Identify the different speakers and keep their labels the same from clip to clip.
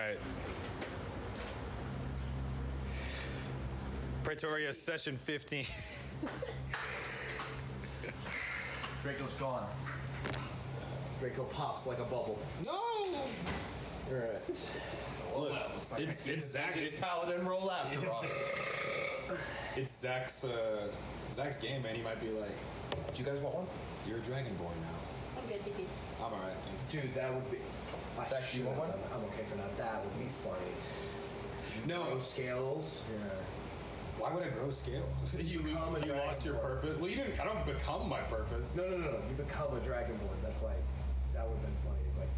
Speaker 1: right. Praetoria, session 15.
Speaker 2: Draco's gone. Draco pops like a bubble.
Speaker 1: No!
Speaker 2: Alright.
Speaker 1: Look,
Speaker 2: Like
Speaker 1: it's Zach.
Speaker 2: Paladin roll after all.
Speaker 1: It's Zach's game, man. He might be like,
Speaker 2: Do you guys want one?
Speaker 1: you're a dragonborn now.
Speaker 3: I'm good, thank you.
Speaker 1: I'm alright, thanks.
Speaker 2: Dude, that would be...
Speaker 4: Zach, you want one?
Speaker 2: I'm okay for that. That would be funny.
Speaker 1: No.
Speaker 2: Grow scales. Yeah.
Speaker 1: Why would I grow scales? you lost your
Speaker 2: dragonborn.
Speaker 1: purpose? Well, you didn't. I don't become my purpose.
Speaker 2: No. You become a dragonborn. That's like... That would have been funny. It's like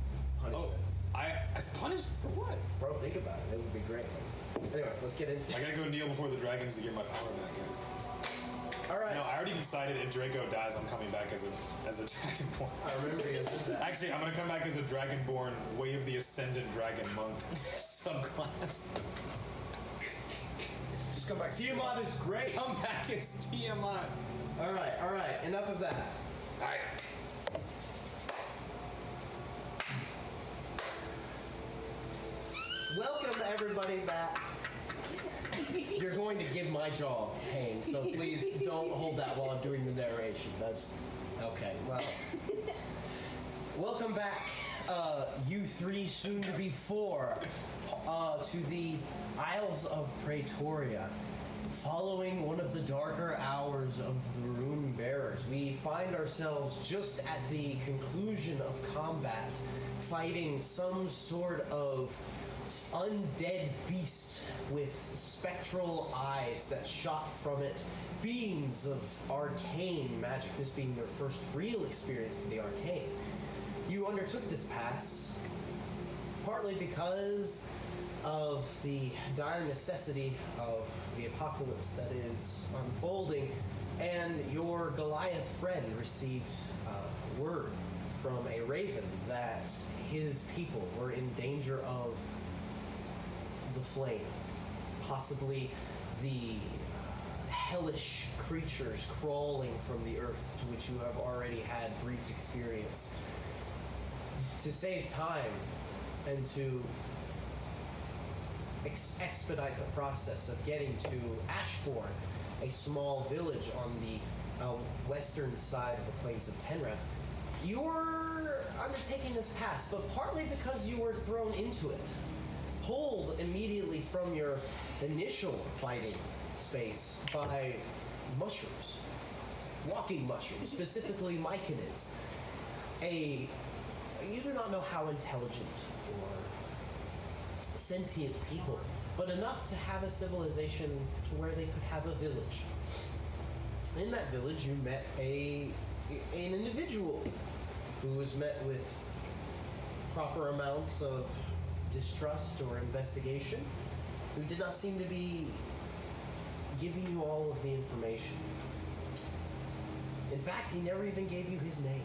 Speaker 2: punishment.
Speaker 1: Oh, I punished for what?
Speaker 2: Bro, think about it. It would be great. Anyway, let's get into it.
Speaker 1: I gotta go kneel before the dragons to get my power back, guys.
Speaker 2: All right.
Speaker 1: No, I already decided if Draco dies, I'm coming back as a dragonborn.
Speaker 2: I remember you did that.
Speaker 1: Actually, I'm gonna come back as a dragonborn, Way of the Ascendant Dragon Monk subclass.
Speaker 4: Just come back.
Speaker 2: Tiamat is great.
Speaker 1: Come back as Tiamat.
Speaker 2: All right. Enough of that.
Speaker 1: Alright.
Speaker 2: Welcome everybody back. You're going to give my jaw pain, so please don't hold that while I'm doing the narration. That's okay. Well, welcome back, you three, soon to be four, to the Isles of Praetoria. Following one of the darker hours of the Rune Bearers, we find ourselves just at the conclusion of combat, fighting some sort of undead beast with spectral eyes that shot from it beams of arcane magic, this being your first real experience to the arcane. You undertook this pass partly because of the dire necessity of the apocalypse that is unfolding, and your Goliath friend received word from a raven that his people were in danger of the flame, possibly the hellish creatures crawling from the earth to which you have already had brief experience. To save time and to expedite the process of getting to Ashbourne, a small village on the western side of the plains of Tenreth, you're undertaking this pass, but partly because you were thrown into it, pulled immediately from your initial fighting space by mushrooms, walking mushrooms, specifically myconids. You do not know how intelligent or sentient people, but enough to have a civilization to where they could have a village. In that village, you met an individual who was met with proper amounts of distrust or investigation, who did not seem to be giving you all of the information. In fact, he never even gave you his name.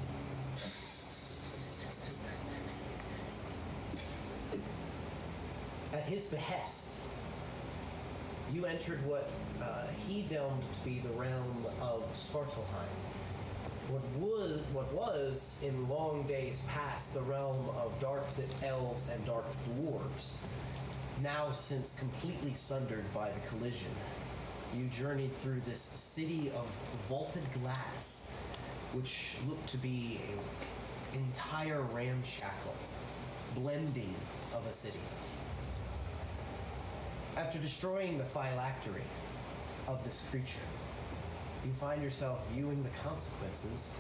Speaker 2: At his behest, you entered what he deemed to be the realm of Svartalheim. What was in long days past the realm of dark elves and dark dwarves, now since completely sundered by the collision. You journeyed through this city of vaulted glass, which looked to be an entire ramshackle blending of a city. After destroying the phylactery of this creature, you find yourself viewing the consequences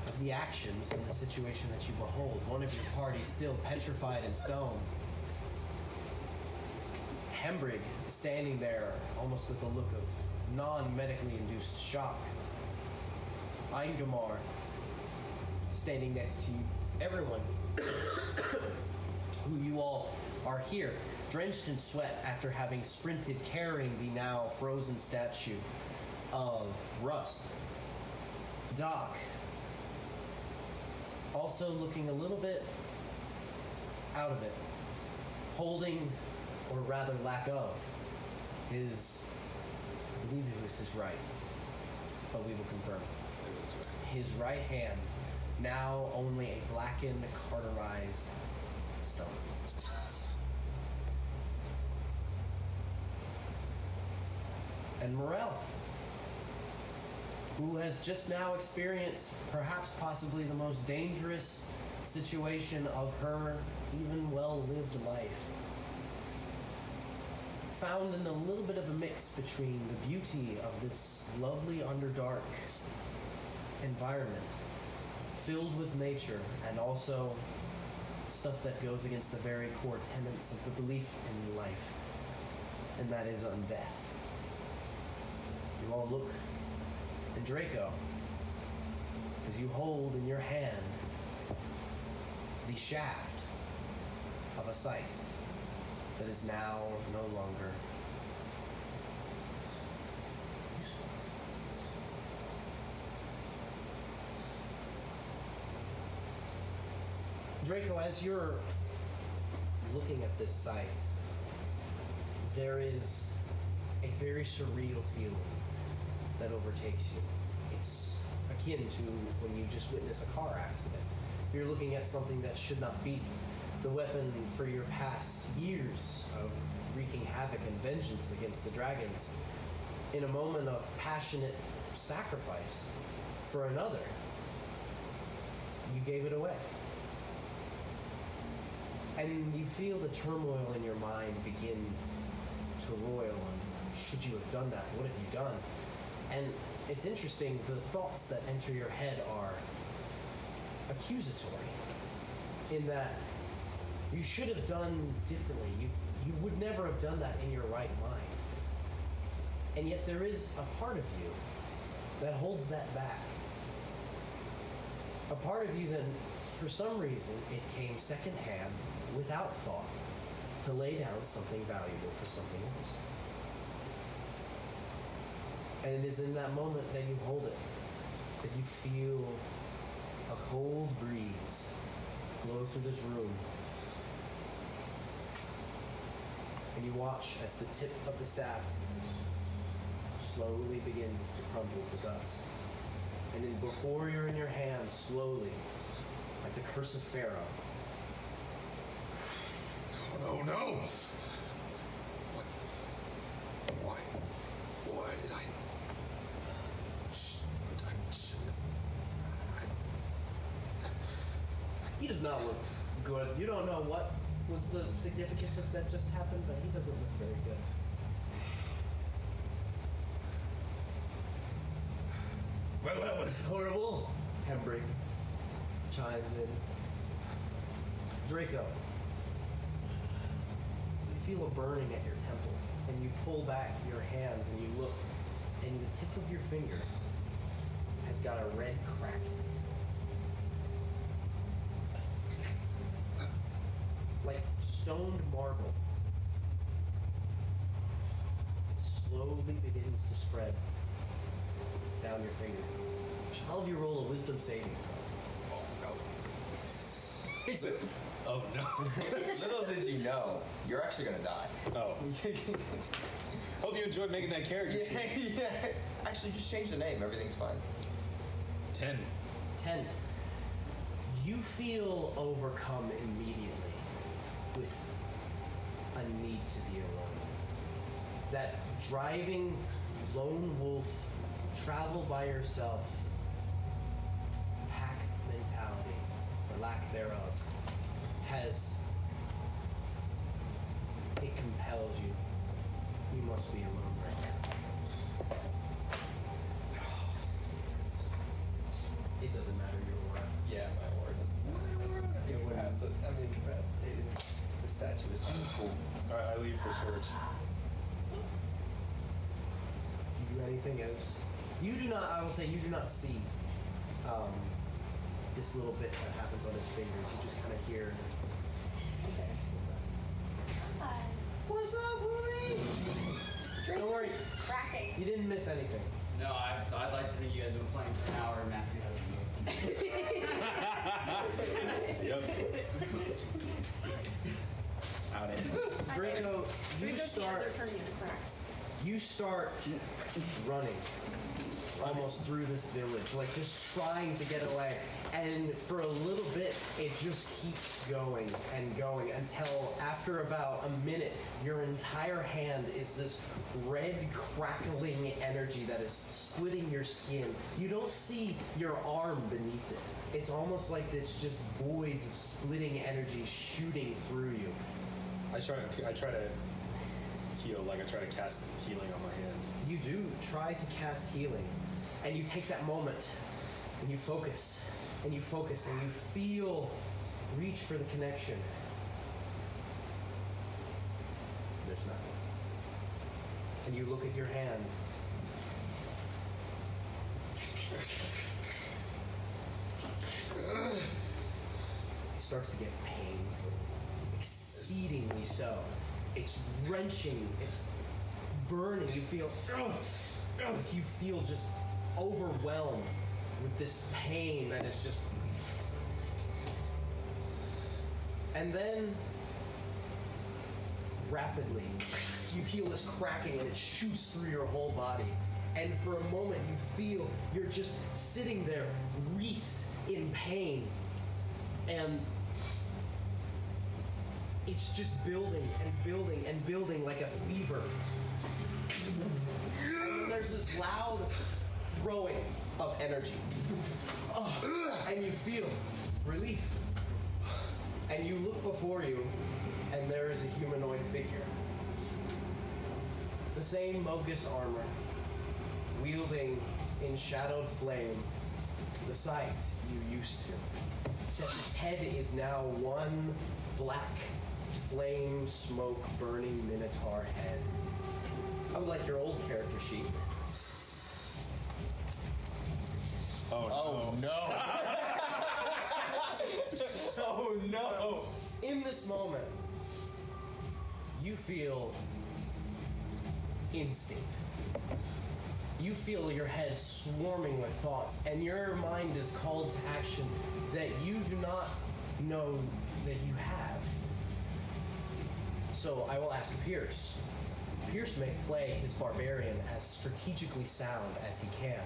Speaker 2: of the actions in the situation that you behold. One of your party still petrified in stone. Hembrig standing there almost with a look of non-medically induced shock. Eingamar standing next to you. Everyone who you all are here, drenched in sweat after having sprinted carrying the now frozen statue of Rust. Doc, also looking a little bit out of it, holding, or rather lack of, his, I believe it was his right, but we will confirm. His right hand, now only a blackened, cauterized stone. and Morel, who has just now experienced perhaps possibly the most dangerous situation of her even well-lived life. Found in a little bit of a mix between the beauty of this lovely Underdark environment, filled with nature, and also stuff that goes against the very core tenets of the belief in life, and that is undeath. You all look at Draco as you hold in your hand the shaft of a scythe that is now no longer useful. Draco, as you're looking at this scythe, there is a very surreal feeling that overtakes you. It's akin to when you just witness a car accident. You're looking at something that should not be. The weapon for your past years of wreaking havoc and vengeance against the dragons. In a moment of passionate sacrifice for another, you gave it away. And you feel the turmoil in your mind begin to roil on, should you have done that? What have you done? And it's interesting, the thoughts that enter your head are accusatory, in that you should have done differently. You would never have done that in your right mind. And yet there is a part of you that holds that back. A part of you that, for some reason, it came secondhand, without thought, to lay down something valuable for something else. And it is in that moment that you hold it, that you feel a cold breeze blow through this room. And you watch as the tip of the staff slowly begins to crumble to dust. And then before you're in your hands, slowly, like the curse of Pharaoh.
Speaker 1: Oh, no, no! What? Why did I shouldn't have...
Speaker 2: He does not look good. You don't know what was the significance of that just happened, but he doesn't look very good.
Speaker 1: Well, that was
Speaker 2: Horrible. Hembrick chimes in. Draco, you feel a burning at your temple, and you pull back your hands and you look, and the tip of your finger has got a red crack in it. Like stoned marble. It slowly begins to spread down your finger. All of you roll a wisdom saving throw.
Speaker 1: no. Oh, no.
Speaker 3: Little did you know, you're actually gonna die.
Speaker 1: Oh. Hope you enjoyed making that character.
Speaker 3: Yeah. Actually, just change the name. Everything's fine.
Speaker 1: 10.
Speaker 2: 10. You feel overcome immediately with a need to be alone. That driving lone wolf, travel by yourself, pack mentality, or lack thereof, it compels you. You must be alone right now. It doesn't matter your aura.
Speaker 3: Yeah, my aura doesn't matter. I'm incapacitated. The statue is cool.
Speaker 1: Alright, I leave the search.
Speaker 2: Do you do anything else? You do not, I will say, you do not see this little bit that happens on his fingers. You just kind of hear.
Speaker 4: Hi.
Speaker 2: What's up, Woody? Don't worry,
Speaker 4: Cracking.
Speaker 2: you didn't miss anything.
Speaker 5: No, I'd like to think you guys have been playing for an hour and Matthew hasn't moved.
Speaker 1: Yep.
Speaker 5: Out in.
Speaker 2: Draco, you
Speaker 4: Draco's
Speaker 2: start.
Speaker 4: hands are turning into cracks.
Speaker 2: You start running, almost through this village, like just trying to get away. And for a little bit, it just keeps going and going until after about a minute, your entire hand is this red crackling energy that is splitting your skin. You don't see your arm beneath it. It's almost like it's just voids of splitting energy shooting through you.
Speaker 1: I try to heal, like I try to cast healing on my hand.
Speaker 2: You do try to cast healing, and you take that moment, and you focus, and you focus, and you feel, reach for the connection. There's nothing. And you look at your hand. It starts to get painful, exceedingly so. It's wrenching, it's burning. You feel just overwhelmed with this pain that is just. And then rapidly you feel this cracking and it shoots through your whole body. And for a moment you feel you're just sitting there wreathed in pain. And it's just building and building and building like a fever. And there's this loud throwing of energy. And you feel relief. And you look before you, and there is a humanoid figure. The same Mogus armor, wielding in shadowed flame the scythe you used to. Except its head is now one black flame smoke burning minotaur head. Unlike your old character sheet.
Speaker 1: Oh no.
Speaker 2: Oh no! In this moment, you feel instinct. You feel your head swarming with thoughts, and your mind is called to action that you do not know that you have. So I will ask Pierce. Pierce may play his barbarian as strategically sound as he can,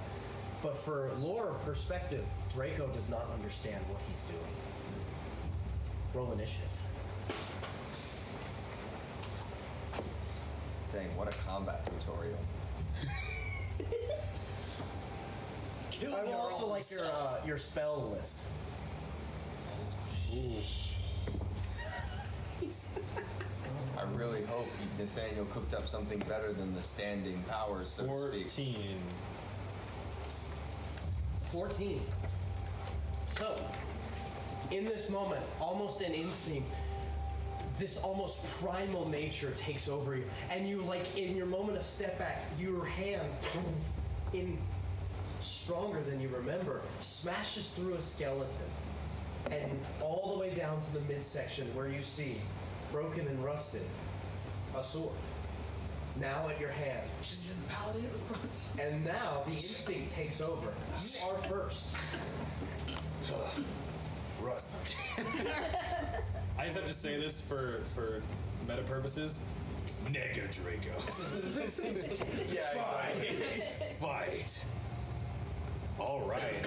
Speaker 2: but for lore perspective, Draco does not understand what he's doing. Roll initiative.
Speaker 4: Dang, what a combat tutorial.
Speaker 2: I would also like your spell list.
Speaker 4: I really hope Nathaniel cooked up something better than the standing powers, so to speak.
Speaker 2: 14. So, in this moment, almost an instinct, this almost primal nature takes over you, and you, like, in your moment of step back, your hand, in stronger than you remember, smashes through a skeleton, and all the way down to the midsection where you see, broken and rusted, a sword. Now at your hand. And now the instinct takes over. You are first.
Speaker 1: Rust. I just have to say this for meta purposes. Nega Draco.
Speaker 3: Yeah, exactly.
Speaker 1: Fight. All right.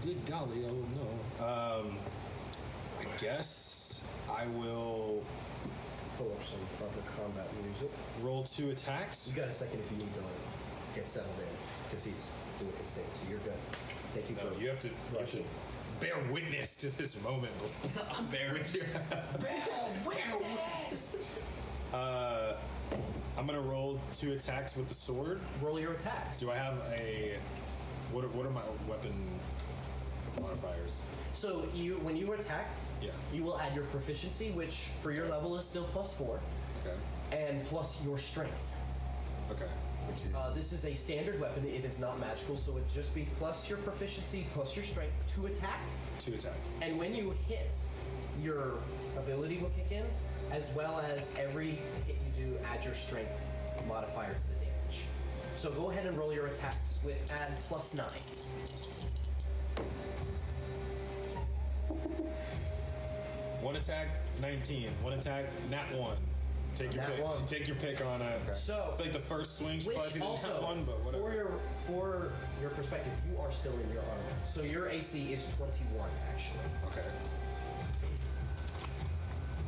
Speaker 1: Good golly, oh no. I guess I will
Speaker 2: Pull up some proper combat music.
Speaker 1: roll 2 attacks.
Speaker 2: You got a second if you need to get settled in, because he's doing his thing, so you're good. Thank you
Speaker 1: No,
Speaker 2: for
Speaker 1: you have to bear witness to this moment.
Speaker 5: I'm bearing
Speaker 1: Bear witness. I'm gonna roll 2 attacks with the sword.
Speaker 2: roll your attacks.
Speaker 1: Do I have a what are my weapon modifiers?
Speaker 2: So when you attack,
Speaker 1: Yeah.
Speaker 2: you will add your proficiency, which for your level is still +4,
Speaker 1: Okay.
Speaker 2: and plus your strength.
Speaker 1: Okay.
Speaker 2: This is a standard weapon. It is not magical, so it'd just be plus your proficiency, plus your strength to attack.
Speaker 1: 2 attack.
Speaker 2: And when you hit, your ability will kick in, as well as every hit you do, add your strength modifier to the damage. So go ahead and roll your attacks with add +9.
Speaker 1: One attack, 19. One attack, nat 1. Take your
Speaker 2: That
Speaker 1: pick.
Speaker 2: one.
Speaker 1: Take your pick on it.
Speaker 2: So,
Speaker 1: I feel like the first swing should probably
Speaker 2: which
Speaker 1: be the
Speaker 2: also,
Speaker 1: top one, but whatever.
Speaker 2: for your perspective, you are still in your armor. So your AC is 21, actually.
Speaker 1: Okay.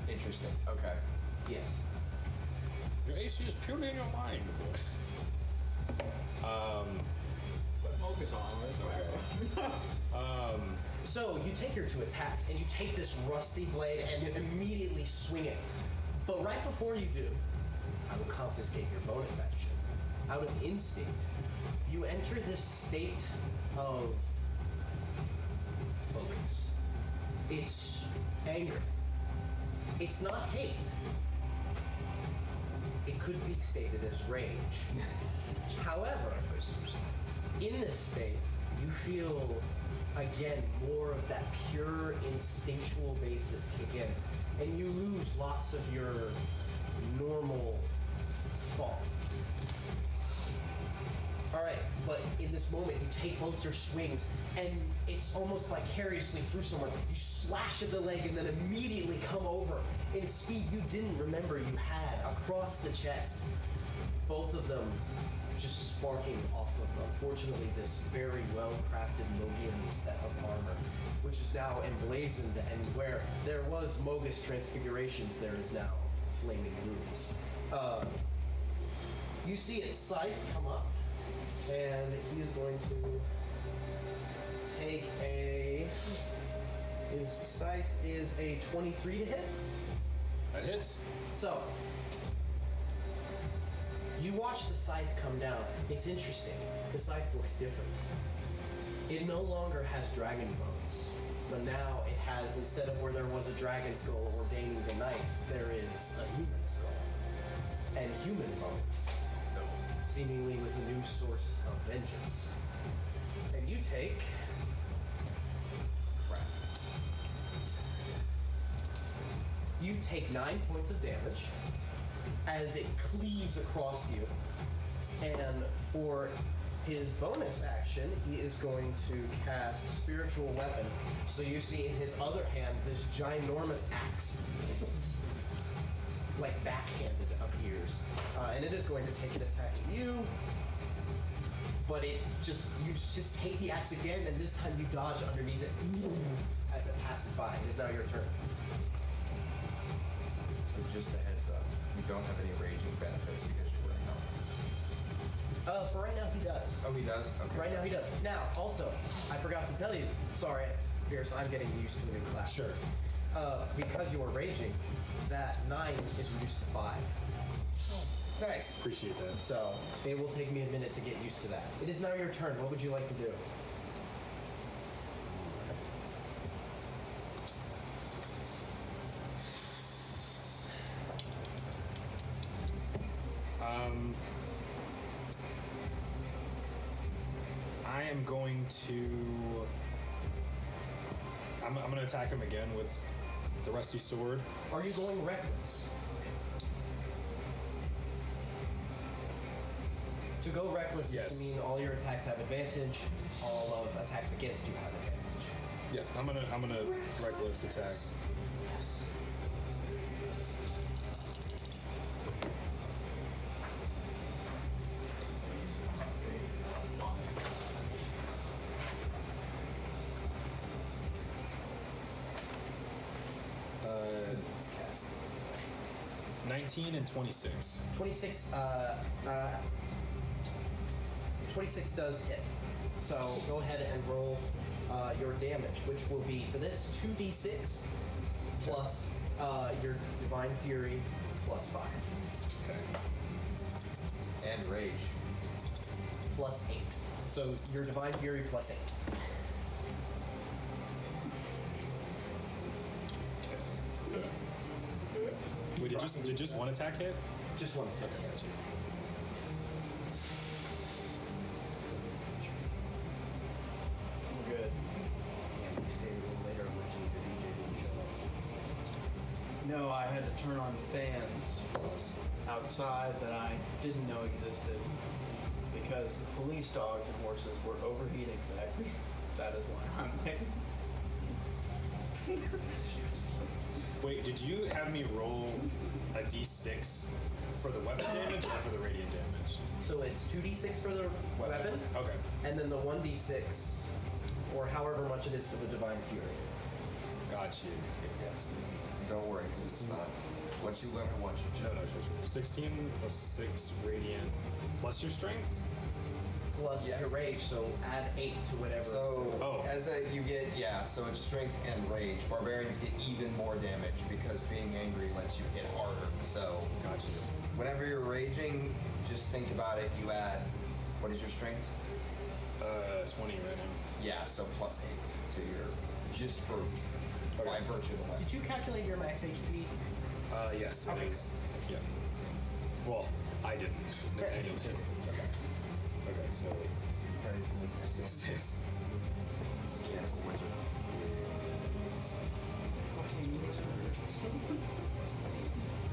Speaker 4: Interesting. Okay.
Speaker 2: Yes.
Speaker 1: Your AC is purely in your mind, boy.
Speaker 5: Put Mocha's on.
Speaker 2: So you take your 2 attacks, and you take this rusty blade and you immediately swing it. But right before you do, I will confiscate your bonus action. Out of instinct, you enter this state of focus. It's anger. It's not hate. It could be stated as rage. However, in this state, you feel, again, more of that pure instinctual basis kick in, and you lose lots of your normal thought. Alright, but in this moment, you take both your swings, and it's almost vicariously through someone. You slash at the leg and then immediately come over in speed you didn't remember you had across the chest. Both of them just sparking off of, unfortunately, this very well-crafted Mogian set of armor, which is now emblazoned, and where there was Mogus transfigurations, there is now flaming runes. You see its scythe come up, and he is going to take his scythe is a 23 to hit.
Speaker 1: That hits.
Speaker 2: So, you watch the scythe come down. It's interesting. The scythe looks different. It no longer has dragon bones, but now it has, instead of where there was a dragon skull ordaining the knife, there is a human skull. And human bones, seemingly with a new source of vengeance. And you take... crap. You take 9 points of damage as it cleaves across you. And for his bonus action, he is going to cast Spiritual Weapon. So you see in his other hand this ginormous axe, like backhanded, appears. And it is going to take an attack at you. But you just take the axe again, and this time you dodge underneath it as it passes by. It is now your turn.
Speaker 4: So just a heads up, you don't have any raging benefits because you're wearing helmet.
Speaker 2: For right now, he does.
Speaker 4: Oh, he does? Okay.
Speaker 2: Right now, he does. Now, also, I forgot to tell you. Sorry, Pierce, I'm getting used to a new class.
Speaker 1: Sure.
Speaker 2: Because you are raging, that 9 is reduced to 5.
Speaker 4: Nice.
Speaker 1: Appreciate that.
Speaker 2: So, it will take me a minute to get used to that. It is now your turn. What would you like to do?
Speaker 1: I am going to... I'm going to attack him again with the rusty sword.
Speaker 2: Are you going reckless? To go reckless is to
Speaker 1: Yes.
Speaker 2: mean all your attacks have advantage, all of attacks against you have advantage.
Speaker 1: Yeah, I'm gonna reckless attack.
Speaker 2: Yes.
Speaker 1: 19 and 26.
Speaker 2: 26, 26 does hit. So go ahead and roll your damage, which will be, for this, 2d6 plus your Divine Fury plus 5.
Speaker 1: Okay.
Speaker 4: And rage.
Speaker 2: Plus 8. So your Divine Fury plus 8.
Speaker 1: Wait, did just one attack hit?
Speaker 2: Just one attack.
Speaker 1: Okay, gotcha.
Speaker 5: Good.
Speaker 2: Yeah, you stayed a little later when the DJ didn't show.
Speaker 5: No, I had to turn on fans outside that I didn't know existed because the police dogs and horses were overheating exactly. That is why I'm late.
Speaker 1: Wait, did you have me roll a d6 for the weapon damage or for the radiant damage?
Speaker 2: So it's 2d6 for the weapon,
Speaker 1: Okay.
Speaker 2: and then the 1d6, or however much it is for the Divine Fury.
Speaker 1: Got you.
Speaker 4: Don't worry, because it's not what you learn and what you
Speaker 1: No, sure. 16 plus 6 radiant plus your strength?
Speaker 2: Plus
Speaker 4: Yes.
Speaker 2: your rage, so add 8 to whatever.
Speaker 4: So you get so it's strength and rage. Barbarians get even more damage because being angry lets you hit harder. So
Speaker 1: Got you.
Speaker 4: whenever you're raging, just think about it. You add what is your strength?
Speaker 1: 20 right now.
Speaker 4: Yeah, so plus 8 to your just for by virtue of the weapon.
Speaker 2: Did you calculate your max HP?
Speaker 1: Yes, it
Speaker 2: Okay.
Speaker 1: is. Yeah. Well, I didn't. Nathaniel did. Okay, so. Yes.
Speaker 4: Yes, wizard.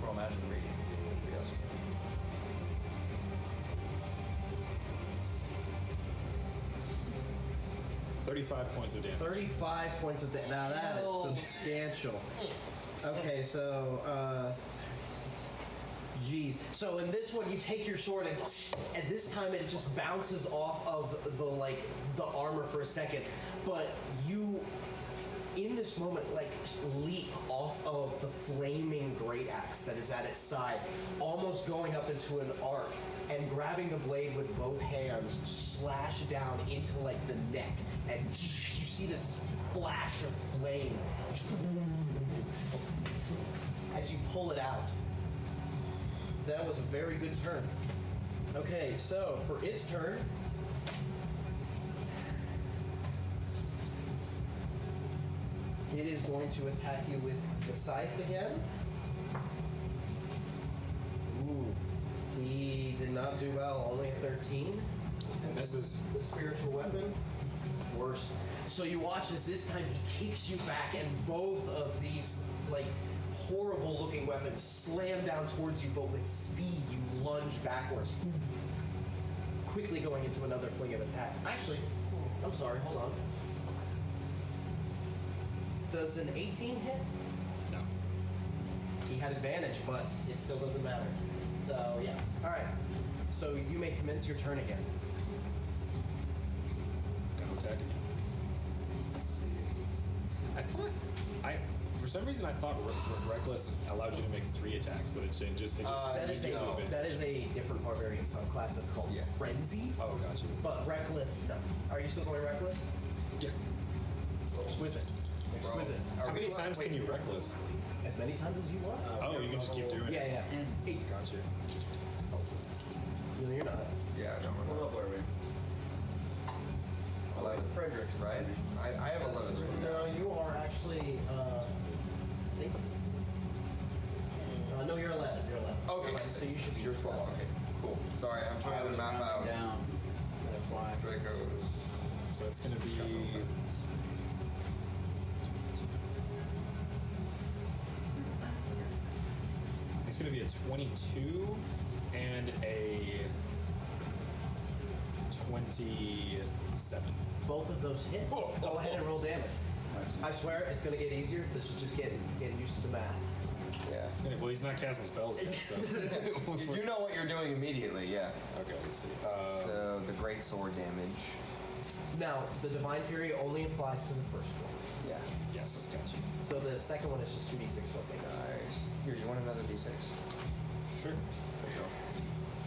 Speaker 4: Well, imagine reading. Yes.
Speaker 1: $35 points of damage.
Speaker 2: 35 points of damage. Now that is substantial. Okay, so, geez. So in this one, you take your sword and this time it just bounces off of the armor for a second, but you, in this moment, leap off of the flaming great axe that is at its side, almost going up into an arc, and grabbing the blade with both hands, slash down into the neck, and you see this splash of flame as you pull it out. That was a very good turn. Okay, so for its turn, it is going to attack you with the scythe again. Ooh, he did not do well, only a 13.
Speaker 1: And this is.
Speaker 2: The spiritual weapon, worse. So you watch as this time he kicks you back, and both of these horrible-looking weapons slam down towards you, but with speed you lunge backwards, quickly going into another fling of attack. Actually, I'm sorry. Hold on. Does an 18 hit?
Speaker 1: No.
Speaker 2: He had advantage, but it still doesn't matter. So yeah. All right. So you may commence your turn again.
Speaker 1: Gonna attack again. Let's see. For some reason, I thought Reckless allowed you to make 3 attacks, but it just
Speaker 2: That is
Speaker 1: gives you advantage.
Speaker 2: that is a different barbarian subclass that's called Frenzy.
Speaker 1: Oh, gotcha.
Speaker 2: But Reckless, no. Are you still going Reckless?
Speaker 1: Yeah.
Speaker 2: Exquisite. Exquisite.
Speaker 1: How many times can you Reckless?
Speaker 2: As many times as you want.
Speaker 1: Oh, you can just keep doing it.
Speaker 2: Yeah. 8.
Speaker 1: Gotcha.
Speaker 2: No, you're not.
Speaker 4: Yeah, I don't
Speaker 5: What
Speaker 4: remember.
Speaker 5: up, where are we?
Speaker 4: 11.
Speaker 5: Frederick's
Speaker 4: Right? I have 11 written
Speaker 2: No,
Speaker 4: down.
Speaker 2: you are actually, I think. No, you're 11. You're 11.
Speaker 4: Okay,
Speaker 2: You're 11, so you should be.
Speaker 4: You're 12. Okay, cool. Sorry, I'm
Speaker 5: I
Speaker 4: trying to
Speaker 5: was
Speaker 4: map
Speaker 5: rounding
Speaker 4: out
Speaker 5: down. That's why.
Speaker 4: Draco's.
Speaker 1: So it's gonna be. It's gonna be a 22 and a 27.
Speaker 2: Both of those hit. Go ahead and roll damage. I swear it's going to get easier. This is just getting used to the math.
Speaker 4: Yeah.
Speaker 1: Okay, well, he's not casting spells yet, so.
Speaker 4: You know what you're doing immediately, yeah.
Speaker 1: Okay, let's see.
Speaker 4: So the great sword damage.
Speaker 2: Now, the Divine Fury only applies to the first one.
Speaker 4: Yeah.
Speaker 1: Yes, gotcha.
Speaker 2: So the second one is just 2d6 plus 8.
Speaker 4: Nice. Here, you want another d6?
Speaker 1: Sure.
Speaker 4: There you go.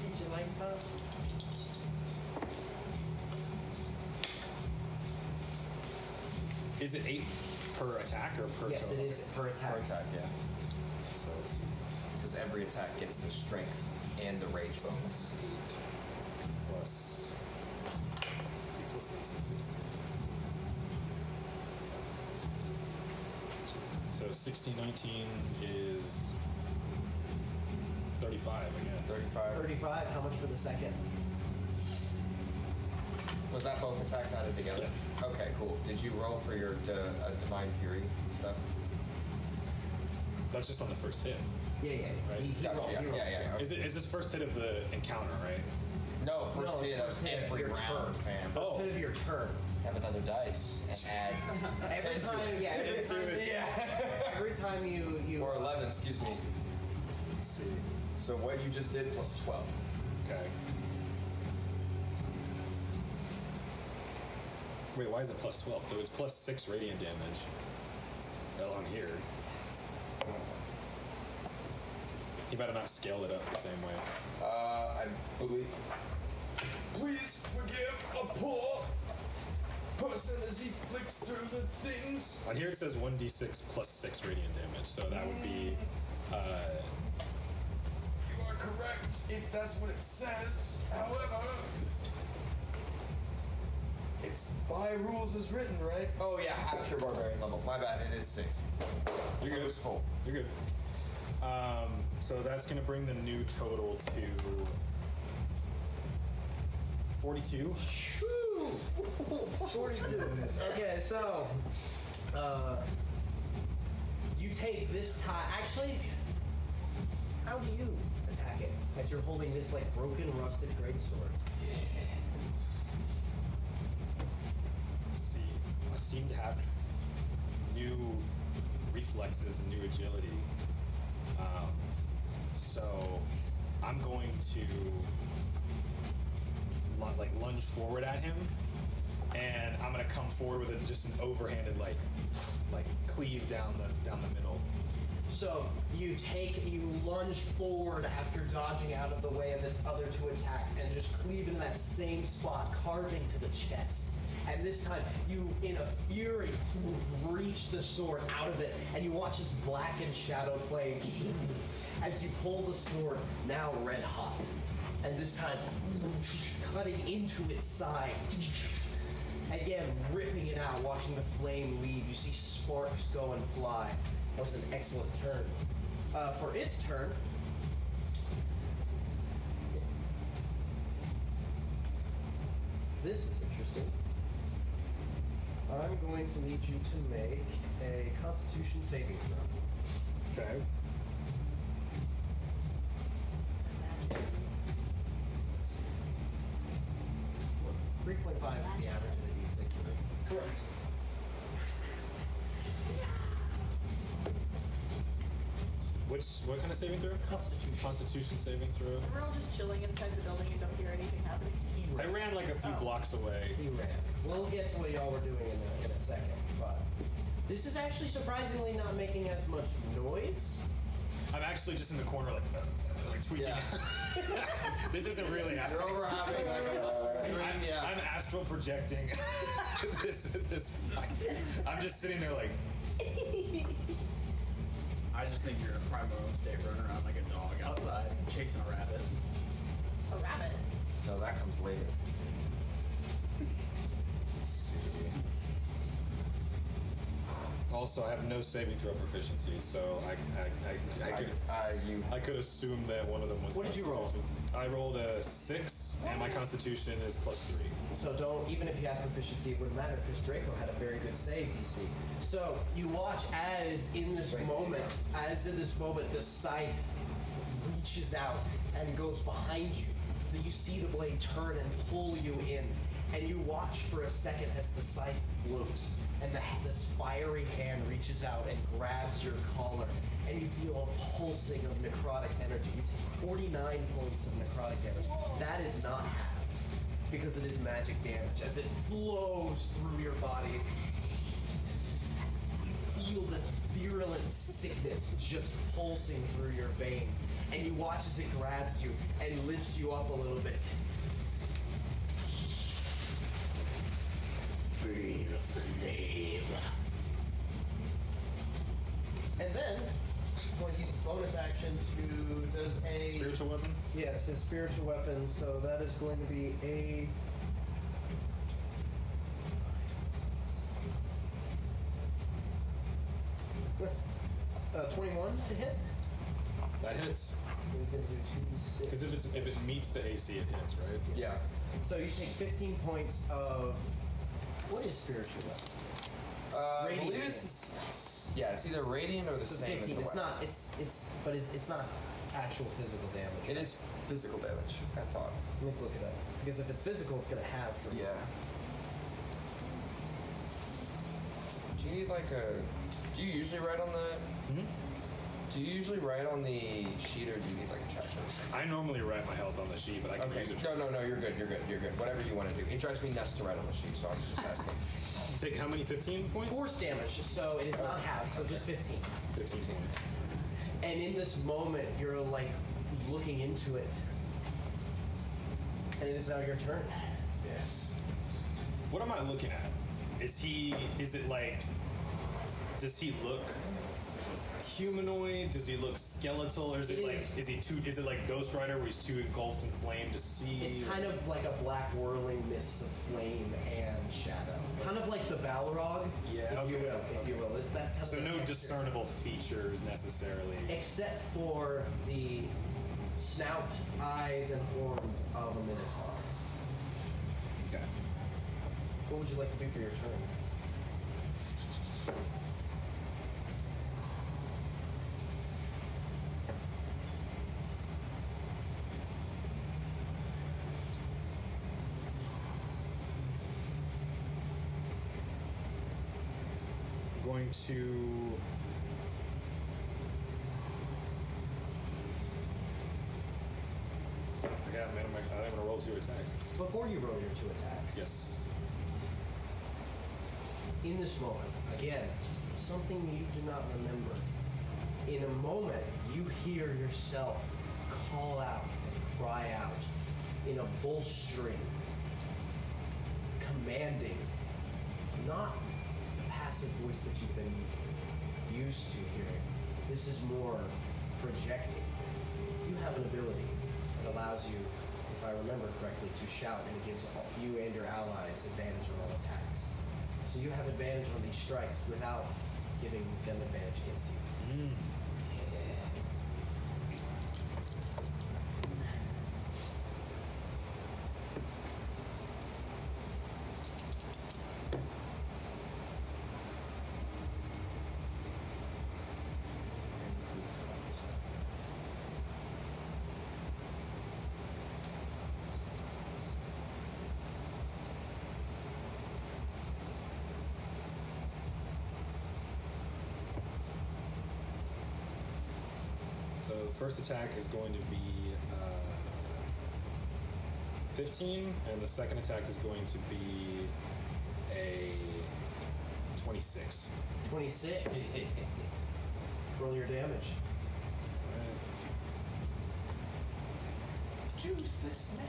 Speaker 2: Would you like that?
Speaker 1: Is it 8 per attack or per
Speaker 2: Yes,
Speaker 1: total?
Speaker 2: it is per attack.
Speaker 4: Per attack, yeah.
Speaker 1: So let's see.
Speaker 4: Because every attack gets the strength and the rage bonus.
Speaker 1: 8 plus 8 plus 8 is 16. So 16, 19 is 35 again.
Speaker 4: 35.
Speaker 2: 35, how much for the second?
Speaker 4: Was that both attacks added together?
Speaker 1: Yeah.
Speaker 4: Okay, cool. Did you roll for your Divine Fury stuff?
Speaker 1: That's just on the first hit.
Speaker 2: Yeah.
Speaker 1: Right.
Speaker 2: He
Speaker 4: Gotcha,
Speaker 2: rolled,
Speaker 4: yeah,
Speaker 2: he rolled.
Speaker 4: yeah.
Speaker 1: Is this first hit of the encounter, right?
Speaker 4: No, first
Speaker 2: No,
Speaker 4: hit
Speaker 2: first
Speaker 4: of
Speaker 2: hit of
Speaker 4: every
Speaker 2: your
Speaker 4: round,
Speaker 2: turn.
Speaker 4: fam.
Speaker 1: Oh.
Speaker 2: First hit of your turn.
Speaker 4: Have another dice and add
Speaker 2: Every
Speaker 4: 10 to
Speaker 2: time,
Speaker 4: it.
Speaker 2: yeah, every time you
Speaker 4: Or 11, excuse me.
Speaker 1: Let's see.
Speaker 4: So what you just did plus 12.
Speaker 1: Okay. Wait, why is it plus 12? Though it's plus 6 radiant damage. Well, on here. He better not scale it up the same way.
Speaker 4: I believe.
Speaker 6: Please forgive a poor person as he flicks through the things.
Speaker 1: On here it says 1d6 plus 6 radiant damage, so that would be.
Speaker 6: You are correct if that's what it says. However, it's by rules as written, right?
Speaker 4: Oh yeah, half your barbarian level. My bad, it is 6.
Speaker 1: You're good.
Speaker 4: It was full.
Speaker 1: You're good. So that's gonna bring the new total to 42.
Speaker 2: 42. Okay, so you take this time. Actually, how do you attack it? As you're holding this like broken, rusted greatsword.
Speaker 1: Let's see. I seem to have new reflexes and new agility. So I'm going to lunge forward at him, and I'm gonna come forward with just an overhanded like cleave down the middle.
Speaker 2: So you lunge forward after dodging out of the way of its other two attacks and just cleave into that same spot, carving to the chest. And this time, you, in a fury, reach the sword out of it, and you watch this blackened shadow flame as you pull the sword, now red hot. And this time, cutting into its side. Again, ripping it out, watching the flame leave. You see sparks go and fly. That was an excellent turn. For its turn, this is interesting. I'm going to need you to make a Constitution saving throw.
Speaker 1: Okay.
Speaker 7: Magic.
Speaker 2: 3.5 is the average of a D6. Correct.
Speaker 1: What kind of saving throw?
Speaker 2: Constitution.
Speaker 1: Constitution saving throw.
Speaker 7: And we're all just chilling inside the building and don't hear anything happening.
Speaker 1: I ran like a few blocks away.
Speaker 2: He ran. We'll get to what y'all were doing in a second, but this is actually surprisingly not making as much noise.
Speaker 1: I'm actually just in the corner like tweaking.
Speaker 4: Yeah.
Speaker 1: This isn't really
Speaker 4: You're
Speaker 1: happening.
Speaker 4: over having like a yeah.
Speaker 1: I'm astral projecting this fight. I'm just sitting there like.
Speaker 5: I just think you're in a primal state running around like a dog outside chasing a rabbit.
Speaker 7: A rabbit.
Speaker 4: No, that comes later.
Speaker 1: Let's see. Also, I have no saving throw proficiency, so I could assume that one of them was.
Speaker 2: What did you roll?
Speaker 1: Constitution. I rolled a 6, and my Constitution is +3.
Speaker 2: So don't, even if you had proficiency, it wouldn't matter because Draco had a very good save DC. So you watch as in this moment, the scythe reaches out and goes behind you. Then you see the blade turn and pull you in, and you watch for a second as the scythe floats, and this fiery hand reaches out and grabs your collar, and you feel a pulsing of necrotic energy. You take 49 points of necrotic damage. That is not halved, because it is magic damage. As it flows through your body, you feel this virulent sickness just pulsing through your veins, and you watch as it grabs you and lifts you up a little bit. Breathe the name. And then, I'm going to use a bonus action to, does a...
Speaker 1: Spiritual weapon?
Speaker 2: Yes, his spiritual weapon, so that is going to be a... 21 to hit.
Speaker 1: That hits.
Speaker 2: He's going to do 2d6.
Speaker 1: Because if it meets the AC, it hits, right?
Speaker 4: Yeah.
Speaker 2: So you take 15 points of... What is spiritual weapon?
Speaker 4: I
Speaker 2: Radiant
Speaker 4: believe it's either radiant or the
Speaker 2: So
Speaker 4: same
Speaker 2: 15.
Speaker 4: as the
Speaker 2: It's
Speaker 4: weapon.
Speaker 2: not. It's not actual physical damage.
Speaker 4: It is physical damage, I thought.
Speaker 2: Let me look it up. Because if it's physical, it's going to have for
Speaker 4: Yeah. Do you need like a? Do you usually write on the? Do you usually write on the sheet, or do you need like a tracker or something?
Speaker 1: I normally write my health on the sheet, but I can
Speaker 4: Okay.
Speaker 1: use it.
Speaker 4: No, you're good. Whatever you want to do. It drives me nuts to write on the sheet, so I was just asking.
Speaker 1: Take how many? 15 points?
Speaker 2: Force damage, so it is not half, so just 15.
Speaker 1: 15 points.
Speaker 2: And in this moment, you're like looking into it. And it is now your turn.
Speaker 4: Yes.
Speaker 1: What am I looking at? Is it like, does he look humanoid? Does he look skeletal? Or is it like, is it like Ghost Rider where he's too engulfed in flame to see?
Speaker 2: It's kind of like a black whirling mist of flame and shadow. Kind of like the Balrog,
Speaker 1: Yeah,
Speaker 2: if
Speaker 1: okay,
Speaker 2: you will.
Speaker 1: okay.
Speaker 2: If you will. That's kind of
Speaker 1: So
Speaker 2: the
Speaker 1: no
Speaker 2: texture.
Speaker 1: discernible features necessarily.
Speaker 2: Except for the snout, eyes, and horns of a minotaur.
Speaker 1: Okay.
Speaker 2: What would you like to do for your turn?
Speaker 1: I'm going to. I'm going to roll 2 attacks.
Speaker 2: Before you roll your 2 attacks,
Speaker 1: Yes.
Speaker 2: in this moment, again, something you do not remember. In a moment, you hear yourself call out and cry out in a bull string, commanding, not the passive voice that you've been used to hearing. This is more projecting. You have an ability that allows you, if I remember correctly, to shout, and it gives you and your allies advantage on all attacks. So you have advantage on these strikes without giving them advantage against you.
Speaker 1: So the first attack is going to be 15, and the second attack is going to be a 26.
Speaker 2: 26. Roll your damage.
Speaker 6: Juice this man.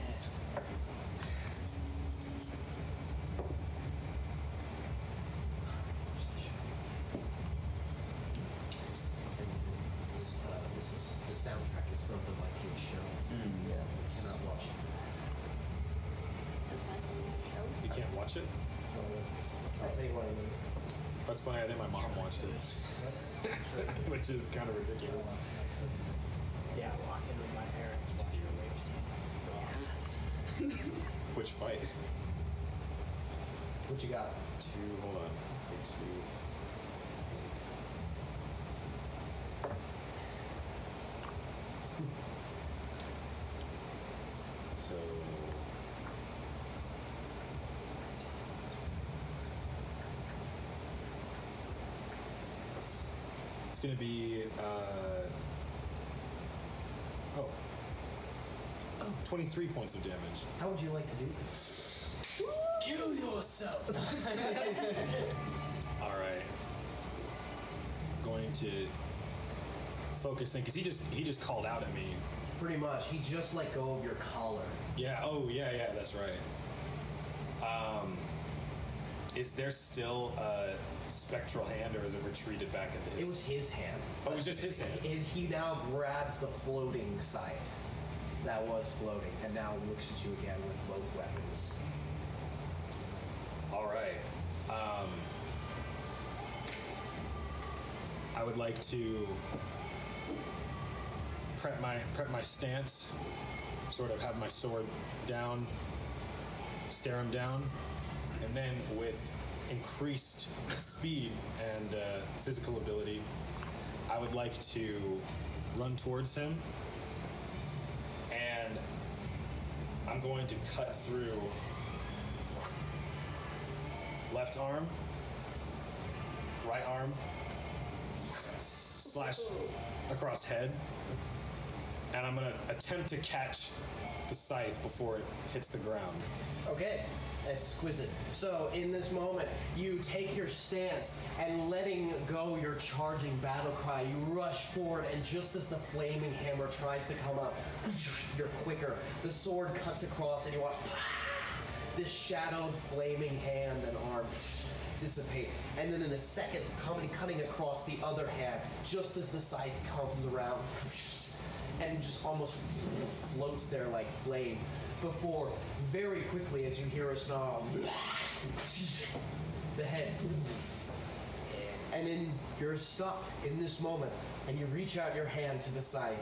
Speaker 2: The soundtrack is from the Viking show. Yeah, you cannot watch it.
Speaker 1: You can't watch it?
Speaker 2: I'll tell you what.
Speaker 1: That's funny. I think my mom watched it, which is kind of ridiculous.
Speaker 5: Yeah, I walked in with my parents watching the waves.
Speaker 1: Which fight?
Speaker 2: What you got?
Speaker 1: 2. Hold on. Say 2. So. It's going to be. 23 points of damage.
Speaker 2: How would you like to do this?
Speaker 6: Kill yourself.
Speaker 1: All right. Going to focus in because he just called out at me.
Speaker 2: Pretty much. He just let go of your collar.
Speaker 1: Yeah. Oh, yeah. That's right. Is there still a spectral hand, or is it retreated back into his?
Speaker 2: It was his hand.
Speaker 1: Oh, it was just his hand.
Speaker 2: He now grabs the floating scythe that was floating and now looks at you again with both weapons.
Speaker 1: All right. I would like to prep my stance, sort of have my sword down, stare him down, and then with increased speed and physical ability, I would like to run towards him, and I'm going to cut through left arm, right arm, slash across head, and I'm gonna attempt to catch the scythe before it hits the ground.
Speaker 2: Okay, exquisite. So in this moment, you take your stance and letting go your charging battle cry, you rush forward, and just as the flaming hammer tries to come up, you're quicker. The sword cuts across, and you watch this shadowed flaming hand and arm dissipate. And then in a second, cutting across the other hand, just as the scythe comes around, and just almost floats there like flame. Before, very quickly, as you hear a snarl, the head, and then you're stuck in this moment, and you reach out your hand to the scythe,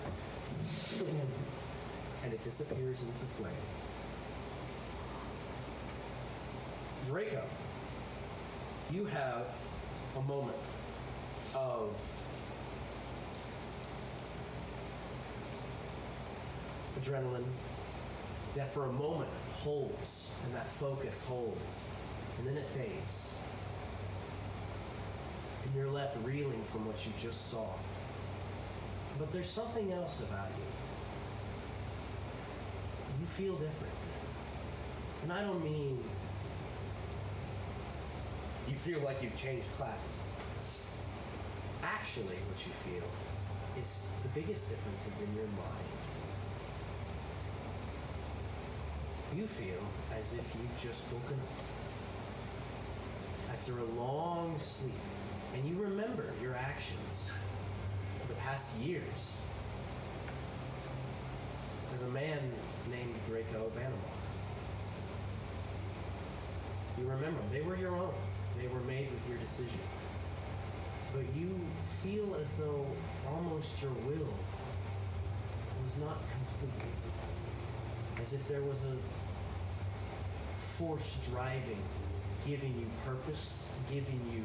Speaker 2: and it disappears into flame. Draco, you have a moment of adrenaline that for a moment holds, and that focus holds, and then it fades. And you're left reeling from what you just saw. But there's something else about you. You feel different. And I don't mean you feel like you've changed classes. Actually, what you feel is the biggest difference is in your mind. You feel as if you've just woken up after a long sleep, and you remember your actions for the past years as a man named Draco Banamar. You remember them. They were your own. They were made with your decision. But you feel as though almost your will was not completely. As if there was a force driving, giving you purpose, giving you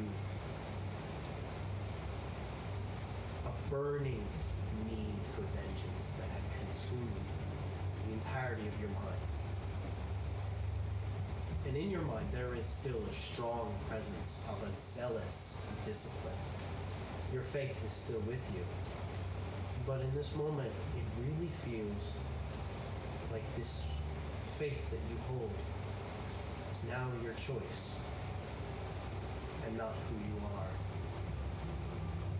Speaker 2: a burning need for vengeance that had consumed the entirety of your mind. And in your mind, there is still a strong presence of a zealous discipline. Your faith is still with you. But in this moment, it really feels like this faith that you hold is now your choice and not who you are,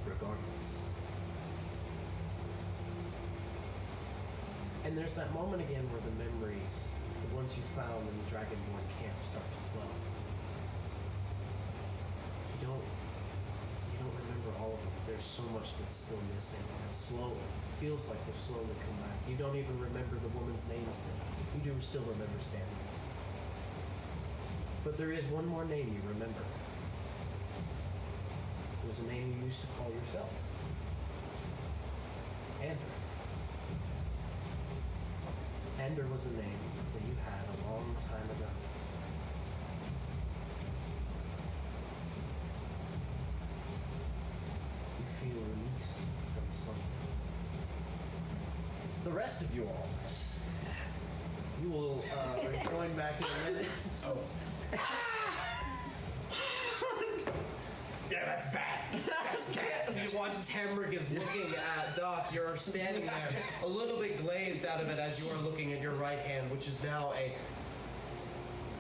Speaker 2: regardless. And there's that moment again where the memories, the ones you found in the Dragonborn camp, start to flow. You don't remember all of them. There's so much that's still missing. And slowly, feels like will slowly come back. You don't even remember the woman's name still. You do still remember Sandy. But there is one more name you remember. It was a name you used to call yourself. Ander. Ander was a name that you had a long time ago. You feel released from something. The rest of you all, you will rejoin back in a minute. Oh. Yeah, that's bad. That's bad. You watch as Hamrick is looking at Doc. You're standing there, a little bit glazed out of it as you are looking at your right hand, which is now a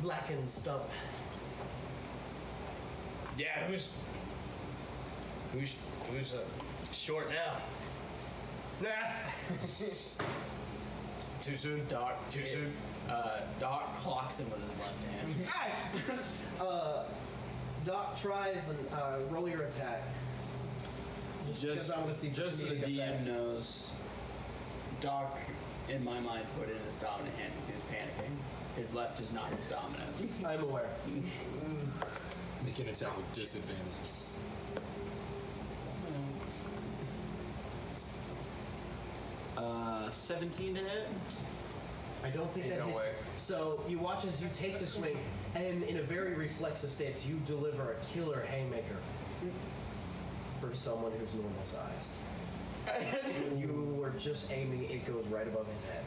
Speaker 2: blackened stump.
Speaker 8: Yeah, who's short now?
Speaker 2: Nah.
Speaker 8: Too soon?
Speaker 5: Doc,
Speaker 8: Too soon?
Speaker 5: Doc clocks him with his left hand.
Speaker 2: Doc tries and roll your attack.
Speaker 5: Just
Speaker 2: I wanna see
Speaker 5: so the
Speaker 2: comedic
Speaker 5: DM
Speaker 2: effect.
Speaker 5: knows, Doc, in my mind, put it in his dominant hand because he was panicking. His left is not his dominant.
Speaker 2: I'm aware.
Speaker 1: Make an attack with disadvantage.
Speaker 5: 17 to hit.
Speaker 2: I don't think
Speaker 4: Ain't
Speaker 2: that
Speaker 4: no
Speaker 2: hits.
Speaker 4: way.
Speaker 2: So you watch as you take the swing, and in a very reflexive stance, you deliver a killer haymaker for someone who's normal sized. You were just aiming; it goes right above his head.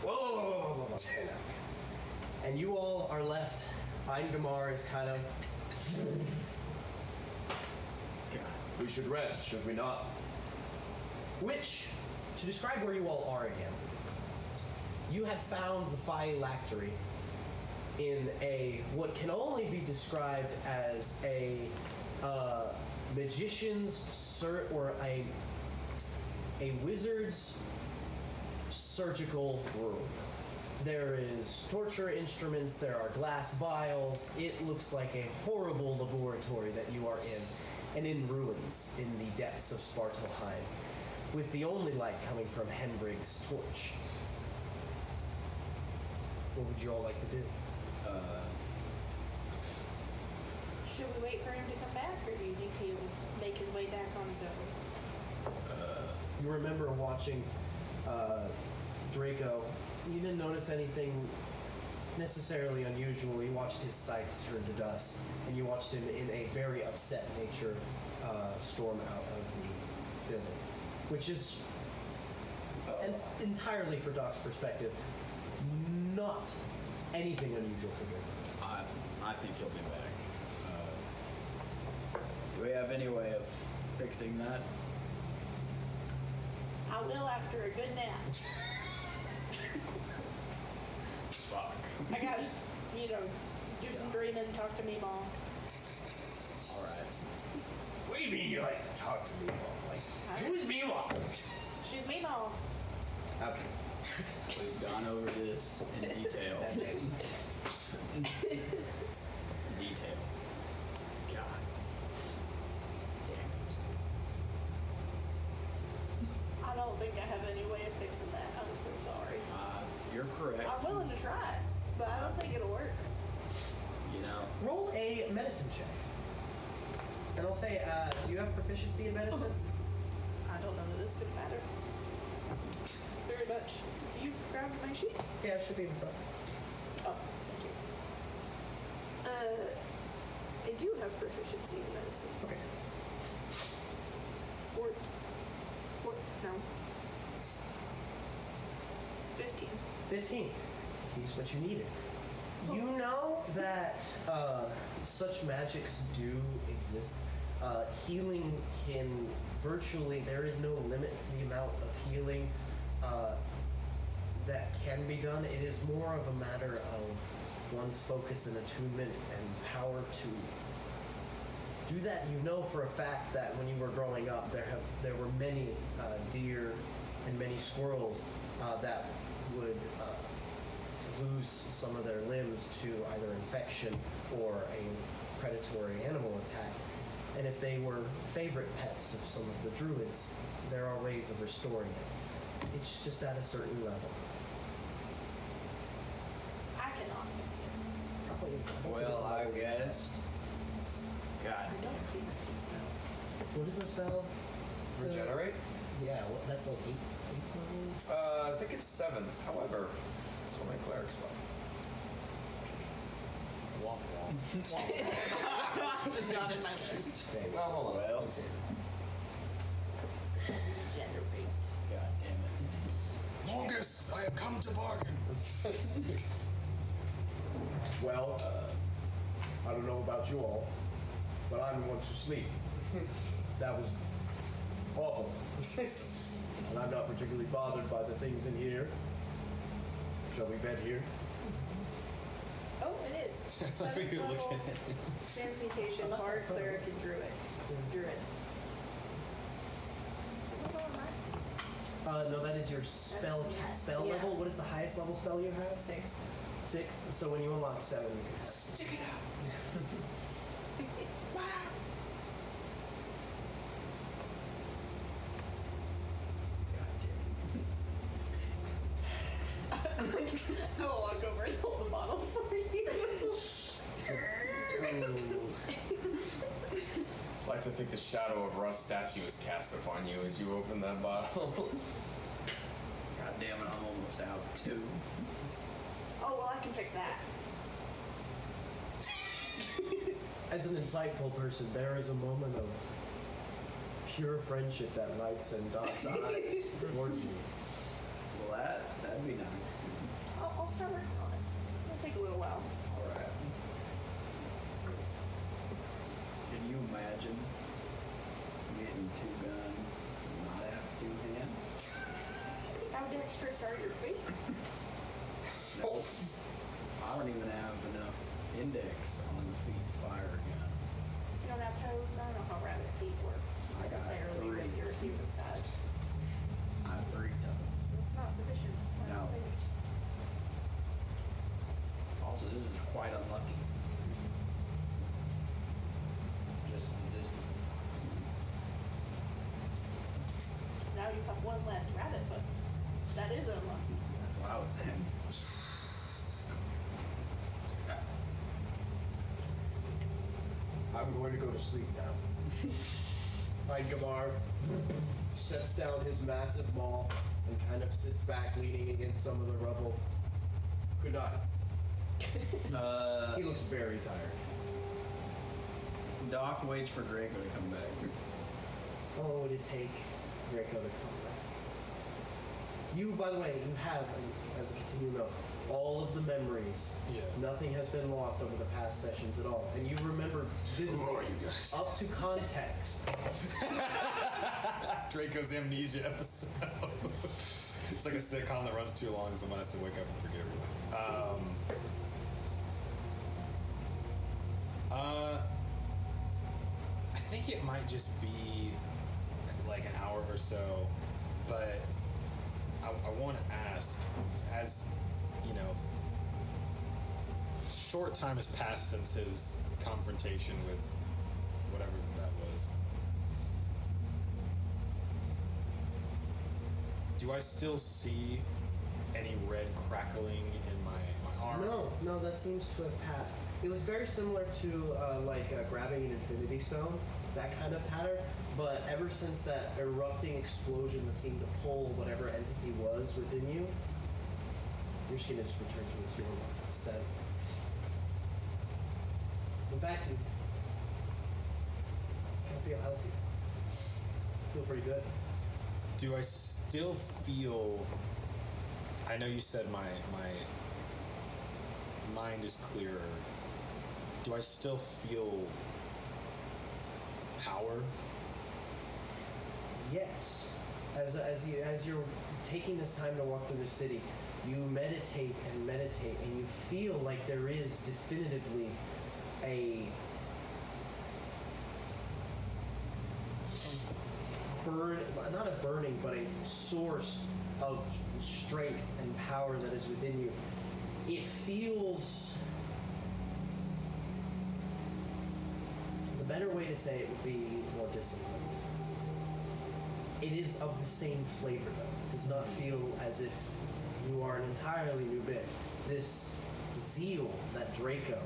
Speaker 2: Whoa! And you all are left. Eindamar is kind of
Speaker 6: We should rest, should we not?
Speaker 2: Which, to describe where you all are again, you had found the phylactery in what can only be described as a magician's or a wizard's surgical room. There is torture instruments, there are glass vials. It looks like a horrible laboratory that you are in, and in ruins in the depths of Svartalheim, with the only light coming from Henbrig's torch. What would you all like to do?
Speaker 7: Should we wait for him to come back, or do you think he'll make his way back on his own?
Speaker 2: You remember watching Draco. You didn't notice anything necessarily unusual. You watched his scythe turn to dust, and you watched him in a very upset nature storm out of the building, which is entirely, for Doc's perspective, not anything unusual for Draco.
Speaker 9: I think he'll be back. Do we have any way of fixing that?
Speaker 7: I will after a good nap.
Speaker 9: Fuck.
Speaker 7: I gotta, do some dreaming, talk to me, Mom.
Speaker 9: Alright.
Speaker 6: What do you mean you like talk to me, Mom? Like, who's me, Mom?
Speaker 7: She's me, Mom.
Speaker 6: Okay.
Speaker 9: We've gone over this in detail. Detail. God. Damn it.
Speaker 7: I don't think I have any way of fixing that. I'm so sorry.
Speaker 9: You're correct.
Speaker 7: I'm willing to try, but I don't think it'll work.
Speaker 9: You know.
Speaker 2: Roll a medicine check. And I'll say, do you have proficiency in medicine?
Speaker 7: I don't know that it's gonna matter very much. Do you grab my sheet?
Speaker 2: Yeah, it should be in front.
Speaker 7: Oh, thank you. I do have proficiency in medicine.
Speaker 2: Okay.
Speaker 7: No. 15.
Speaker 2: 15. Here's what you needed. You know that such magics do exist. Healing can virtually, there is no limit to the amount of healing that can be done. It is more of a matter of one's focus and attunement and power to do that. You know for a fact that when you were growing up, there were many deer and many squirrels that would lose some of their limbs to either infection or a predatory animal attack. And if they were favorite pets of some of the druids, there are ways of restoring it. It's just at a certain level.
Speaker 7: I cannot fix it.
Speaker 2: Probably.
Speaker 9: Well, I guessed. God
Speaker 7: I
Speaker 9: damn
Speaker 7: don't
Speaker 9: it.
Speaker 7: think so.
Speaker 2: What is the spell?
Speaker 4: Regenerate?
Speaker 2: Yeah, that's like 8 level?
Speaker 4: I think it's 7th. However, it's only a cleric spell.
Speaker 1: Womp womp.
Speaker 7: It's not in my list.
Speaker 2: Okay.
Speaker 4: Well, hold on.
Speaker 9: Well.
Speaker 4: Let's see.
Speaker 7: Regenerate.
Speaker 9: God damn it.
Speaker 1: Longus, I have come to bargain.
Speaker 6: Well, I don't know about you all, but I'm going to sleep. That was awful. And I'm not particularly bothered by the things in here. Shall we bed here?
Speaker 7: Oh, it is.
Speaker 1: I think you're looking at it.
Speaker 7: Transmutation, bard, cleric, and druid. Druid.
Speaker 2: No, that is your spell spell
Speaker 7: yeah.
Speaker 2: level. What is the highest level spell you have?
Speaker 7: 6th.
Speaker 2: 6th. So when you unlock 7, you can have
Speaker 1: Stick it out.
Speaker 7: I will walk over and hold the bottle for you.
Speaker 4: I like to think the shadow of Rust's statue is cast upon you as you open that bottle.
Speaker 9: God damn it, I'm almost out too.
Speaker 7: Oh, well, I can fix that.
Speaker 2: As an insightful person, there is a moment of pure friendship that lights in Doc's eyes towards you.
Speaker 9: Well, that'd be nice.
Speaker 7: I'll start working on it. It'll take a little while.
Speaker 9: Alright. Can you imagine Getting 2 guns, not have 2 hands.
Speaker 7: How dexterous are your feet?
Speaker 9: No, I don't even have enough index on the feet to fire a gun.
Speaker 7: You don't have toes? I don't know how rabbit feet work
Speaker 9: I got
Speaker 7: necessarily
Speaker 9: 3.
Speaker 7: with your human size.
Speaker 9: I have 3 toes.
Speaker 7: It's not sufficient. I don't
Speaker 9: No.
Speaker 7: think.
Speaker 9: Also, this is quite unlucky. Just
Speaker 7: Now you have 1 less rabbit foot. That is unlucky.
Speaker 9: that's what I was saying.
Speaker 6: I'm going to go to sleep now. Igamar sets down his massive maul and kind of sits back, leaning against some of the rubble. Good night. He looks very tired.
Speaker 9: Doc waits for Draco to come back.
Speaker 6: How long would it take Draco to come back? You, by the way, you have, as a continuing note, all of the memories.
Speaker 1: Yeah.
Speaker 6: Nothing has been lost over the past sessions at all. And you remember vividly,
Speaker 1: Who are you guys?
Speaker 6: up to context.
Speaker 1: Draco's amnesia episode. It's like a sitcom that runs too long, someone has to wake up and forget everything. I think it might just be like an hour or so, but I want to ask, as you know, short time has passed since his confrontation with whatever that was. Do I still see any red crackling in my arm?
Speaker 6: No, that seems to have passed. It was very similar to grabbing an infinity stone, that kind of pattern. But ever since that erupting explosion that seemed to pull whatever entity was within you, your skin has returned to its normal state. In fact, you kind of feel healthy. Feel pretty good.
Speaker 1: Do I still feel? I know you said my mind is clearer. Do I still feel power?
Speaker 6: Yes. As you're taking this time to walk through the city, you meditate, and you feel like there is definitively not a burning, but a source of strength and power that is within you. It feels. The better way to say it would be more disciplined. It is of the same flavor, though. It does not feel as if you are an entirely new bit. This zeal that Draco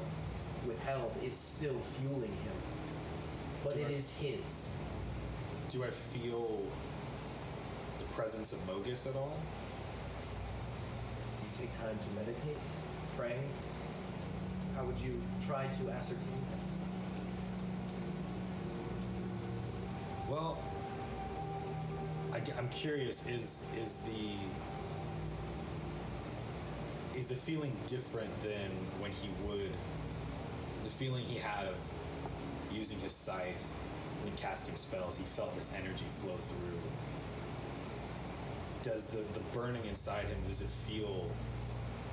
Speaker 6: withheld is still fueling him, but it is his.
Speaker 1: Do I feel the presence of Mogus at all?
Speaker 6: You take time to meditate, pray. How would you try to ascertain that?
Speaker 1: Well, I'm curious. Is the feeling different than when he would? The feeling he had of using his scythe when casting spells, he felt this energy flow through. Does the burning inside him, does it feel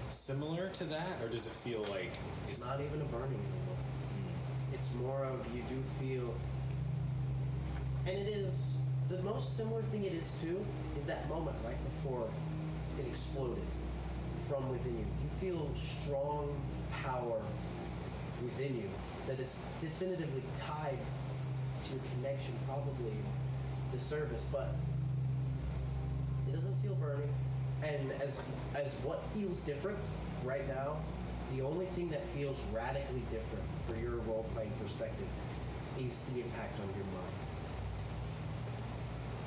Speaker 1: similar to that, or does it feel like
Speaker 6: It's not even a burning anymore. It's more of you do feel, and it is the most similar thing it is to is that moment right before it exploded from within you. You feel strong power within you that is definitively tied to your connection, probably the service, but it doesn't feel burning. And as what feels different right now, the only thing that feels radically different for your role-playing perspective is the impact on your mind.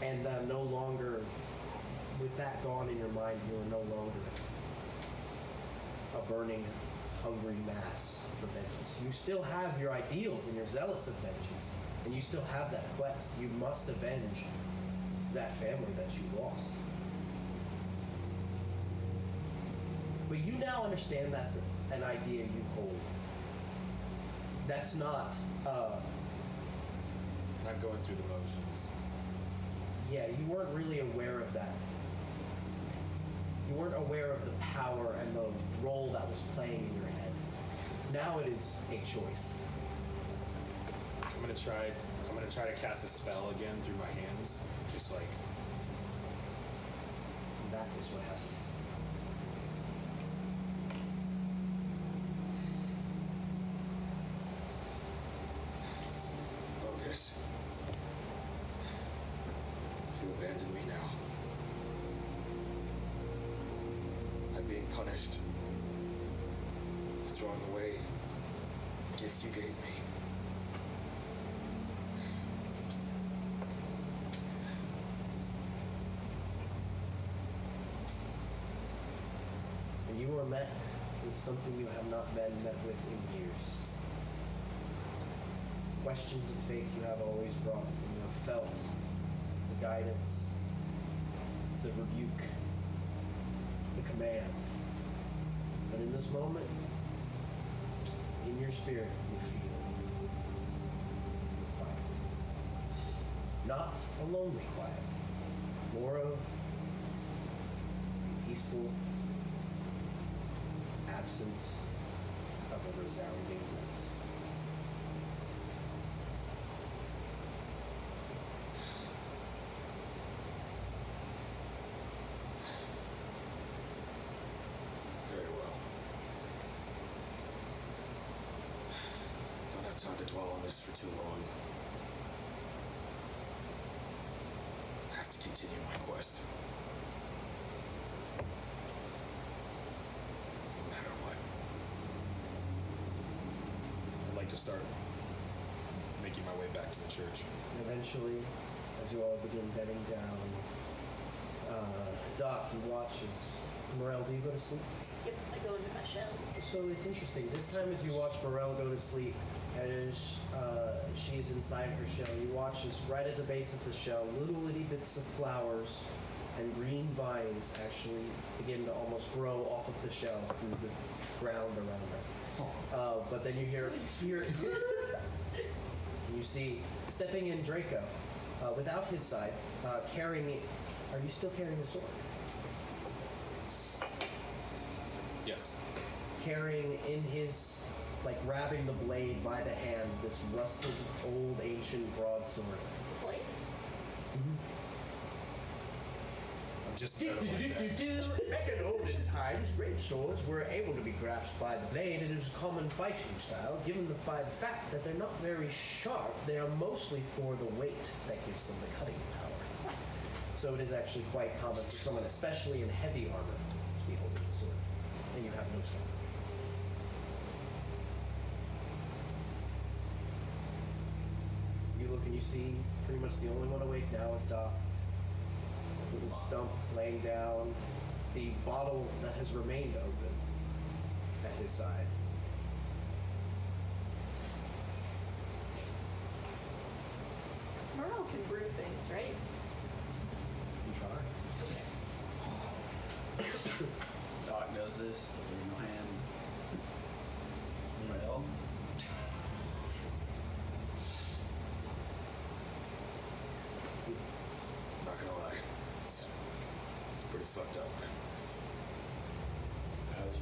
Speaker 6: And no longer, with that gone in your mind, you are no longer a burning, hungry mass for vengeance. You still have your ideals and you're zealous of vengeance, and you still have that quest. You must avenge that family that you lost. But you now understand that's an idea you hold. That's not
Speaker 1: Not going through the motions.
Speaker 2: Yeah, you weren't really aware of that. You weren't aware of the power and the role that was playing in your head. Now it is a choice.
Speaker 1: I'm gonna try to cast a spell again through my hands. Just like
Speaker 2: That is what happens.
Speaker 1: Focus. You abandon me now. I'm being punished for throwing away the gift you gave me.
Speaker 2: And you are met with something you have not been met with in years. Questions of faith you have always brought, and you have felt the guidance, the rebuke, the command. But in this moment, in your spirit, you feel quiet. Not a lonely quiet, more of a peaceful absence of a resounding voice.
Speaker 1: Very well. Don't have time to dwell on this for too long. I have to continue my quest. No matter what. I'd like to start making my way back to the church.
Speaker 2: And eventually, as you all begin bedding down, Doc, you watch as Morel, do you go to sleep?
Speaker 7: Yep, I go into my shell.
Speaker 2: So it's interesting. This time, as you watch Morel go to sleep, as she is inside her shell, you watch as right at the base of the shell, little itty bits of flowers and green vines actually begin to almost grow off of the shell through the ground around her. But then you hear you see stepping in Draco without his scythe, carrying it. Are you still carrying the sword?
Speaker 1: Yes.
Speaker 2: Carrying in his, like grabbing the blade by the hand, this rusted, old, ancient broadsword.
Speaker 7: Blade?
Speaker 1: I'm just better like that.
Speaker 2: Back in olden times, great swords were able to be grasped by the blade. It is a common fighting style, given by the fact that they're not very sharp. They are mostly for the weight that gives them the cutting power. So it is actually quite common for someone, especially in heavy armor, to be holding the sword. And you have no stone. You look and you see pretty much the only one awake now is Doc, with his stump laying down, the bottle that has remained open at his side.
Speaker 7: Merle can brew things, right?
Speaker 2: You try.
Speaker 9: Doc does this, but there's no hand. Well,
Speaker 1: Not gonna lie. It's pretty fucked up, man.
Speaker 9: how's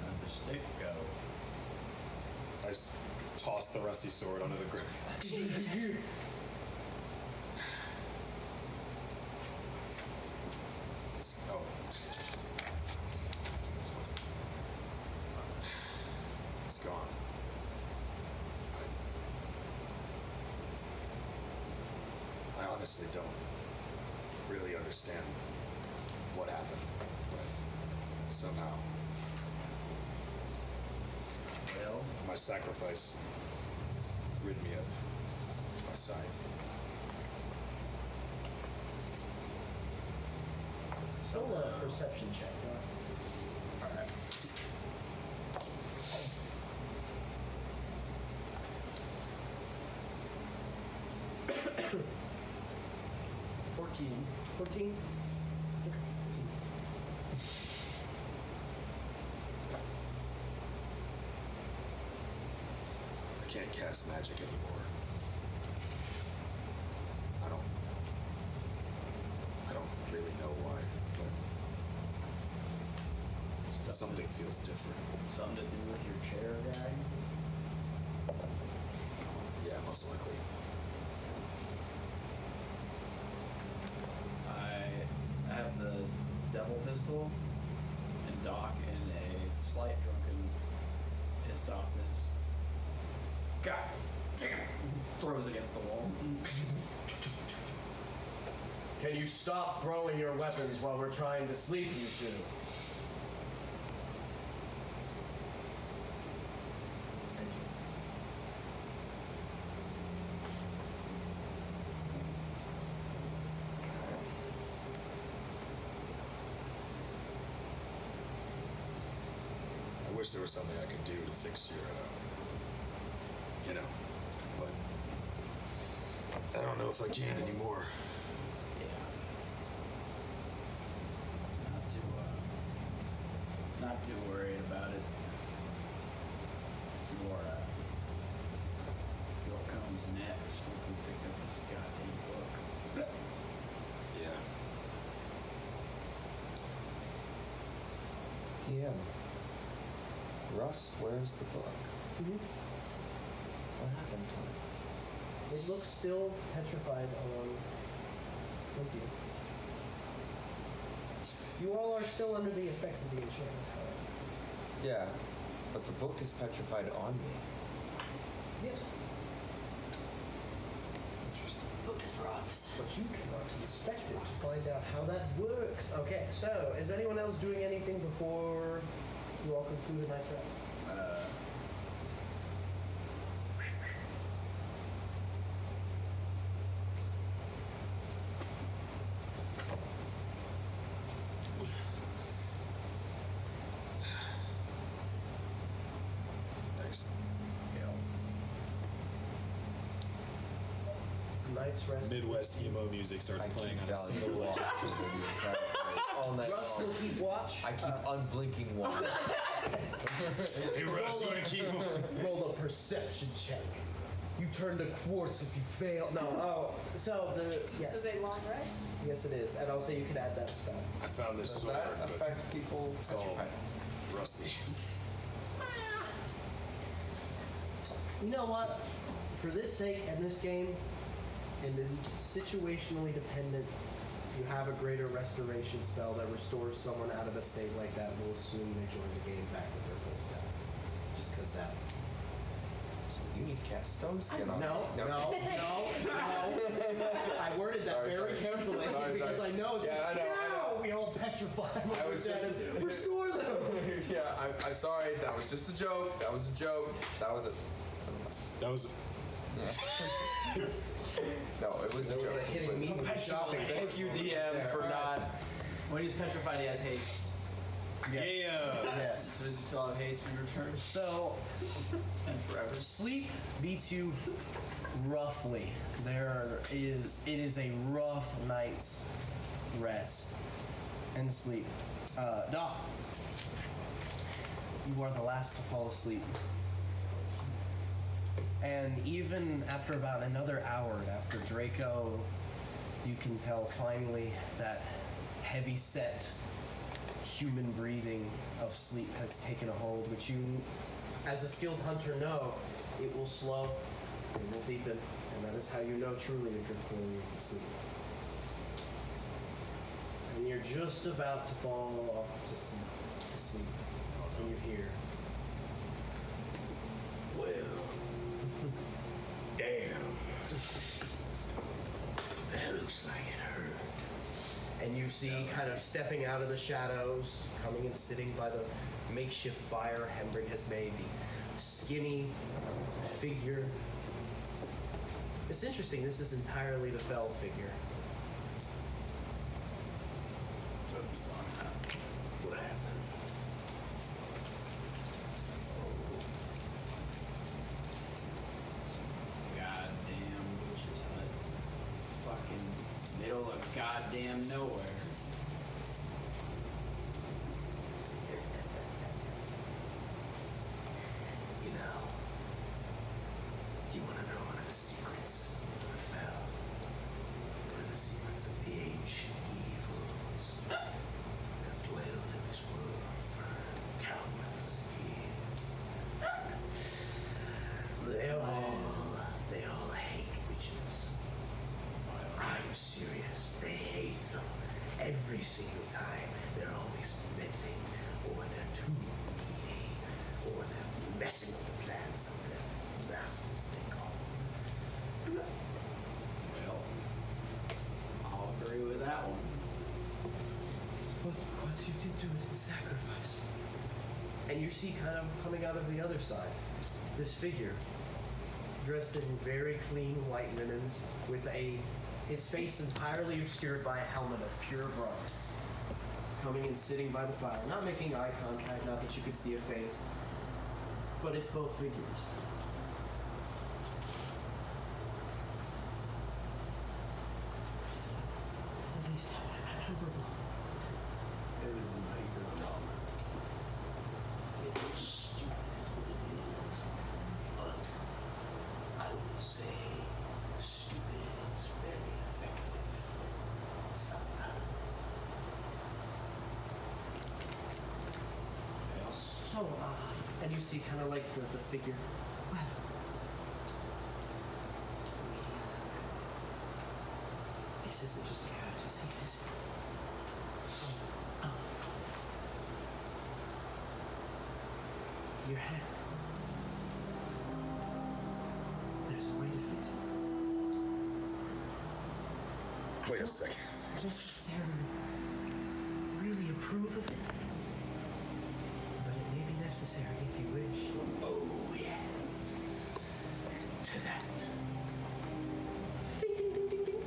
Speaker 9: how'd the stick go?
Speaker 1: I just tossed the rusty sword onto the ground. Oh. It's gone. I honestly don't really understand what happened, but somehow
Speaker 9: Well,
Speaker 1: my sacrifice rid me of my scythe.
Speaker 2: Still a perception check. Doc.
Speaker 9: alright. 14.
Speaker 2: 14?
Speaker 1: I can't cast magic anymore. something feels different.
Speaker 9: Something to do with your chair, guy?
Speaker 1: Yeah, most likely.
Speaker 9: I have the devil pistol and Doc in a slight drunken pissed offness. God! Throws against the wall.
Speaker 6: Can you stop throwing your weapons while we're trying to sleep, you two? Thank you.
Speaker 1: I wish there was something I could do to fix your, but I don't know if I can anymore.
Speaker 9: Not too worried about it. It's more, what comes next once we pick up this goddamn book.
Speaker 1: Yeah.
Speaker 4: DM. Russ, where's the book? What happened to it?
Speaker 2: It looks still petrified along with you. You all are still under the effects of the enchantment, however.
Speaker 4: Yeah, but the book is petrified on me.
Speaker 2: Yes.
Speaker 4: Interesting.
Speaker 7: Book is rocks.
Speaker 2: But you cannot inspect it to find out how that works. Okay, so is anyone else doing anything before you all conclude a night's rest?
Speaker 1: Thanks.
Speaker 2: Night's rest.
Speaker 1: Midwest emo music starts playing on a single wall.
Speaker 4: All night
Speaker 2: Russ will
Speaker 4: long.
Speaker 2: keep watch.
Speaker 4: I keep unblinking watch.
Speaker 1: Hey, Russ, you want to keep...
Speaker 2: Roll a perception check. You turn to quartz if you fail. No, oh. So
Speaker 7: This
Speaker 2: yes.
Speaker 7: is a long rest.
Speaker 2: Yes, it is. And also you can add that spell.
Speaker 1: I found this
Speaker 4: Does
Speaker 1: sword,
Speaker 4: that
Speaker 1: but
Speaker 4: affect people
Speaker 1: it's all
Speaker 4: petrified?
Speaker 1: rusty.
Speaker 2: You know what? For this sake and this game, and then situationally dependent, if you have a greater restoration spell that restores someone out of a state like that, we'll assume they join the game back with their full stats. Just because that.
Speaker 4: So you need to cast stone skin on
Speaker 2: No. I worded that
Speaker 4: Sorry,
Speaker 2: very
Speaker 4: sorry.
Speaker 2: carefully
Speaker 4: Sorry,
Speaker 2: because
Speaker 4: sorry.
Speaker 2: I know it's
Speaker 4: Yeah,
Speaker 2: like,
Speaker 4: I know.
Speaker 2: no, we all petrify them.
Speaker 4: I was just-
Speaker 2: Restore them.
Speaker 4: Yeah, I'm sorry. That was just a joke. That was a joke. That was a...
Speaker 1: That was...
Speaker 4: No, it was a
Speaker 2: They were
Speaker 4: joke.
Speaker 2: hitting me with shopping.
Speaker 6: Thank you, DM, for not.
Speaker 5: When he's petrified, he has haste.
Speaker 1: Yeah!
Speaker 2: Yes.
Speaker 5: So does he still have haste when he returns?
Speaker 2: So,
Speaker 5: And forever.
Speaker 2: sleep beats you roughly. It is a rough night's rest and sleep. Doc, you are the last to fall asleep. And even after about another hour after Draco, you can tell finally that heavy set human breathing of sleep has taken a hold, which you, as a skilled hunter, know it will slow, it will deepen, and that is how you know truly if your quarry is asleep. And you're just about to fall off to sleep, and you hear, well, damn, that looks like it hurt. And you see, kind of stepping out of the shadows, coming and sitting by the makeshift fire Hembrig has made, the skinny figure. It's interesting, this is entirely the Fell figure. What happened?
Speaker 9: Goddamn witch's hut. Fucking middle of goddamn nowhere.
Speaker 2: You know, do you want to know one of the secrets of the Fell? One of the secrets of the ancient evils that have dwelled in this world for do it in sacrifice. And you see kind of coming out of the other side, this figure, dressed in very clean white linens, with his face entirely obscured by a helmet of pure bronze. Coming and sitting by the fire, not making eye contact, not that you could see a face, but it's both figures. At least admirable.
Speaker 6: It is in my job.
Speaker 2: It is stupid is what it is, but I will say stupid is very effective sometimes. So, and you see kind of like the figure. Well, this isn't just a courtesy visit. Your hand. There's a way to fix it.
Speaker 1: Wait a second.
Speaker 2: I don't necessarily really approve of it, but it may be necessary if you wish. Oh, yes. To that. Ding, ding, ding, ding, ding, ding.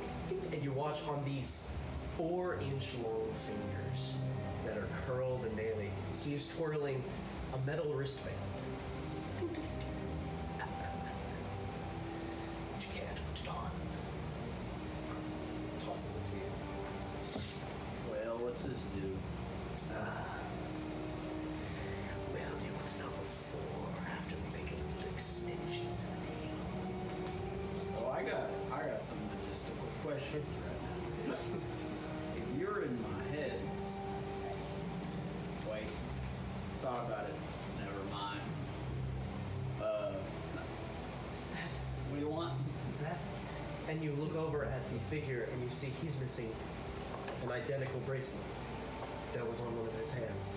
Speaker 2: And you watch on these 4-inch long fingers that are curled and daily. He is twirling a metal wristband. But you can't put it on. Tosses it to you.
Speaker 9: Well, what's this do?
Speaker 2: Well, you want to know before or after we make a little extension to the deal?
Speaker 9: Oh, I got some logistical questions right now. If you're in my head, wait, thought about it. Never mind. What do you want?
Speaker 2: That, and you look over at the figure and you see he's missing an identical bracelet that was on one of his hands.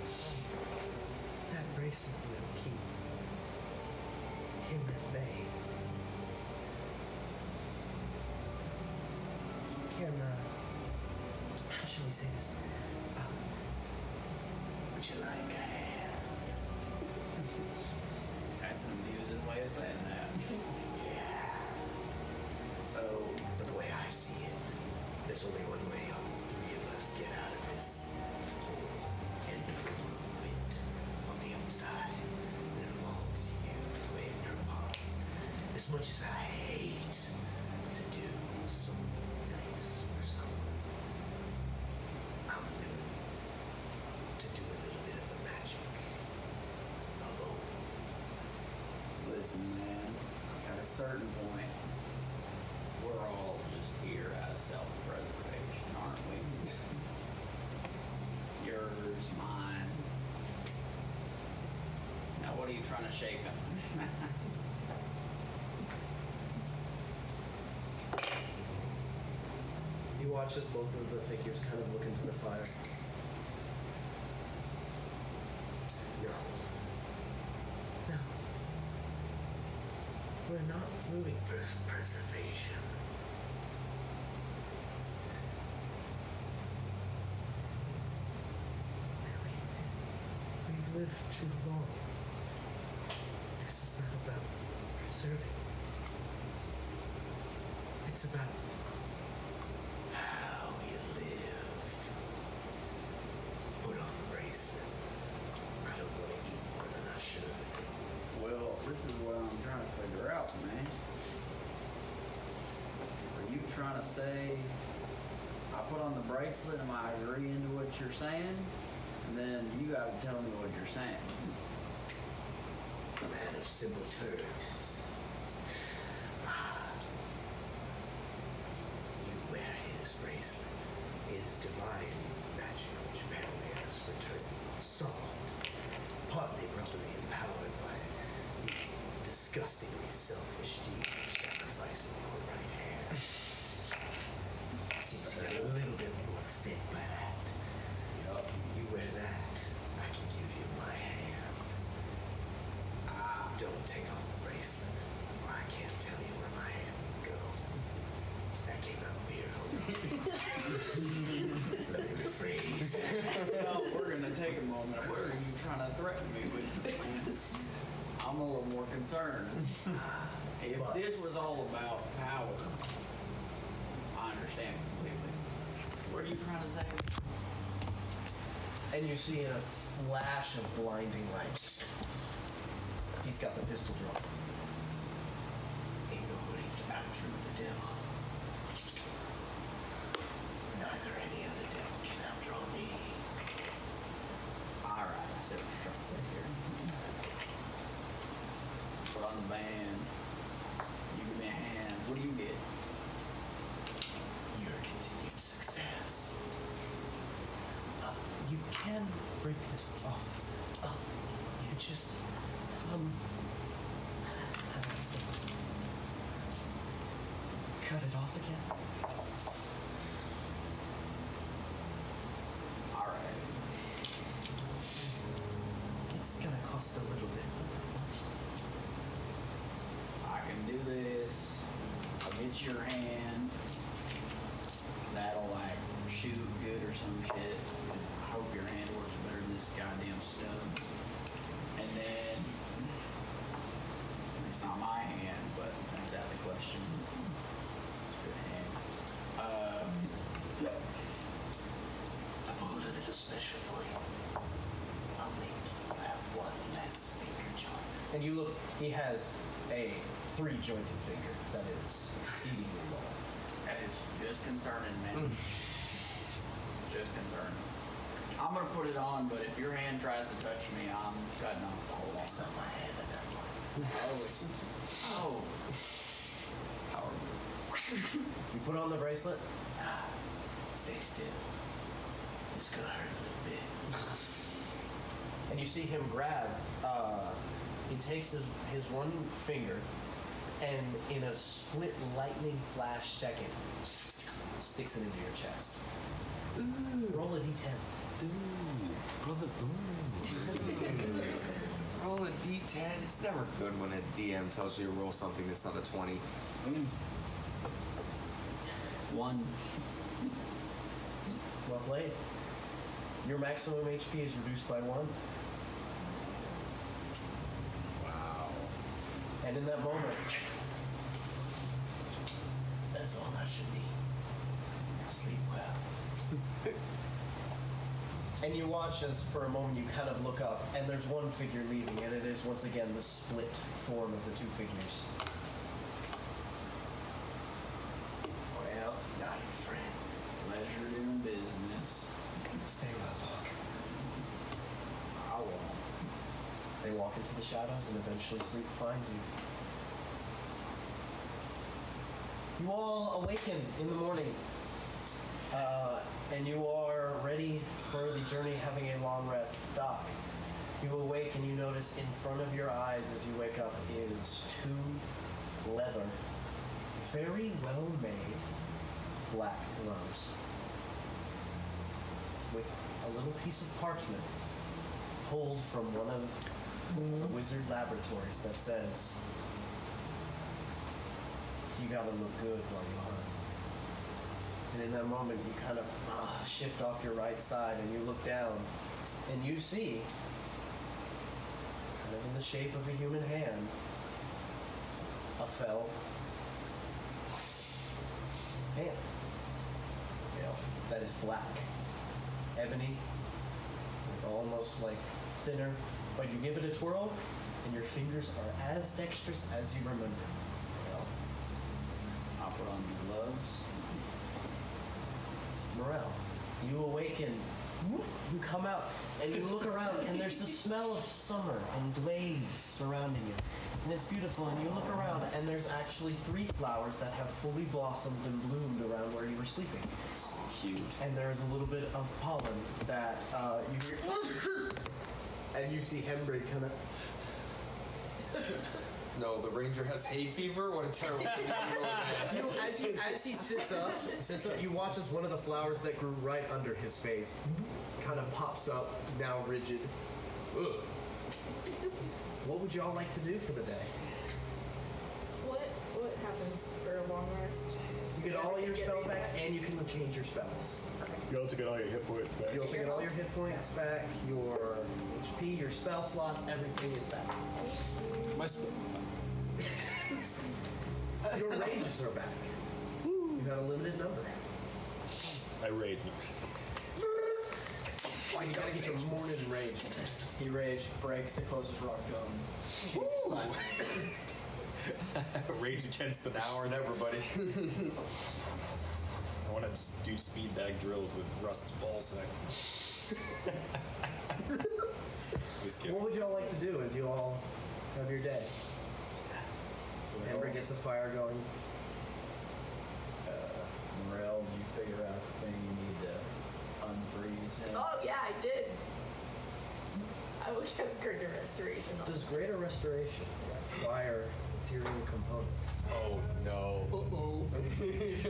Speaker 2: That bracelet will keep him at bay. He can, how should we say this? Would you like a hand?
Speaker 9: That's an amusing way of saying that.
Speaker 2: Yeah.
Speaker 9: So,
Speaker 2: But the way I see it, there's only one way all three of us get out of this whole end of the world bit on the upside. It involves you playing your part. As much as I hate to do something nice for someone, I'm willing to do a little bit of the magic of old.
Speaker 9: listen, man, at a certain point, we're all just here out of self-preservation, aren't we? Yours, mine. Now, what are you trying to shake up?
Speaker 2: You watch as both of the figures kind of look into the fire. No. No. We're not moving for preservation. We've lived too long. This is not about preserving. It's about how you live. Put on the bracelet. I don't want to eat more than I should.
Speaker 9: Well, this is what I'm trying to figure out, man. Are you trying to say I put on the bracelet, am I agreeing to what you're saying? And then you gotta tell me what you're saying.
Speaker 2: A man of simple terms. You wear his bracelet. His divine magic, which apparently has returned solved, partly probably empowered by the disgustingly selfish deed of sacrificing your right hand. Seems you got a little bit more fit by that.
Speaker 9: Yup.
Speaker 2: You wear that, I can give you my hand. Don't take off the bracelet, or I can't tell you where my hand will go. That came out weird. Let me rephrase.
Speaker 9: No, we're gonna take concerned. If
Speaker 2: But-
Speaker 9: this was all about power, I understand completely. What are you trying to say?
Speaker 2: And you see in a flash of blinding light, he's got the pistol drawn. Ain't nobody outdrew the devil. Neither any other devil can outdraw me.
Speaker 9: Alright, I see what you're trying to say here. Put on the band. You give me a hand. What do you get?
Speaker 2: Your continued success. You can break this off. You just, how do I say? Cut it off again.
Speaker 9: Alright.
Speaker 2: It's gonna cost a little bit.
Speaker 9: I can do this. I'll get your hand. That'll like shoot good or some shit. 'Cause I hope your hand works better than this goddamn stub. And then it's not my hand, but that's out the question. It's a good hand.
Speaker 2: I pulled a little special for you. I'll make you have one less finger joint. And you look, he has a 3-jointed finger that is exceedingly long.
Speaker 9: That is just concerning, man. Just concerning. I'm gonna put it on, but if your hand tries to touch me, I'm cutting off the whole
Speaker 2: That's not my hand at that point.
Speaker 9: Oh, it's... Oh. Power move.
Speaker 2: You put on the bracelet. Stay still. This is gonna hurt a little bit. And you see him grab, he takes his one finger and in a split lightning flash second, sticks it into your chest. Ooh. Roll a d10.
Speaker 10: Brother, roll a d10. It's never good when a DM tells you to roll something that's not a 20.
Speaker 9: 1.
Speaker 2: Well played. Your maximum HP is reduced by 1.
Speaker 1: Wow.
Speaker 2: And in that moment, that's all I should need. Sleep well. And you watch as for a moment you kind of look up, and there's one figure leaving, and it is once again the split form of the two figures.
Speaker 9: Well,
Speaker 2: Not your friend.
Speaker 9: pleasure doing business.
Speaker 2: Stay well, dog.
Speaker 9: I won't.
Speaker 2: They walk into the shadows, and eventually sleep finds you. You all awaken in the morning, and you are ready for the journey, having a long rest. Doc, you awake and you notice in front of your eyes as you wake up is 2 leather, very well-made black gloves with a little piece of parchment pulled from one of the wizard laboratories that says, "You gotta look good while you hunt." And in that moment, you kind of shift off your right side and you look down and you see, kind of in the shape of a human hand, a fell hand. You know, that is black, ebony, with almost like thinner, but you give it a twirl and your fingers are as dexterous as you remember. You know,
Speaker 9: I'll put on the gloves.
Speaker 2: Morel, you awaken, you come out, and you look around, and there's the smell of summer and glades surrounding you. And it's beautiful, and you look around, and there's actually 3 flowers that have fully blossomed and bloomed around where you were sleeping.
Speaker 10: It's cute.
Speaker 2: And there is a little bit of pollen that you hear, and you see Hembraid kind of...
Speaker 4: No, the ranger has hay fever? What a terrible thing to do, man.
Speaker 2: You know, as he sits up, you watch as one of the flowers that grew right under his face kind of pops up, now rigid. Ugh. What would y'all like to do for the day?
Speaker 7: What happens for a long rest?
Speaker 2: You get all your spells back, and you can change your spells.
Speaker 1: You also get all your hit points back.
Speaker 2: You also get all your hit points back, your HP, your spell slots, everything is back. Your rages are back. You got a limited number.
Speaker 1: I raid.
Speaker 2: You gotta get your morning rage.
Speaker 5: He rage breaks the closest rock dome.
Speaker 1: Rage against the
Speaker 4: Now or never, buddy.
Speaker 1: I want to do speed bag drills with Rust's ball sack. Just kidding.
Speaker 2: What would y'all like to do as you all have your day? Amber gets a fire going.
Speaker 9: Morel, did you figure out the thing you need to unfreeze him?
Speaker 11: Oh yeah, I did. I will cast Greater Restoration on.
Speaker 2: Does Greater Restoration require material components?
Speaker 4: Oh no.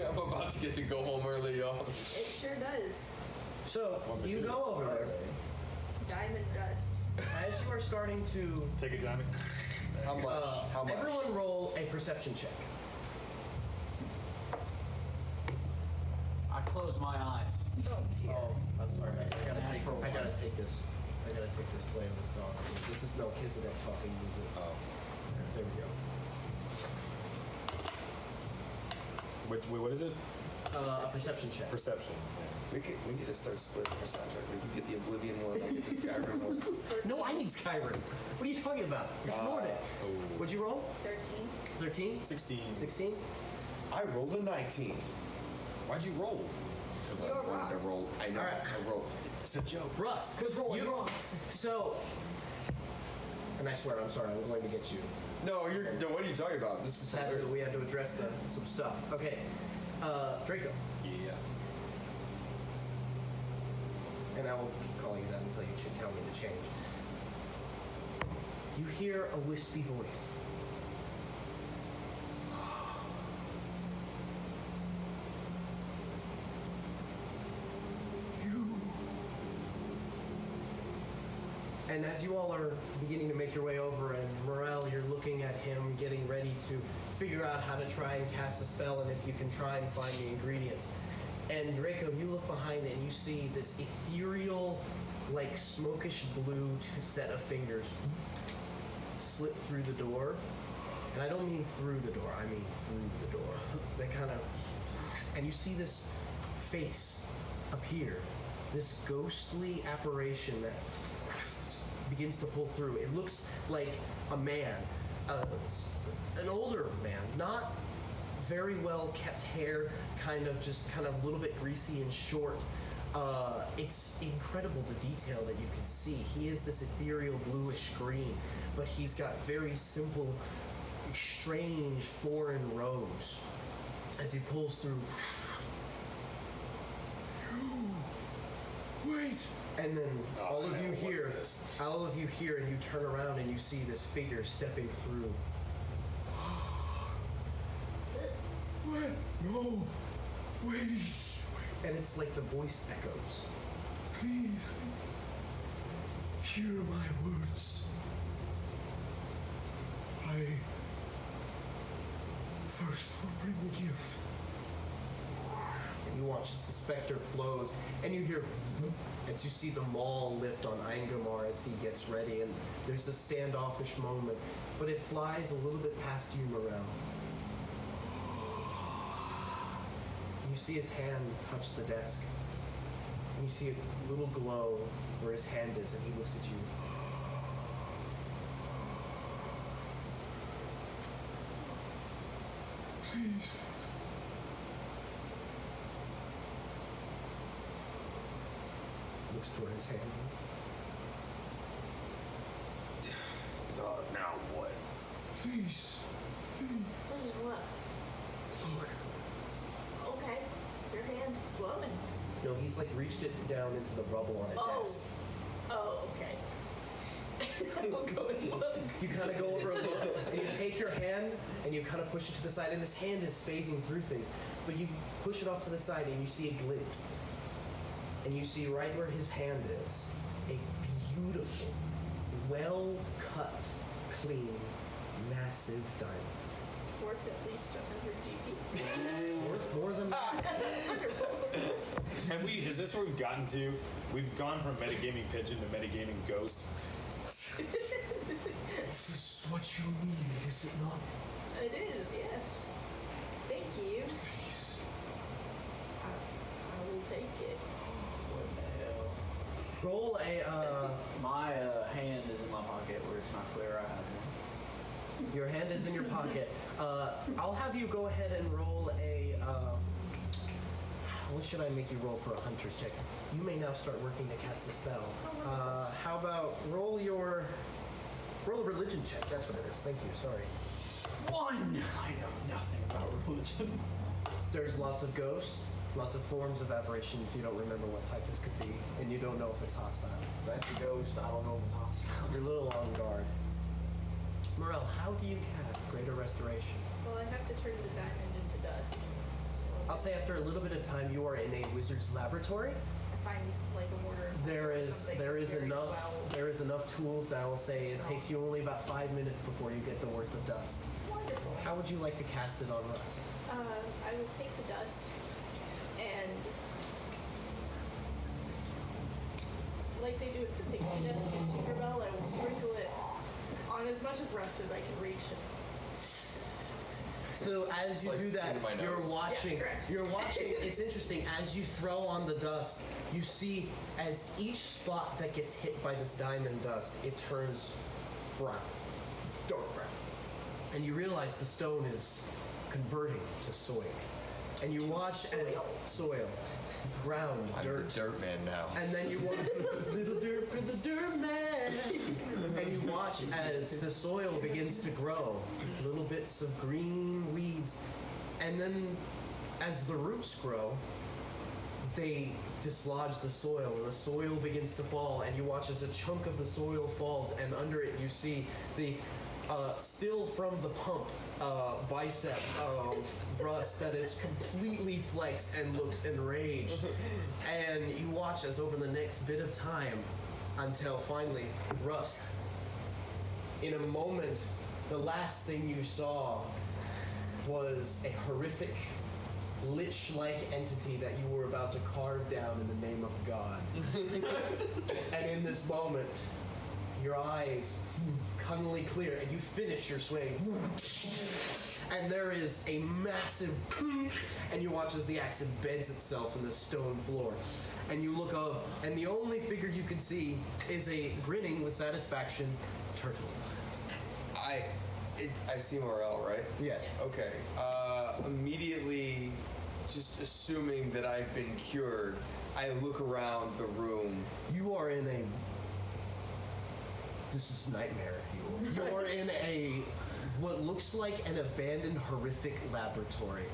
Speaker 4: I'm about to get to go home early, y'all.
Speaker 11: It sure does.
Speaker 2: So, you go over there.
Speaker 11: Diamond dust.
Speaker 2: As you are starting to...
Speaker 1: Take a diamond.
Speaker 4: How much? How much?
Speaker 2: Everyone roll a perception check.
Speaker 5: I close my eyes.
Speaker 11: Oh dear.
Speaker 2: Oh, I'm sorry. I gotta
Speaker 5: Natural
Speaker 2: take this. I gotta take this play with this dog. This is Melchizedek talking music.
Speaker 1: Oh.
Speaker 2: There we go.
Speaker 1: What is it?
Speaker 2: A perception check.
Speaker 1: Perception.
Speaker 4: We need to start splitting our soundtrack. Like you get the Oblivion one, I get the Skyrim one.
Speaker 2: No, I need Skyrim. What are you talking about? It's Nordic. What'd you roll?
Speaker 11: 13.
Speaker 2: 13?
Speaker 1: 16.
Speaker 2: 16?
Speaker 4: I rolled a 19.
Speaker 1: Why'd you roll?
Speaker 4: Because I
Speaker 11: You're
Speaker 4: wanted to
Speaker 11: rocks.
Speaker 4: roll. I know.
Speaker 2: All right.
Speaker 4: I rolled.
Speaker 2: It's a joke. Rust.
Speaker 5: Because rolling rocks.
Speaker 2: So, and I swear, I'm sorry, I'm going to get you.
Speaker 4: No, what are you talking about? This is
Speaker 2: Sadly, we had to address some stuff. Okay. Draco.
Speaker 1: Yeah.
Speaker 2: And I will keep calling you that until you should tell me to change. You hear a wispy voice. And as you all are beginning to make your way over, and Morel, you're looking at him, getting ready to figure out how to try and cast a spell, and if you can try and find the ingredients. And Draco, you look behind it, and you see this ethereal, like smokish blue set of fingers slip through the door. And I don't mean through the door, I mean through the door. They kind of, and you see this face appear, this ghostly apparition that begins to pull through. It looks like a man, an older man, not very well kept hair, kind of a little bit greasy and short. It's incredible the detail that you can see. He is this ethereal bluish green, but he's got very simple, strange foreign robes. As he pulls through, wait! And then all of you hear, and you turn around and you see this figure stepping through. What? No, wait! And it's like the voice echoes. Please, hear my words. I first will bring the gift. And you watch as the specter flows, and you hear, as you see the maul lift on Eingamar as he gets ready, and there's a standoffish moment, but it flies a little bit past you, Morel. And you see his hand touch the desk, and you see a little glow where his hand is, and he looks at you. Please. Looks toward his hand.
Speaker 10: Now what?
Speaker 2: Please.
Speaker 11: Please what?
Speaker 2: Look.
Speaker 11: Okay. Your hand is glowing.
Speaker 2: No, he's like reached it down into the rubble on a desk.
Speaker 11: Oh, okay. I'll go and look.
Speaker 2: You kind of go over and look, and you take your hand, and you kind of push it to the side, and his hand is phasing through things. But you push it off to the side, and you see a glint. And you see right where his hand is, a beautiful, well-cut, clean, massive diamond.
Speaker 11: Worth at least 100 GP.
Speaker 2: Worth more than that.
Speaker 1: Is this where we've gotten to? We've gone from metagaming pigeon to metagaming ghost.
Speaker 2: This is what you need, is it not?
Speaker 11: It is, yes.
Speaker 2: roll a.
Speaker 5: My hand is in my pocket where it's not clear I have one.
Speaker 2: Your hand is in your pocket. I'll have you go ahead and roll a. What should I make you roll for a hunter's check? You may now start working to cast the spell. How about roll a religion check? That's what it is. Thank you. Sorry.
Speaker 9: 1! I know nothing about religion.
Speaker 2: There's lots of ghosts, lots of forms of aberrations. You don't remember what type this could be, and you don't know if it's hostile.
Speaker 5: That's a ghost. I don't know if it's hostile.
Speaker 2: You're a little on guard. Morel, how do you cast Greater Restoration?
Speaker 7: Well, I have to turn the diamond into dust. So
Speaker 2: I'll say after a little bit of time, you are in a wizard's laboratory.
Speaker 7: I find like a mortar. and
Speaker 2: There
Speaker 7: pestle or
Speaker 2: is
Speaker 7: something
Speaker 2: there
Speaker 7: that's
Speaker 2: is
Speaker 7: very
Speaker 2: enough
Speaker 7: well-
Speaker 2: there is enough tools that I will say it takes you only about 5 minutes before you get the worth of dust.
Speaker 7: Wonderful.
Speaker 2: How would you like to cast it on Rust?
Speaker 7: I will take the dust and, like they do with the pixie dust in Tinkerbell, I will sprinkle it on as much of Rust as I can reach.
Speaker 2: So as you
Speaker 4: like
Speaker 2: do that,
Speaker 4: into my
Speaker 2: you're
Speaker 4: nose.
Speaker 2: watching.
Speaker 7: Yeah, correct.
Speaker 2: You're watching. It's interesting as you throw on the dust. You see as each spot that gets hit by this diamond dust, it turns brown, dark brown, and you realize the stone is converting to soil. And you watch soil, ground,
Speaker 4: I'm
Speaker 2: dirt.
Speaker 4: the dirt man now.
Speaker 2: And then you watch little dirt for the dirt man. And you watch as the soil begins to grow, little bits of green weeds. And then as the roots grow, they dislodge the soil and the soil begins to fall. And you watch as a chunk of the soil falls, and under it you see the still from the pump bicep of Rust that is completely flexed and looks enraged. And you watch as over the next bit of time until finally Rust, in a moment, the last thing you saw was a horrific Litch-like entity that you were about to carve down in the name of God. And in this moment, your eyes cunningly clear, and you finish your swing. And there is a massive and you watch as the axe embeds itself in the stone floor. And you look up, and the only figure you can see is a grinning with satisfaction turtle.
Speaker 4: I see Morel, right?
Speaker 2: Yes.
Speaker 4: Okay. Immediately, just assuming that I've been cured, I look around the room.
Speaker 2: You are in a... This is nightmare fuel. You're in a... what looks like an abandoned, horrific laboratory.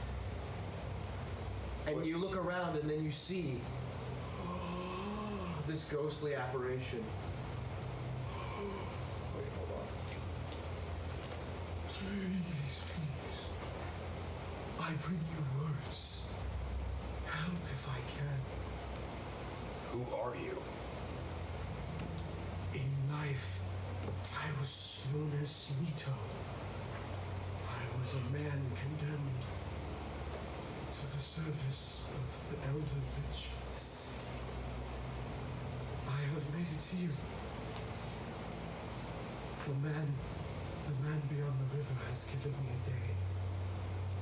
Speaker 2: And you look around and then you see this ghostly apparition.
Speaker 4: Wait, hold on.
Speaker 6: Please, please. I bring you words. Help if I can.
Speaker 1: Who are you?
Speaker 6: In life, I was known as Mito. I was a man condemned to the service of the elder Litch of this city. I have made it to you. The man beyond the river has given me a day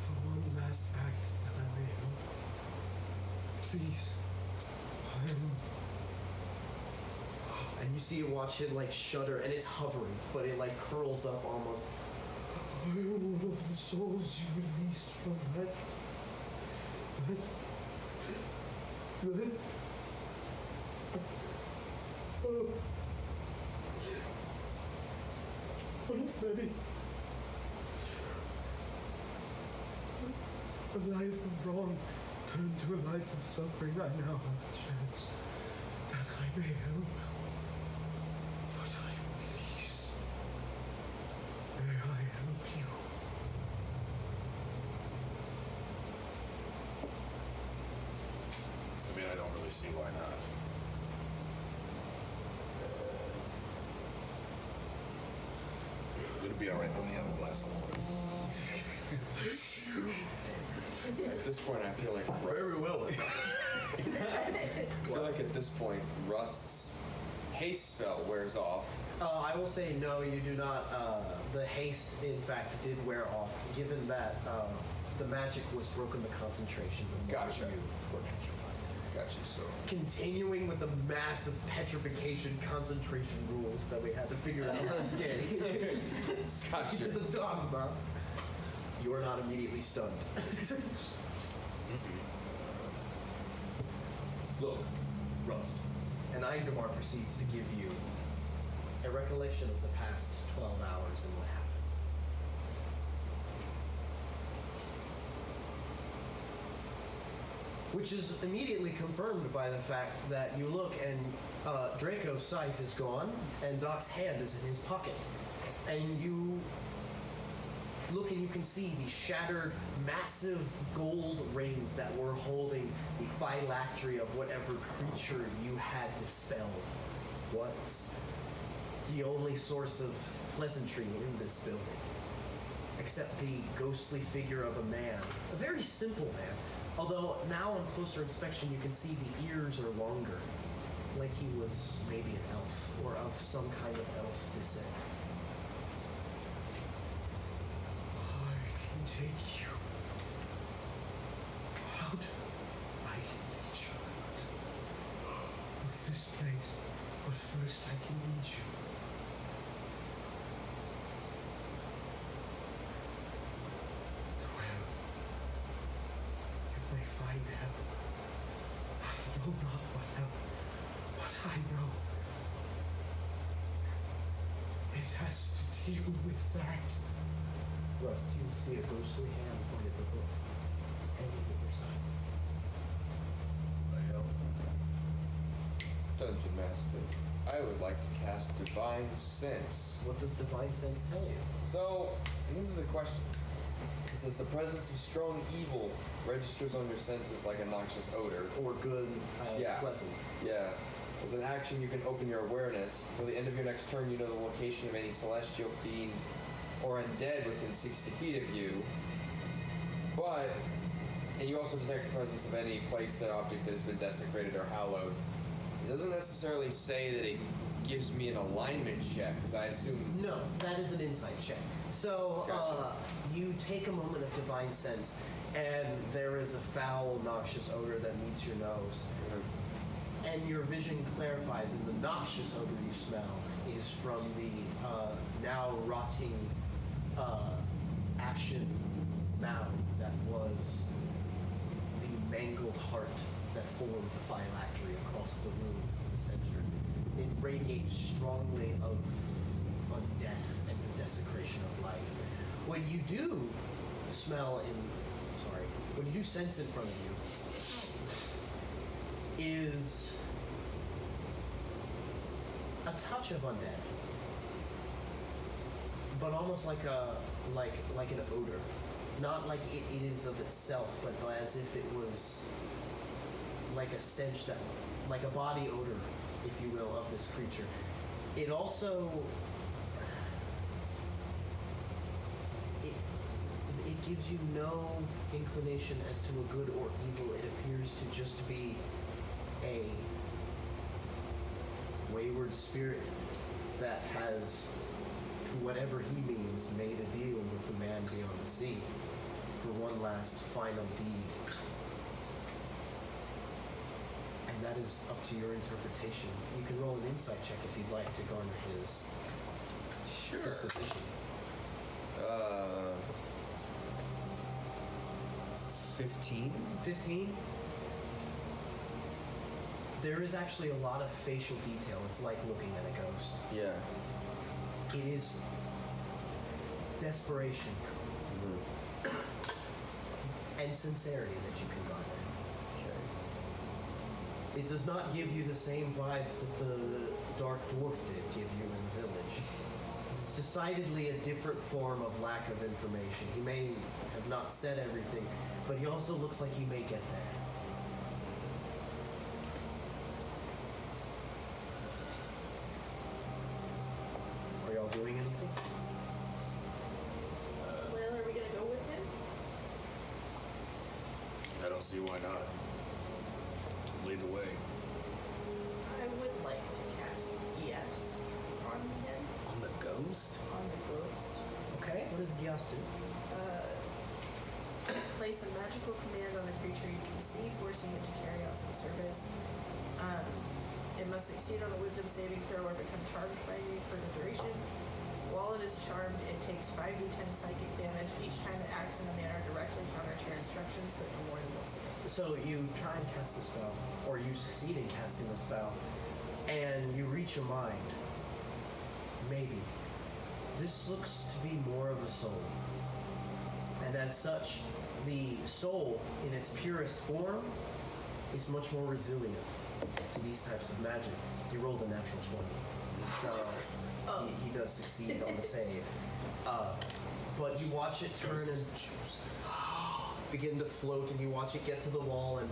Speaker 6: for one last act that I may help. Please, I am...
Speaker 2: And you see it watch it like shudder, and it's hovering, but it like curls up almost.
Speaker 6: I am one of the souls you released from that. One of many. A life of wrong turned to a life of suffering. I now have a chance that I may help. But please, may I help you?
Speaker 1: I mean, I don't really see why not. It'd be alright putting the other glass of water.
Speaker 4: At this point, I feel like
Speaker 1: Very well.
Speaker 4: I feel like at this point, Rust's haste spell wears off.
Speaker 2: I will say no, you do not. The haste, in fact, did wear off, given that the magic was broken to concentration. The moment
Speaker 4: Gotcha.
Speaker 2: you were petrified.
Speaker 4: Got you. So
Speaker 2: Continuing with the massive petrification concentration rules that we had to figure out last game.
Speaker 4: got
Speaker 2: To
Speaker 4: you.
Speaker 2: the dogma. You are not immediately stunned. Look, Rust. And Eingamar proceeds to give you a recollection of the past 12 hours and what happened. Which is immediately confirmed by the fact that you look and Draco's scythe is gone and Doc's hand is in his pocket. And you look and you can see the shattered, massive gold rings that were holding the phylactery of whatever creature you had dispelled was the only source of pleasantry in this building. Except the ghostly figure of a man. A very simple man. Although now on closer inspection you can see the ears are longer. Like he was maybe an elf or of some kind of elf descent. I can take you out. I can lead you out of this place. But first I can lead you. To where you may find help. I know not what help, but I know it has to deal with that. Rust, you see a ghostly hand pointed the book hanging at your side.
Speaker 4: I know. Dungeon Master, I would like to cast Divine Sense.
Speaker 2: What does Divine Sense tell you?
Speaker 4: So, and this is a question. It says the presence of strong evil registers on your senses like a noxious odor.
Speaker 2: Or good,
Speaker 4: Yeah.
Speaker 2: pleasant.
Speaker 4: Yeah. As an action, you can open your awareness. Until the end of your next turn, you know the location of any celestial fiend or undead within 60 feet of you. And you also detect the presence of any place or object that has been desecrated or hallowed. It doesn't necessarily say that it gives me an alignment check, because I assume...
Speaker 2: No, that is an insight check. So,
Speaker 4: Gotcha.
Speaker 2: you take a moment of Divine Sense, and there is a foul, noxious odor that meets your nose. And your vision clarifies, and the noxious odor you smell is from the now rotting ashen mound that was the mangled heart that formed the phylactery across the room in the center. It radiates strongly of death and the desecration of life. When you do when you do sense in front of you, is a touch of undead, but almost like an odor, not like it is of itself, but as if it was like a stench that, like a body odor, if you will, of this creature. It also it gives you no inclination as to a good or evil. It appears to just be a wayward spirit that has, to whatever he means, made a deal with the man beyond the sea for one last final deed. And that is up to your interpretation. You can roll an insight check if you'd like to garner his disposition.
Speaker 10: 15?
Speaker 2: 15? There is actually a lot of facial detail. It's like looking at a ghost.
Speaker 4: Yeah.
Speaker 2: It is desperation and sincerity that you can garner.
Speaker 4: Okay.
Speaker 2: It does not give you the same vibes that the Dark Dwarf did give you in the village. It's decidedly a different form of lack of information. He may have not said everything, but he also looks like he may get there. Are y'all doing anything?
Speaker 7: Well, are we gonna go with him?
Speaker 1: I don't see why not. Lead the way.
Speaker 11: I would like to cast ES on him,
Speaker 1: On the ghost?
Speaker 11: on the ghost.
Speaker 2: Okay, what does Gias do?
Speaker 11: Place place a magical command on a creature you can see, forcing it to carry out some service. It must succeed on a wisdom saving throw or become charmed by you for the duration. While it is charmed, it takes 5d10 psychic damage each time it acts in a manner directly counter to your instructions, but no more than once a day.
Speaker 2: So you try and cast the spell, or you succeed in casting the spell, and you reach a mind. Maybe. This looks to be more of a soul. And as such, the soul, in its purest form, is much more resilient to these types of magic. He rolled a natural 20. So he does succeed on the save. But you watch it turn and begin to float, and you watch it get to the wall and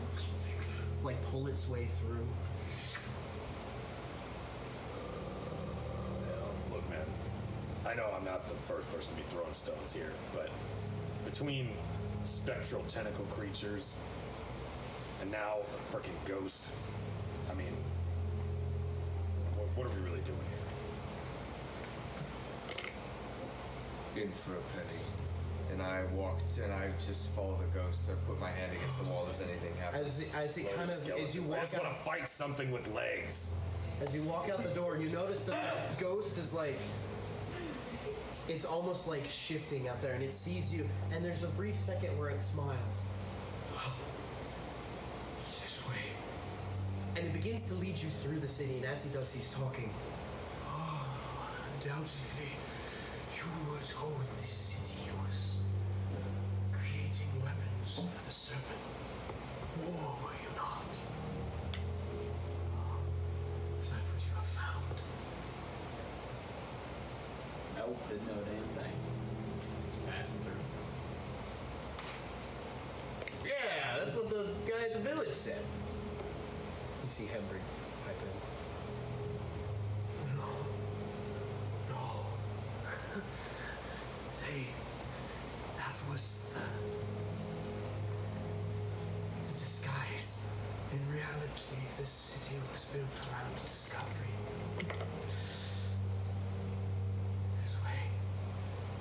Speaker 2: like pull its way through.
Speaker 1: Look, man, I know I'm not the first person to be throwing stones here, but between spectral tentacle creatures and now a freaking ghost, I mean, what are we really doing here?
Speaker 4: In for a penny. And I walked, and I just follow the ghost. I put my hand against the wall. Does anything happen?
Speaker 2: As it kind of, as you
Speaker 1: I
Speaker 2: walk
Speaker 1: just
Speaker 2: out,
Speaker 1: want to fight something with legs.
Speaker 2: as you walk out the door, you notice that the ghost is like, it's almost like shifting out there, and it sees you, and there's a brief second where it smiles. This way. And it begins to lead you through the city, and as he does, he's talking. Undoubtedly, you were told this city was creating weapons for the serpent. War, were you not? Is that what you have found?
Speaker 9: Nope, didn't know a damn thing. Passing through.
Speaker 2: Yeah, that's what the guy at the village said. You see Henry pipe in. No. That was the disguise. In reality, this city was built around discovery. This way.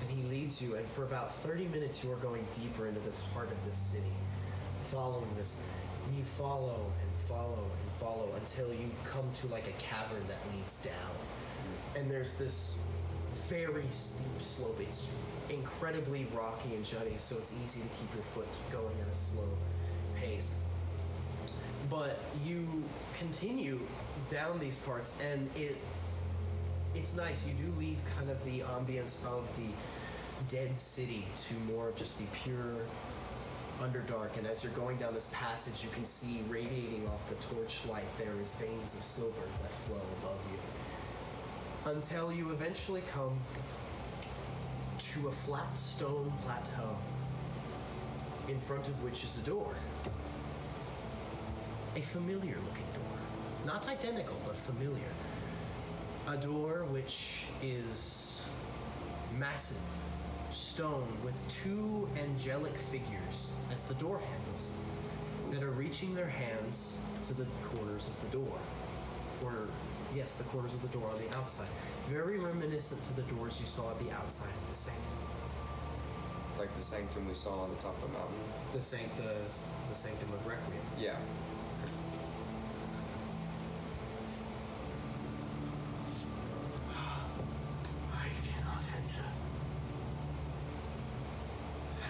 Speaker 2: And he leads you, and for about 30 minutes you are going deeper into this heart of this city, following this. And you follow and follow and follow until you come to like a cavern that leads down. And there's this very steep slope. It's incredibly rocky and jutty, so it's easy to keep your foot going at a slow pace. But you continue down these parts, and it's nice. You do leave kind of the ambience of the dead city to more of just the pure Underdark. And as you're going down this passage, you can see radiating off the torchlight there is veins of silver that flow above you, until you eventually come to a flat stone plateau, in front of which is a door. A familiar looking door. Not identical, but familiar. A door which is massive, stone, with two angelic figures as the door handles that are reaching their hands to the corners of the door. Or, yes, the corners of the door on the outside. Very reminiscent to the doors you saw at the outside of the sanctum.
Speaker 4: Like the sanctum we saw on the top of the mountain?
Speaker 2: The sanctum of Requiem.
Speaker 4: Yeah.
Speaker 2: I cannot enter,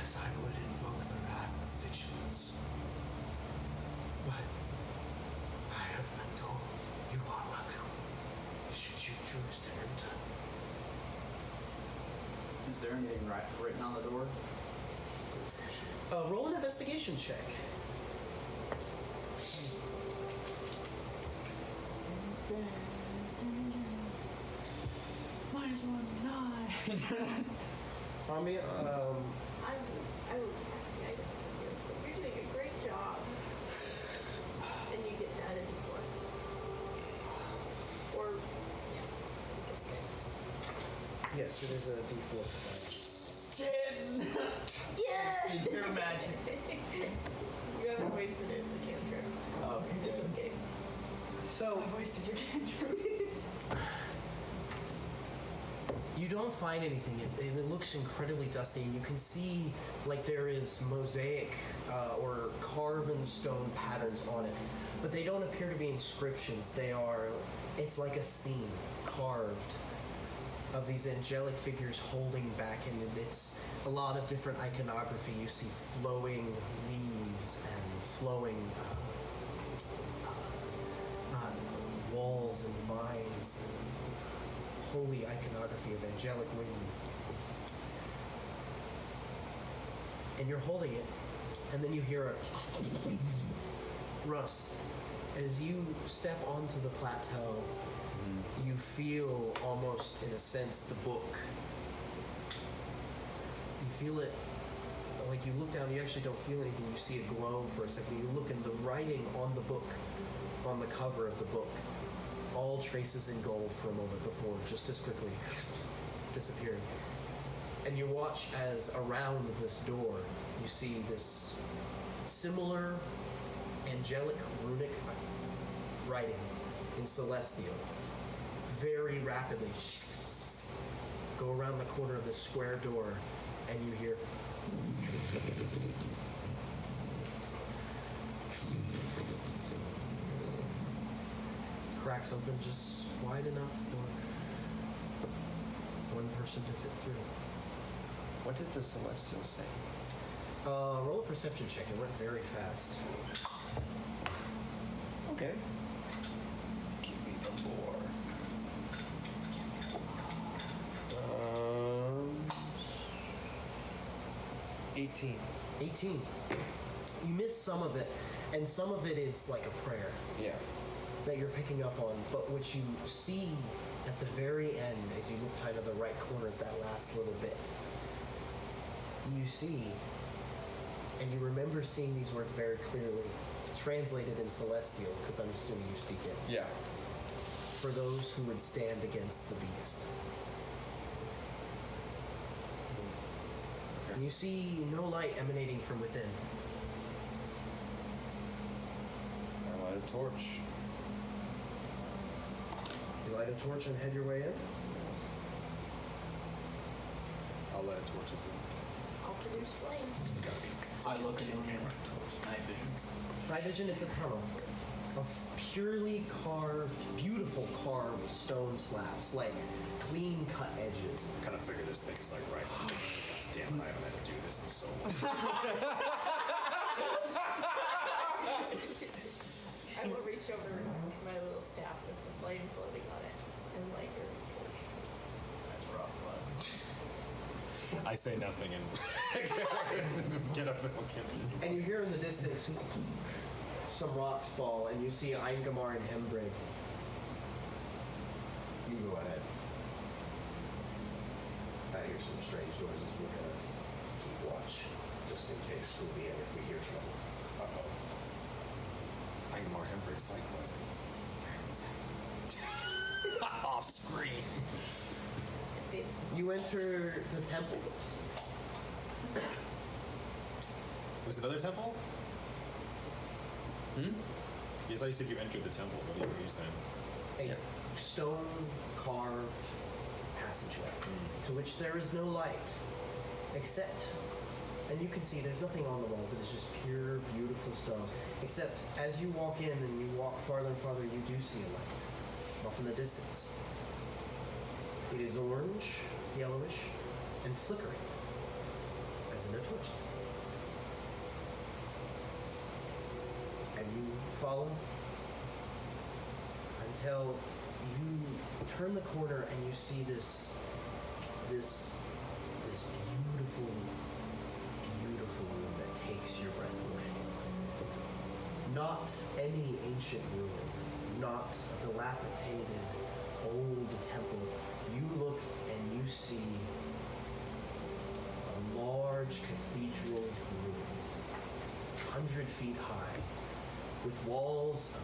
Speaker 2: as I would invoke the wrath of vigilance. But I have been told you are welcome, should you choose to enter.
Speaker 9: Is there anything written on the door?
Speaker 2: Roll an investigation check.
Speaker 11: -1, 9.
Speaker 2: I mean,
Speaker 11: I will cast guidance on you. It's like, you're doing a great job. And you get to add a d4. Or, yeah, it's guidance.
Speaker 2: yes, it is a d4 for that.
Speaker 11: 10! Yeah!
Speaker 9: Did your magic.
Speaker 11: You haven't wasted it, it's a cantrip.
Speaker 9: Oh,
Speaker 11: It's okay.
Speaker 2: So,
Speaker 11: I've wasted your cantrip.
Speaker 2: You don't find anything. It looks incredibly dusty, and you can see like there is mosaic or carven stone patterns on it, but they don't appear to be inscriptions. It's like a scene carved of these angelic figures holding back, and it's a lot of different iconography. You see flowing leaves and flowing walls and vines and holy iconography of angelic wings. And you're holding it, and then you hear a rust. As you step onto the plateau, you feel almost, in a sense, the book. You feel it, like you look down, you actually don't feel anything. You see a glow for a second. You look, and the writing on the book, on the cover of the book, all traces in gold for a moment before just as quickly disappearing. And you watch as around this door you see this similar angelic runic writing in Celestial very rapidly go around the corner of this square door, and you hear cracks open just wide enough for one person to fit through.
Speaker 10: What did the Celestial say?
Speaker 2: Roll a perception check. It went very fast.
Speaker 10: Okay. Give me the lore. 18.
Speaker 2: 18. You miss some of it, and some of it is like a prayer
Speaker 10: Yeah.
Speaker 2: that you're picking up on, but what you see at the very end, as you look kind of the right corner, is that last little bit. You see, and you remember seeing these words very clearly, translated in Celestial, because I'm assuming you speak it.
Speaker 10: Yeah.
Speaker 2: For those who would stand against the beast. And you see no light emanating from within.
Speaker 10: I light a torch.
Speaker 2: You light a torch and head your way in?
Speaker 1: I'll light a torch as well.
Speaker 11: I'll produce flame.
Speaker 9: I look at it. Night vision.
Speaker 2: Night vision, it's a tunnel of purely carved, beautiful carved stone slabs, like clean cut edges.
Speaker 1: Kind of figure this thing is like right. Damn it, I haven't had to do this in so long.
Speaker 11: I will reach over my little staff with the flame floating on it and light your torch.
Speaker 9: That's rough, bud.
Speaker 1: I say nothing and get up and continue.
Speaker 2: And you hear in the distance some rocks fall, and you see Eingamar and Hembrig. You go ahead. I hear some strange noises. We're gonna keep watch, just in case we'll be in if we hear trouble.
Speaker 1: Uh-oh. Eingamar Hembrick psychosing. Off screen.
Speaker 11: It fits.
Speaker 2: You enter the temple.
Speaker 1: Was it another temple? I thought you said you entered the temple. What are you saying?
Speaker 2: A stone carved passageway to which there is no light, except, and you can see there's nothing on the walls. It is just pure, beautiful stone. Except as you walk in and you walk farther and farther, you do see a light off in the distance. It is orange, yellowish, and flickering, as in a torch. And you follow until you turn the corner and you see this beautiful, beautiful room that takes your breath away. Not any ancient ruin, not a dilapidated old temple. You look and you see a large cathedral room, 100 feet high, with walls of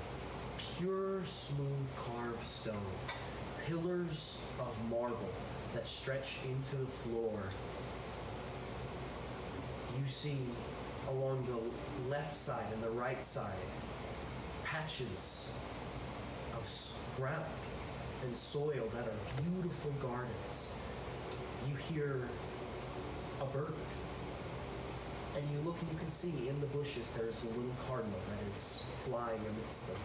Speaker 2: pure, smooth carved stone, pillars of marble that stretch into the floor. You see along the left side and the right side patches of ground and soil that are beautiful gardens. you hear a bird. And you look and you can see in the bushes there's a little cardinal that is flying amidst them.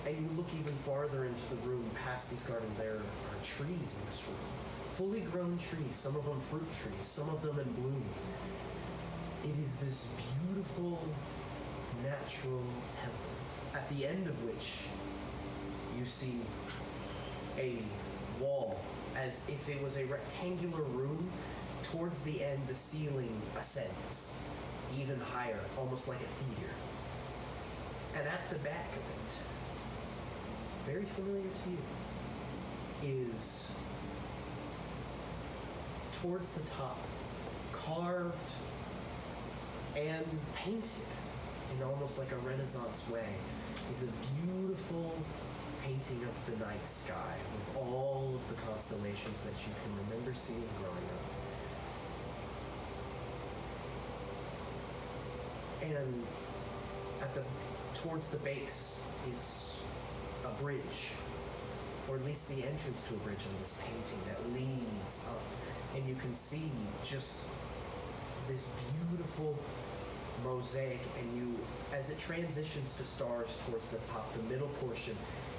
Speaker 2: And you look even farther into the room past these gardens. There are trees in this room. Fully grown trees, some of them fruit trees, some of them in bloom. It is this beautiful, natural temple, at the end of which you see a wall, as if it was a rectangular room. Towards the end, the ceiling ascends even higher, almost like a theater. And at the back of it, very familiar to you, is towards the top, carved and painted in almost like a Renaissance way, is a beautiful painting of the night sky with all of the constellations that you can remember seeing growing up. And towards the base is a bridge, or at least the entrance to a bridge on this painting that leads up, and you can see just this beautiful mosaic, and as it transitions to stars towards the top, the middle portion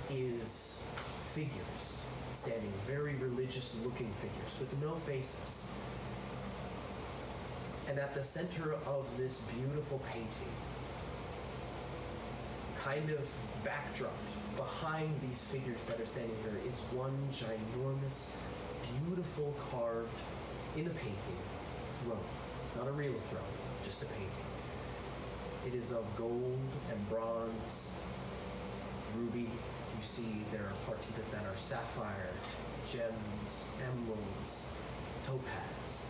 Speaker 2: is figures, standing, very religious looking figures with no faces. And at the center of this beautiful painting, kind of backdropped behind these figures that are standing here, is one ginormous, beautiful carved, in a painting, throne. Not a real throne, just a painting. It is of gold and bronze, ruby. You see there are parts of it that are sapphire, gems, emeralds, topaz.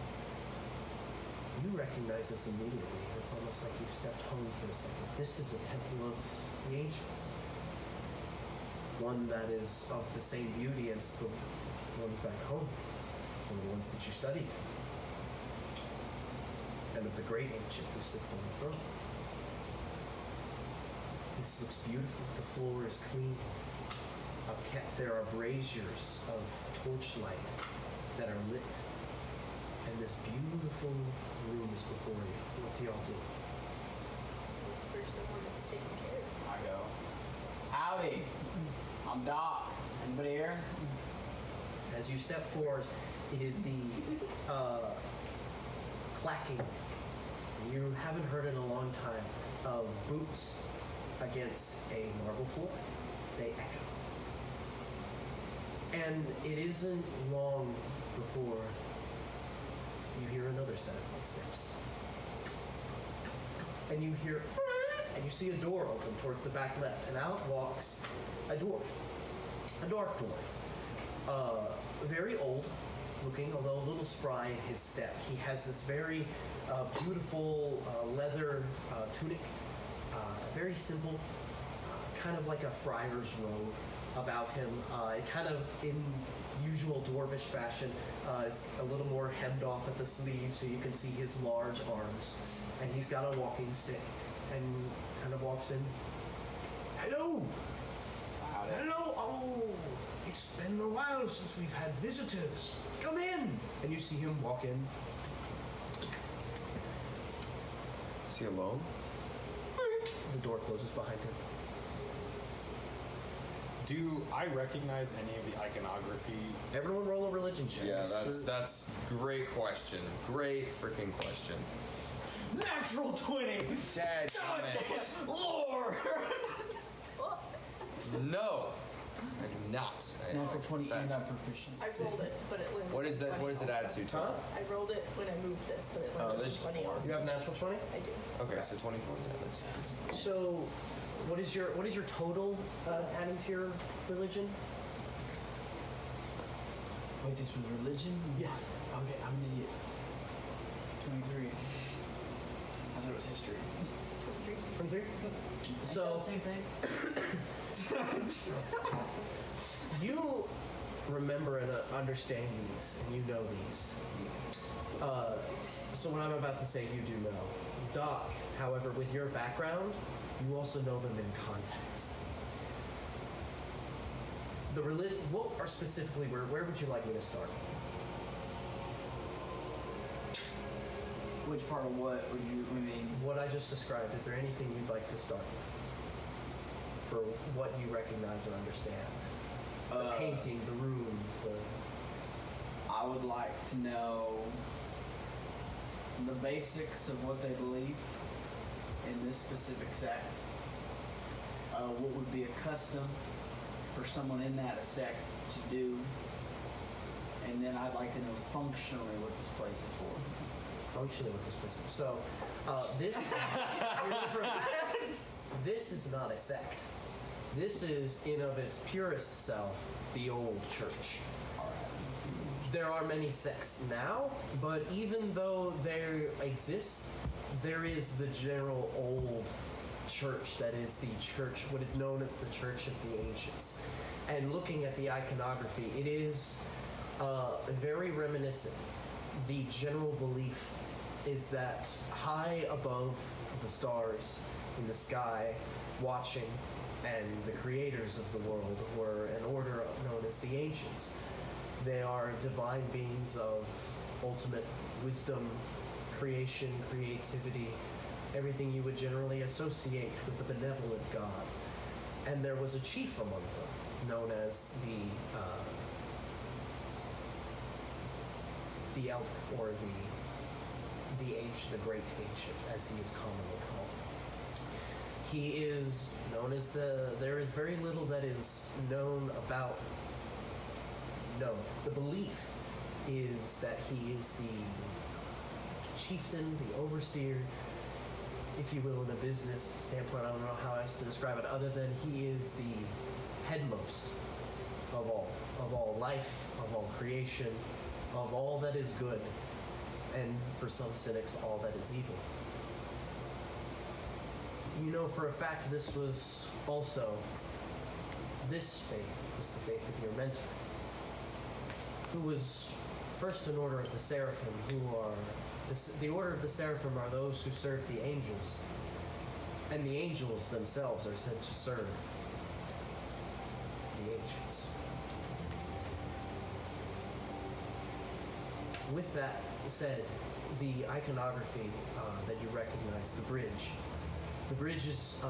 Speaker 2: You recognize this immediately. It's almost like you've stepped home for a second. This is a temple of the ancients. One that is of the same beauty as the ones back home, or the ones that you studied. And of the great ancient who sits on the throne. This looks beautiful. The floor is clean. There are braziers of torchlight that are lit. And this beautiful room is before you. What do y'all do?
Speaker 11: For someone that's taking care of you.
Speaker 9: I go, howdy, I'm Doc. Anybody here?
Speaker 2: As you step forward, it is the clacking you haven't heard in a long time of boots against a marble floor. They echo. And it isn't long before you hear another set of footsteps. And you hear, and you see a door open towards the back left, and out walks a dwarf, a dark dwarf. Very old looking, although a little spry in his step. He has this very beautiful leather tunic, very simple, kind of like a friar's robe about him. Kind of in usual dwarvish fashion, is a little more hemmed off at the sleeve so you can see his large arms. And he's got a walking stick and kind of walks in. Hello!
Speaker 9: Howdy.
Speaker 2: Hello! Oh, it's been a while since we've had visitors. Come in! And you see him walk in.
Speaker 10: Is he alone?
Speaker 2: The door closes behind him.
Speaker 1: Do I recognize any of the iconography?
Speaker 2: Everyone roll a religion check.
Speaker 4: Yeah, that's great question. Great freaking question.
Speaker 5: Natural 20!
Speaker 4: Dad,
Speaker 5: God damn! Lord!
Speaker 4: No, I do not.
Speaker 9: Natural 20 and I'm proficient.
Speaker 11: I rolled it, but it landed.
Speaker 4: What is that?
Speaker 11: 20
Speaker 4: What does it add to?
Speaker 11: also.
Speaker 2: Huh?
Speaker 11: I rolled it when I moved this, but it
Speaker 4: Oh,
Speaker 11: landed
Speaker 4: this
Speaker 11: 20
Speaker 2: You
Speaker 11: also.
Speaker 2: have natural 20?
Speaker 11: I do.
Speaker 4: Okay, so 24. Yeah, that's
Speaker 2: So, what is your total adding to your religion?
Speaker 9: Wait, this was religion?
Speaker 2: Yes.
Speaker 9: Okay, I'm an idiot. 23. I thought it was history.
Speaker 11: 23.
Speaker 2: 23?
Speaker 9: Ain't that
Speaker 2: So,
Speaker 9: the same thing?
Speaker 2: you remember and understand these, and you know these. So what I'm about to say, you do know. Doc, however, with your background, you also know them in context. The what are specifically, where would you like me to start?
Speaker 9: Which part of what would you? I mean,
Speaker 2: What I just described, is there anything you'd like to start with? For what you recognize or understand? The painting, the room,
Speaker 9: I would like to know the basics of what they believe in this specific sect. What would be a custom for someone in that sect to do, and then I'd like to know functionally what this place is for.
Speaker 2: functionally with this place. So, this this is not a sect. This is, in of its purest self, the old church. There are many sects now, but even though there exists, there is the general old church that is the church, what is known as the Church of the Ancients. And looking at the iconography, it is very reminiscent. The general belief is that high above the stars in the sky, watching, and the creators of the world were an order known as the Ancients. They are divine beings of ultimate wisdom, creation, creativity, everything you would generally associate with a benevolent God. And there was a chief among them, known as the Elder, or the Great Ancient, as he is commonly called. He is known as there is very little that is known about. No, the belief is that he is the chieftain, the overseer, if you will, in a business standpoint. I don't know how else to describe it, other than he is the headmost of all life, of all creation, of all that is good, and for some cynics, all that is evil. You know for a fact this faith was the faith of your mentor, who was first in order of the Seraphim, who are the order of the Seraphim are those who serve the angels, and the angels themselves are sent to serve the ancients. With that said, the iconography that you recognize, the bridge is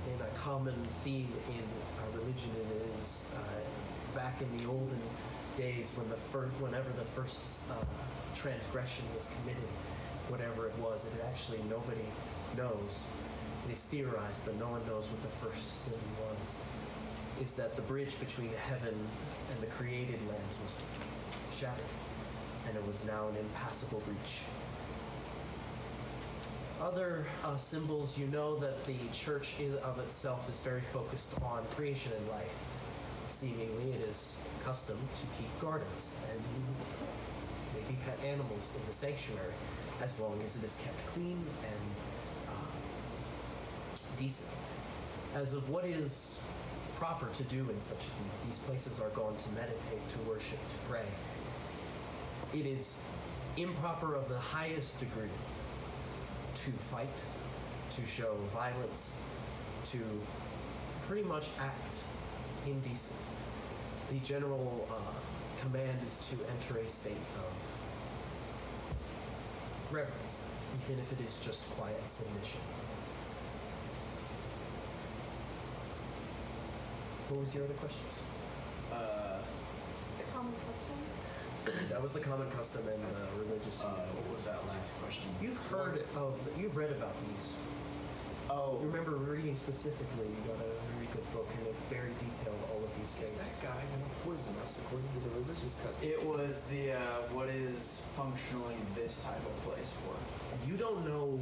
Speaker 2: in a common theme in our religion. It is back in the olden days whenever the first transgression was committed, whatever it was, it actually nobody knows. It is theorized, but no one knows what the first sin was. Is that the bridge between heaven and the created lands was shattered, and it was now an impassable breach. Other symbols, you know that the church of itself is very focused on creation and life. Seemingly, it is custom to keep gardens and maybe pet animals in the sanctuary, as long as it is kept clean and decent. As of what is proper to do in such these places are gone to meditate, to worship, to pray. It is improper of the highest degree to fight, to show violence, to pretty much act indecent. The general command is to enter a state of reverence, even if it is just quiet submission. What was your other questions?
Speaker 11: The common custom?
Speaker 2: That was the common custom and religious.
Speaker 9: What was that last question?
Speaker 2: You've read about these.
Speaker 9: Oh.
Speaker 2: You remember reading specifically, you got a very good book and it very detailed all of these
Speaker 3: Is
Speaker 2: things.
Speaker 3: that guy going to poison us according to the religious custom?
Speaker 5: It was the what is functionally this type of place for?
Speaker 2: You don't know.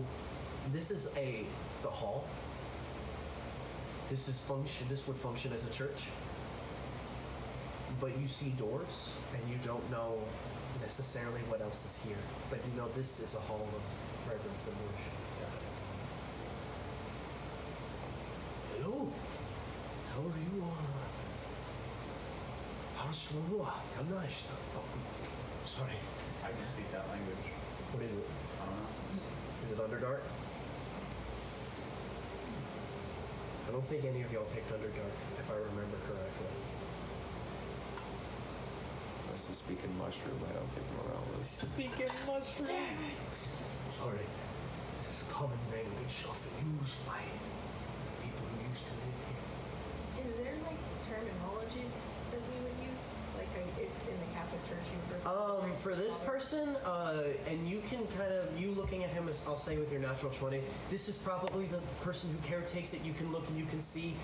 Speaker 2: This is the hall. This would function as a church. But you see doors, and you don't know necessarily what else is here. But you know this is a hall of reverence and worship. Hello. How are you? Sorry.
Speaker 9: I can speak that language.
Speaker 2: What is it?
Speaker 9: I don't know.
Speaker 2: Is it Underdark? I don't think any of y'all picked Underdark, if I remember correctly.
Speaker 10: unless he's speaking mushroom. I don't think Morel is.
Speaker 5: Speaking mushroom.
Speaker 6: Sorry. It's common language often used by the people who used to live here.
Speaker 11: Is there like terminology that we would use? Like how if in the Catholic Church you would refer to
Speaker 2: For this person, and you can kind of, you looking at him, as I'll say with your natural 20, this is probably the person who caretakes it. You can look and you can see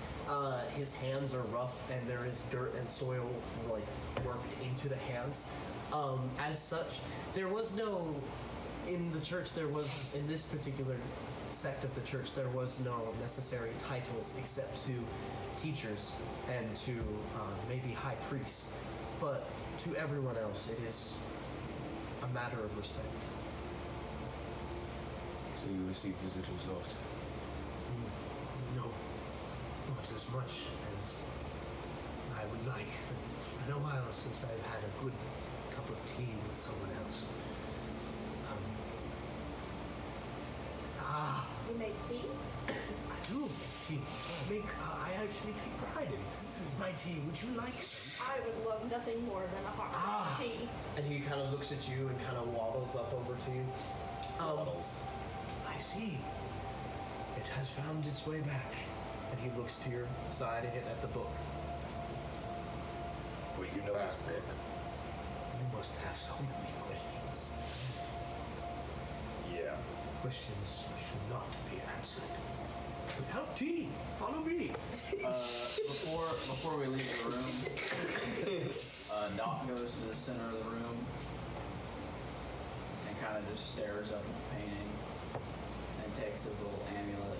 Speaker 2: his hands are rough and there is dirt and soil like worked into the hands. As such, there was no, in the church, there was, in this particular sect of the church, there was no necessary titles except to teachers and to maybe high priests. But to everyone else, it is a matter of respect.
Speaker 10: So you receive visitors often?
Speaker 6: No, not as much as I would like. It's been a while since I've had a good cup of tea with someone else.
Speaker 11: You make tea?
Speaker 6: I do make tea. I actually take pride in my tea. Would you like some?
Speaker 11: I would love nothing more than a hot cup of tea.
Speaker 2: And he kind of looks at you and kind of waddles up over to you.
Speaker 6: I see. It has found its way back.
Speaker 2: And he looks to your side and at the book.
Speaker 1: Wait, you know this book?
Speaker 6: You must have so many questions.
Speaker 1: Yeah.
Speaker 6: Questions should not be answered without tea. Follow me.
Speaker 9: Before we leave the room, Doc goes to the center of the room and kind of just stares up at the painting and takes his little amulet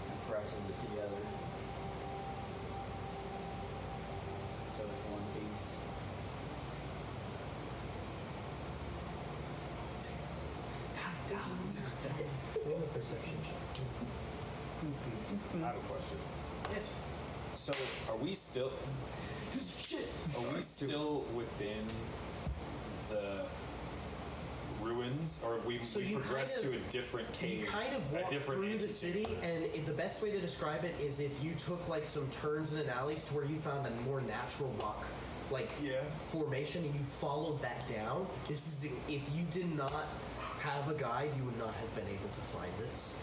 Speaker 9: and presses it together. So it's one piece.
Speaker 2: Roll a perception check.
Speaker 1: I have a question.
Speaker 2: Yes.
Speaker 1: So, are we still? Are we still within the ruins, or have we progressed to a different cave?
Speaker 2: You kind of walk through the city, and the best way to describe it is if you took like some turns in an alleys to where you found a more natural rock formation, and you followed that down. This is if you did not have a guide, you would not have been able to find this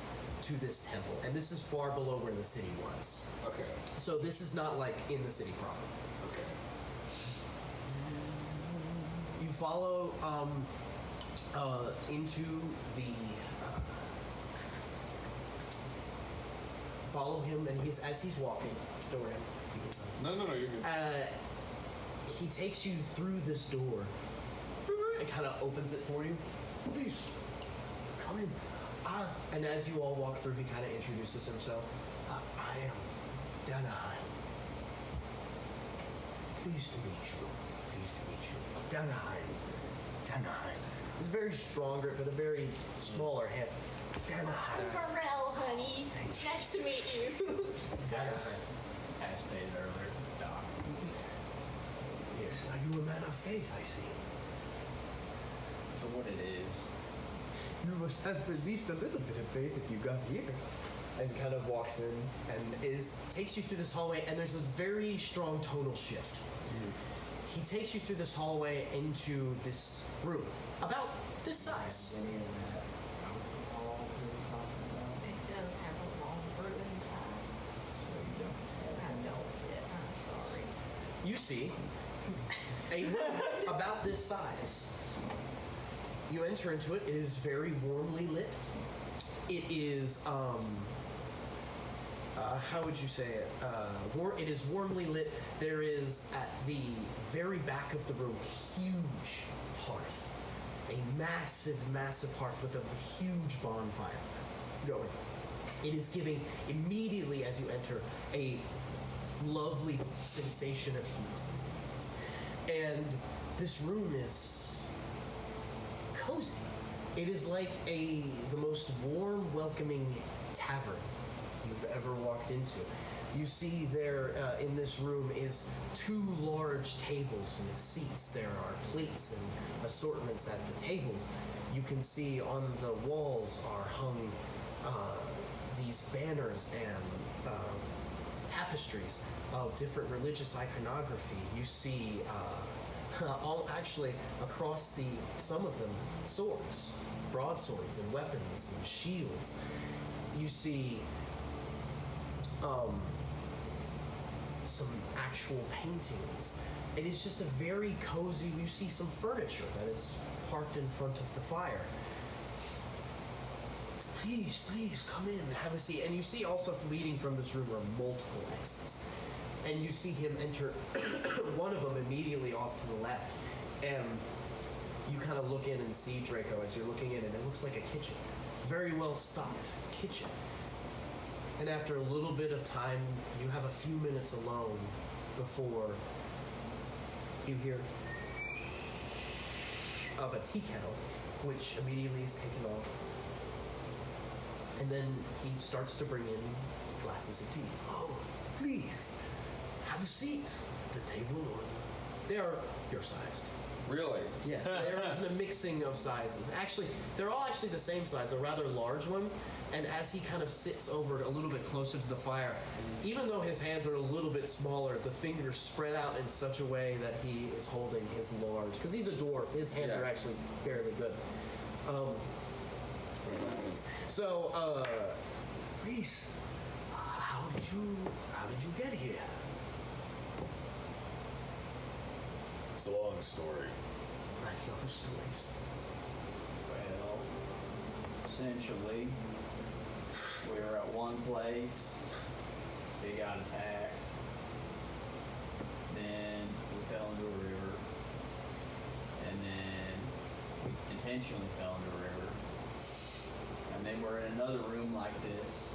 Speaker 2: to this temple, and this is far below where the city was.
Speaker 1: Okay.
Speaker 2: So this is not like in the city proper.
Speaker 1: Okay.
Speaker 2: You follow into the follow him, and as he's walking. Dorian.
Speaker 1: No, you're good.
Speaker 2: He takes you through this door and kind of opens it for you. Please, come in. And as you all walk through, he kind of introduces himself.
Speaker 6: I am Danaheim. Pleased to meet you. Pleased to meet you. Danaheim.
Speaker 2: He's very stronger, but a very smaller hand.
Speaker 6: Danaheim.
Speaker 7: Morel, honey. Nice to meet you.
Speaker 9: As stated earlier, Doc.
Speaker 6: Yes, are you a man of faith, I see?
Speaker 9: So what it is.
Speaker 2: You must have at least a little bit of faith if you got here. And kind of walks in and takes you through this hallway, and there's a very strong tonal shift. He takes you through this hallway into this room, about this size.
Speaker 11: It does have a long brewing time. I don't yet. I'm sorry.
Speaker 2: You see a room about this size. You enter into it. It is very warmly lit. It is, how would you say it? It is warmly lit. There is, at the very back of the room, a huge hearth. A massive, massive hearth with a huge bonfire going. It is giving, immediately as you enter, a lovely sensation of heat. And this room is cozy. It is like the most warm, welcoming tavern you've ever walked into. You see there in this room is 2 large tables with seats. There are plates and assortments at the tables. You can see on the walls are hung these banners and tapestries of different religious iconography. You see all actually across some of them swords, broadswords and weapons and shields. You see some actual paintings. It is just a very cozy. You see some furniture that is parked in front of the fire. Please come in, have a seat. And you see also leading from this room are multiple exits. And you see him enter one of them immediately off to the left. And you kind of look in and see Draco as you're looking in, and it looks like a kitchen. Very well stocked kitchen. And after a little bit of time, you have a few minutes alone before you hear of a tea kettle, which immediately is taken off. And then he starts to bring in glasses of tea. Oh, please, have a seat at the table. They are your sized.
Speaker 4: Really?
Speaker 2: Yes, there is a mixing of sizes. Actually, they're all actually the same size, a rather large one. And as he kind of sits over a little bit closer to the fire, even though his hands are a little bit smaller, the fingers spread out in such a way that he is holding his large. Because he's a dwarf, his hands are actually fairly good. Please, how did you get here?
Speaker 1: It's a long story.
Speaker 2: I love stories.
Speaker 9: Well, essentially, we were at one place, we got attacked, then we fell into a river, and then we intentionally fell into a river, and then we're in another room like this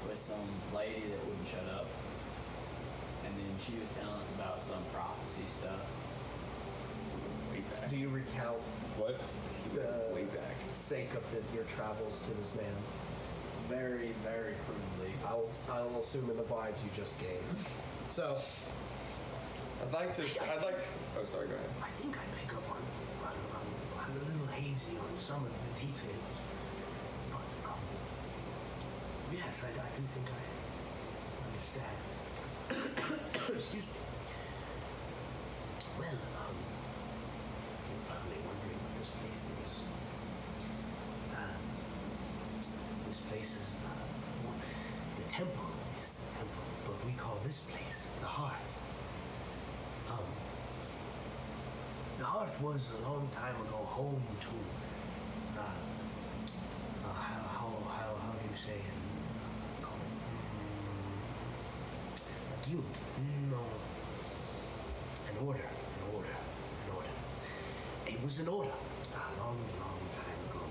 Speaker 9: with some lady that wouldn't shut up, and then she was telling us about some prophecy stuff. Way back.
Speaker 2: Do you recount
Speaker 1: What?
Speaker 2: way back sake of your travels to this man?
Speaker 9: Very, very crudely.
Speaker 2: I'll assume in the vibes you just gave. So
Speaker 4: Oh, sorry, go ahead.
Speaker 2: I think I pick up on I'm a little hazy on some of the details, but yes, I do think I understand. Excuse me. Well, you're probably wondering what this place is. This place is the temple is the temple, but we call this place the hearth. The hearth was a long time ago home to how do you say it? Call it a guild? No, an order. It was an order a long time ago,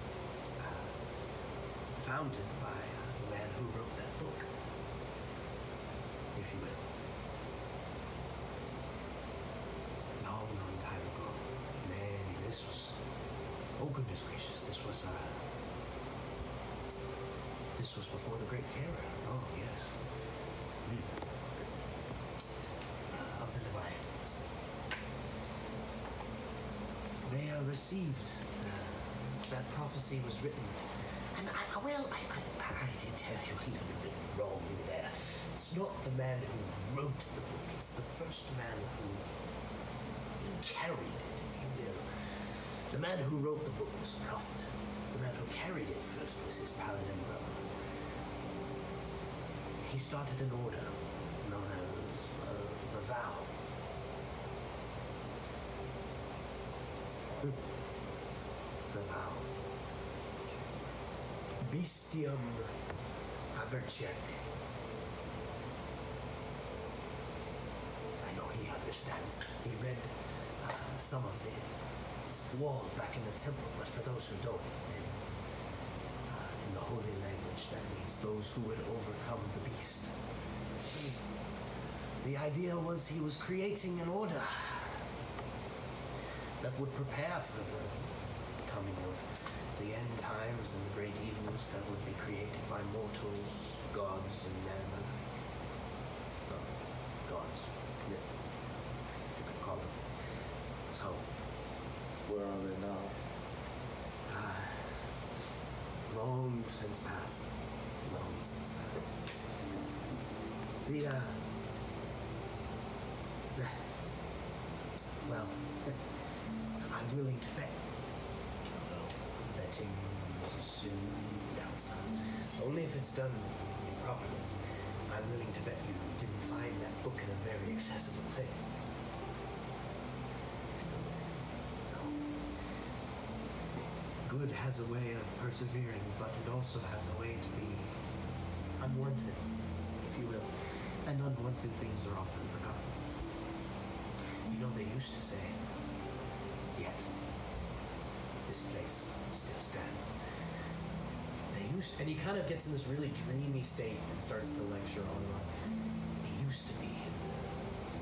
Speaker 2: founded by the man who wrote that book, if you will. Long time ago. This was, oh goodness gracious, this was before the Great Terror. Oh yes. Of the Leviathans. They received that prophecy was written, and I did tell you a little bit wrong there. It's not the man who wrote the book; it's the first man who carried it, if you will. The man who wrote the book was a prophet. The man who carried it first was his paladin brother. He started an order known as the Vow. The Vow. Bestium avergente. I know he understands. He read some of the wall back in the temple, but for those who don't, in the holy language, that means those who would overcome the beast. The idea was he was creating an order that would prepare for the coming of the end times and the great evils that would be created by mortals, gods, and men alike. Gods, yeah, you could call them. So,
Speaker 4: Where are they now?
Speaker 2: long since past. Long since past. Well, I'm willing to bet. Although betting is assumed outside. Only if it's done improperly. I'm willing to bet you didn't find that book in a very accessible place. No. Good has a way of persevering, but it also has a way to be unwanted, if you will. And unwanted things are often forgotten. You know, they used to say, yet this place still stands. They used, and he kind of gets in this really dreamy state and starts to lecture on and on. It used to be in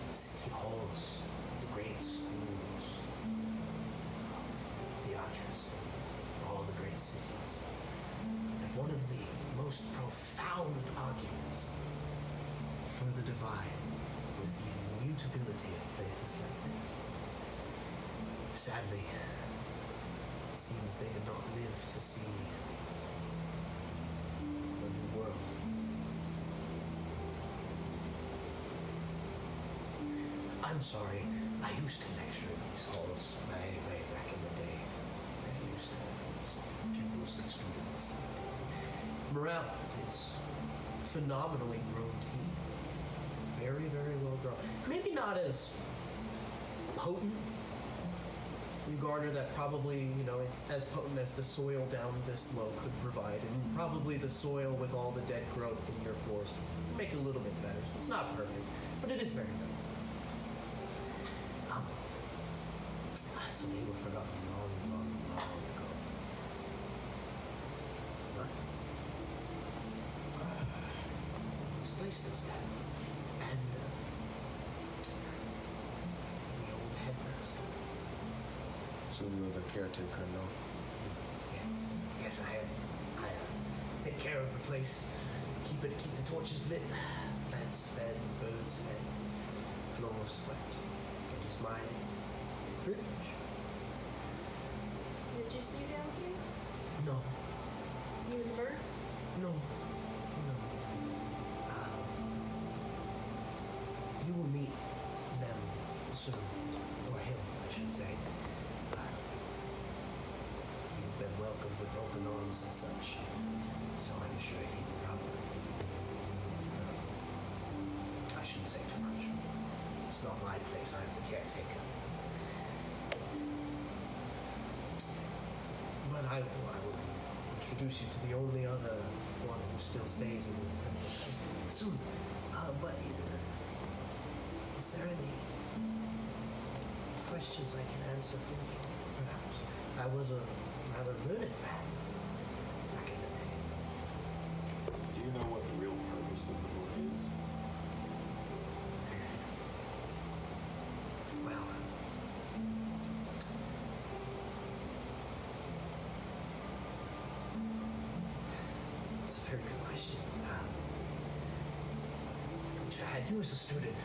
Speaker 2: the city halls, the great schools of Theatris, all the great cities, that one of the most profound arguments for the divine was the immutability of places like this. Sadly, it seems they did not live to see the new world. I'm sorry, I used to lecture in these halls way back in the day. I used to pupils and students. Morale is phenomenally grown team. Very, very well grown. Maybe not as potent. You garner that probably, it's as potent as the soil down this low could provide, and probably the soil with all the dead growth in your floors make it a little bit better. So it's not perfect, but it is very nice. So they were forgotten long ago. But this place still stands. And the old headmaster.
Speaker 10: So you're the caretaker, no?
Speaker 2: Yes, I am. I take care of the place. Keep the torches lit, plants fed, birds fed, floors swept. It is my privilege.
Speaker 7: Is it just you down here?
Speaker 2: No.
Speaker 7: You and the birds?
Speaker 2: No. You will meet them soon, or him, I should say. You've been welcomed with open arms and such, so I'm sure he will probably. I shouldn't say too much. It's not my place. I'm the caretaker. But I will introduce you to the only other one who still stays in this temple soon. But is there any questions I can answer for you? Perhaps. I was a rather learned man back in the day.
Speaker 1: Do you know what the real purpose of the book is?
Speaker 2: Well, it's a very good question. I wish I had you as a student.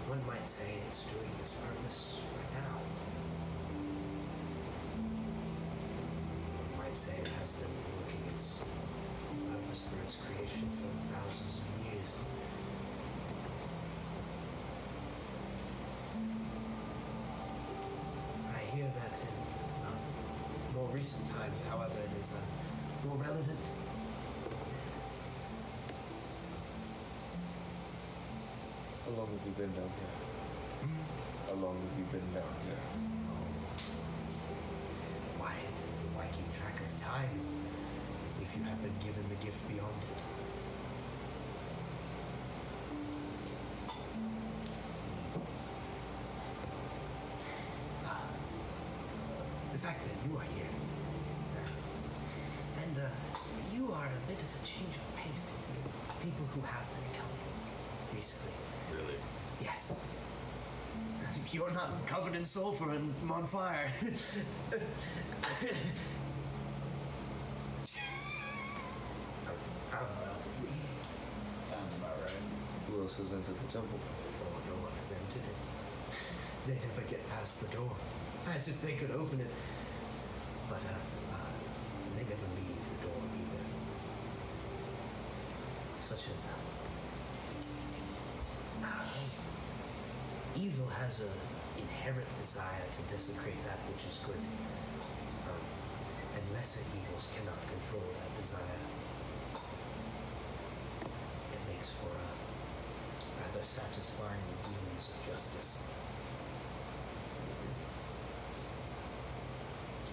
Speaker 2: One might say it's doing its purpose right now. One might say it has been working its purpose for its creation for thousands of years. I hear that in more recent times, however, it is more relevant.
Speaker 10: How long have you been down here? How long have you been down here?
Speaker 2: Why keep track of time if you have been given the gift beyond it? The fact that you are here, and you are a bit of a change of pace of the people who have been coming recently.
Speaker 1: Really?
Speaker 2: Yes. You're not covered in sulfur and on fire.
Speaker 9: Sounds about right.
Speaker 10: Who else has entered the temple?
Speaker 2: Oh, no one has entered it. They never get past the door, as if they could open it. But they never leave the door either. Such as Evil has an inherent desire to desecrate that which is good. And lesser evils cannot control that desire. It makes for a rather satisfying means of justice.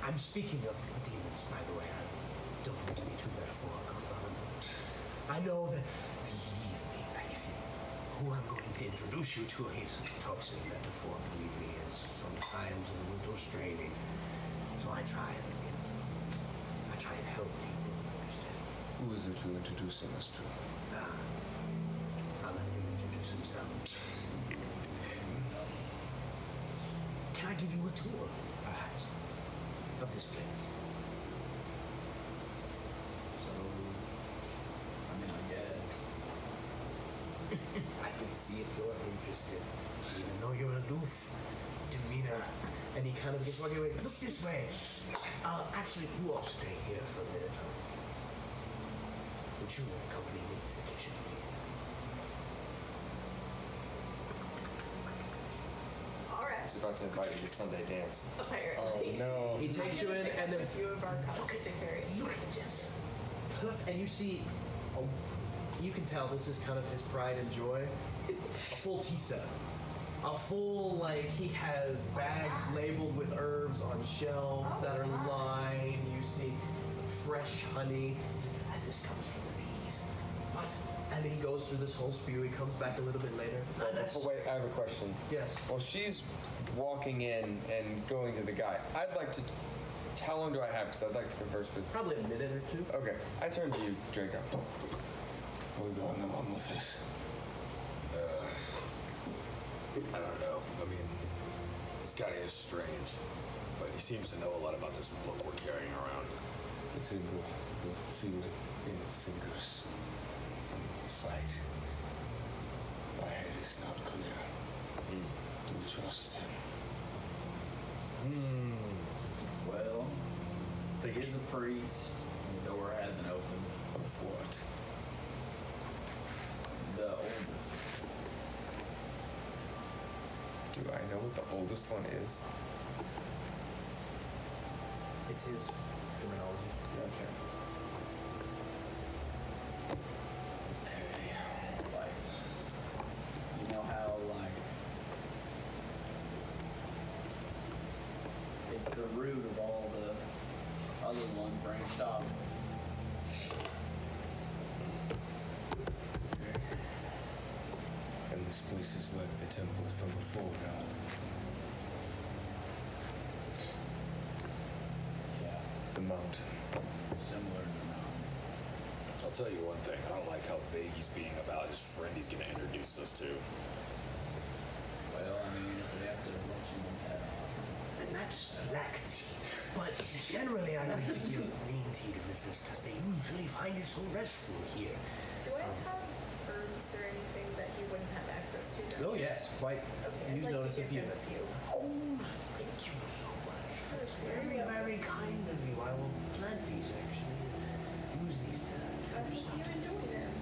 Speaker 2: I'm speaking of demons, by the way. I don't want to be too metaphorical. I know that, believe me, who I'm going to introduce you to, he talks in metaphor. Believe me, is sometimes a little straining. So I try and help people understand.
Speaker 10: Who is it you're introducing us to?
Speaker 2: I'll let him introduce himself. Can I give you a tour, perhaps, of this place?
Speaker 9: So, I mean, I guess.
Speaker 2: I can see it, you're interested, even though you're aloof demeanor. And he kind of gets walking away. Look this way. Actually, you all stay here for a minute. Would you accompany me to the kitchen, please?
Speaker 11: All right.
Speaker 4: He's about to invite you to Sunday dance.
Speaker 11: Apparently.
Speaker 1: No.
Speaker 2: He takes you in, and then
Speaker 11: a few of our cups to carry.
Speaker 2: look at this. Perfect. And you see, you can tell this is kind of his pride and joy. A full tea set. A full, like, he has bags labeled with herbs on shelves that are lined. You see fresh honey. And this comes from the bees. But, and he goes through this whole spew. He comes back a little bit later.
Speaker 4: Wait, I have a question.
Speaker 2: Yes.
Speaker 4: Well, she's walking in and going to the guy. I'd like to. How long do I have? Because I'd like to converse with.
Speaker 2: Probably a minute or two.
Speaker 4: Okay, I turn to you, Draco.
Speaker 10: We're going along with this.
Speaker 1: I don't know. I mean, this guy is strange, but he seems to know a lot about this book we're carrying around.
Speaker 10: It's in the feeling in the fingers from the fight. My head is not clear. Do we trust him?
Speaker 9: Well, he is a priest, and the door hasn't opened.
Speaker 10: Of what?
Speaker 9: The oldest.
Speaker 4: Do I know what the oldest one is?
Speaker 2: It's his terminology.
Speaker 4: Gotcha.
Speaker 10: Okay.
Speaker 9: Like, you know how, like, it's the root of all the other one branched off.
Speaker 10: And this place is like the temple from before now.
Speaker 9: Yeah,
Speaker 10: The mountain.
Speaker 9: similar to now.
Speaker 1: I'll tell you one thing. I don't like how vague he's being about his friend he's going to introduce us to.
Speaker 9: Well, I mean, if we have to let someone's head off.
Speaker 2: And that's black tea. But generally, I like to give green tea to visitors because they usually find it so restful here.
Speaker 11: Do I have herbs or anything that he wouldn't have access to? Down
Speaker 2: Oh
Speaker 11: here?
Speaker 2: yes, quite.
Speaker 11: Okay,
Speaker 2: You
Speaker 11: I'd like
Speaker 2: notice
Speaker 11: to
Speaker 2: a
Speaker 11: give
Speaker 2: few.
Speaker 11: him a few.
Speaker 2: Oh, thank you so much. That's very, very kind of you. I will plant these actually. Use these to
Speaker 11: I hope you enjoy them.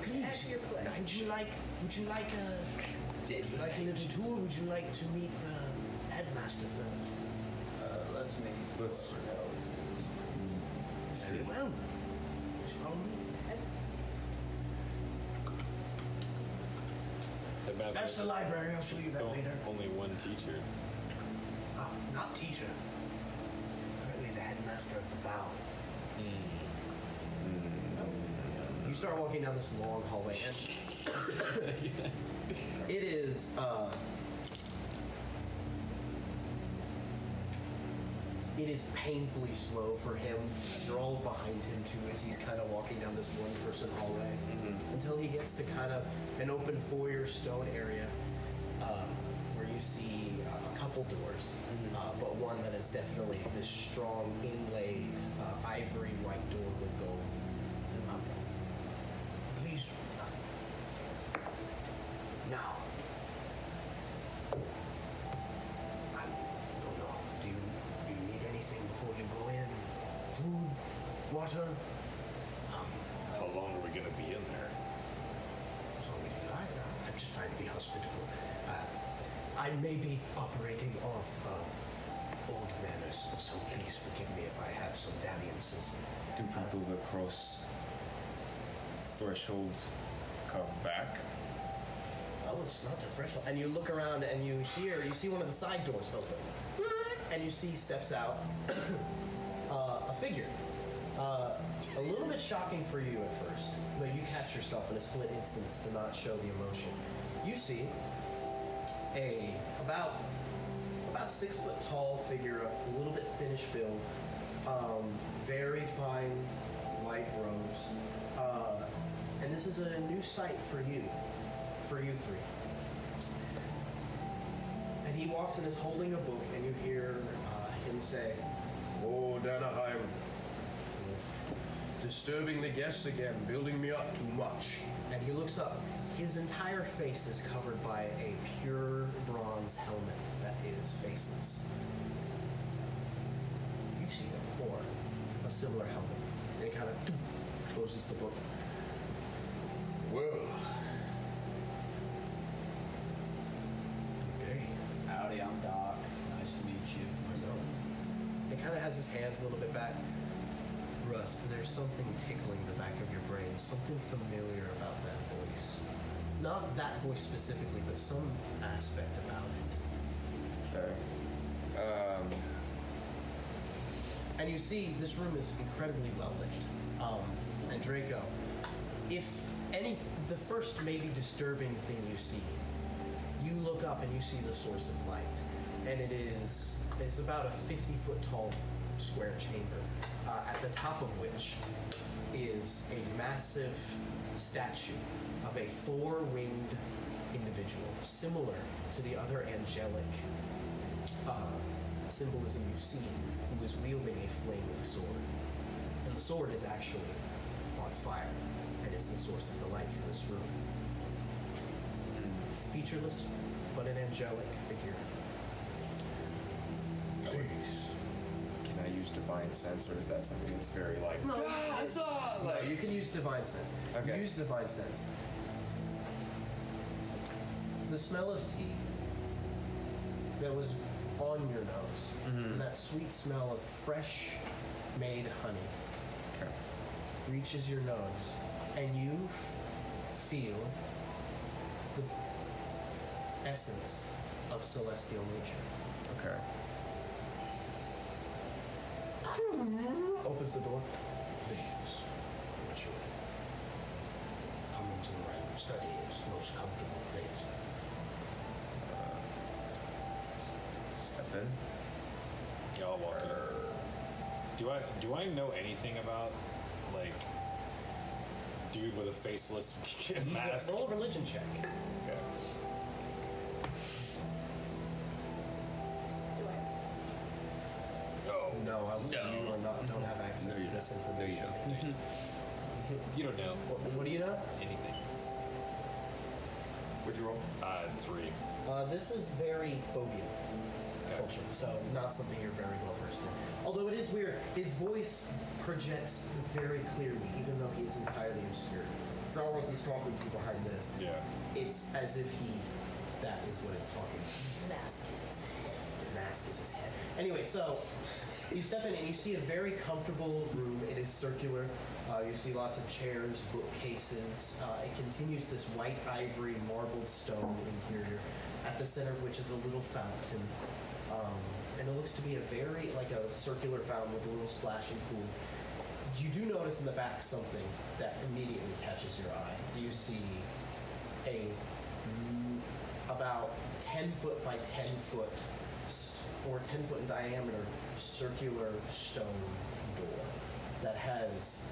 Speaker 2: please.
Speaker 11: At your pleasure.
Speaker 2: Would you like a little tour? Would you like to meet the headmaster first?
Speaker 9: Let's meet.
Speaker 10: Let's-
Speaker 9: whoever Ellis is.
Speaker 2: Very well. Just follow me. That's the library. I'll show you that later.
Speaker 1: Only one teacher.
Speaker 2: Not teacher. Currently the headmaster of the vow. You start walking down this long hallway, and it is painfully slow for him. You're all behind him too as he's kind of walking down this one-person hallway until he gets to kind of an open foyer stone area where you see a couple doors, but one that is definitely this strong inlaid ivory white door with gold. Please. Now. I don't know. Do you need anything before you go in? Food? Water?
Speaker 1: How long are we going to be in there?
Speaker 2: As long as you like. just trying to be hospitable. I may be operating off old manners, so please forgive me if I have some dalliances.
Speaker 10: Do people that cross threshold come back?
Speaker 2: Oh, it's not the threshold. And you look around and you see one of the side doors open. And you see steps out a figure. A little bit shocking for you at first, but you catch yourself in a split instance to not show the emotion. You see a about 6 foot tall figure of a little bit thinnish build, very fine white robes, and this is a new sight for you three. And he walks and is holding a book, and you hear him say,
Speaker 6: Oh, Danaheim. Disturbing the guests again, building me up too much.
Speaker 2: and he looks up. His entire face is covered by a pure bronze helmet that is faceless. You've seen it before, a similar helmet. And he kind of closes the book.
Speaker 6: Well. Good day.
Speaker 9: Howdy, I'm Doc. Nice to meet you.
Speaker 2: I know. He kind of has his hands a little bit back. Rust, there's something tickling the back of your brain, something familiar about that voice. Not that voice specifically, but some aspect about it.
Speaker 4: Okay.
Speaker 2: And you see, this room is incredibly well lit. And Draco, if the first maybe disturbing thing you see, you look up and you see the source of light. And it's about a 50-foot tall square chamber, at the top of which is a massive statue of a four-winged individual, similar to the other angelic symbolism you've seen, who is wielding a flaming sword. And the sword is actually on fire and is the source of the light for this room. Featureless, but an angelic figure.
Speaker 6: Please.
Speaker 4: Can I use divine sense, or is that something that's very like?
Speaker 2: No.
Speaker 4: "Ah, I saw it!"
Speaker 2: No,
Speaker 4: Like,
Speaker 2: you can use divine sense.
Speaker 4: Okay.
Speaker 2: Use divine sense. The smell of tea that was on your nose, and that sweet smell of fresh made honey
Speaker 4: okay.
Speaker 2: reaches your nose, and you feel the essence of celestial nature.
Speaker 4: Okay.
Speaker 2: Opens the door. Please, Richard. Come into my study. It's the most comfortable place.
Speaker 4: Step in.
Speaker 1: Yeah, I'll walk in. Do I know anything about, like, dude with a faceless mask?
Speaker 2: Roll a religion check.
Speaker 1: Okay.
Speaker 7: Do I?
Speaker 2: No, you are not. Don't have access to this information.
Speaker 1: You don't know
Speaker 2: What do you know?
Speaker 1: anything.
Speaker 4: What'd you roll?
Speaker 1: 3.
Speaker 2: This is very phobian culture, so not something you're very well versed in. Although it is weird, his voice projects very clearly, even though he is entirely obscure. It's not like he's talking to you behind this.
Speaker 1: Yeah.
Speaker 2: It's as if that is what is talking.
Speaker 11: Mask is his head.
Speaker 2: The mask is his head. Anyway, so you step in and you see a very comfortable room. It is circular. You see lots of chairs, bookcases. It continues this white ivory marbled stone interior, at the center of which is a little fountain. And it looks to be like a circular fountain with a little splashing pool. You do notice in the back something that immediately catches your eye. You see a about 10 foot by 10 foot or 10 foot in diameter circular stone door that has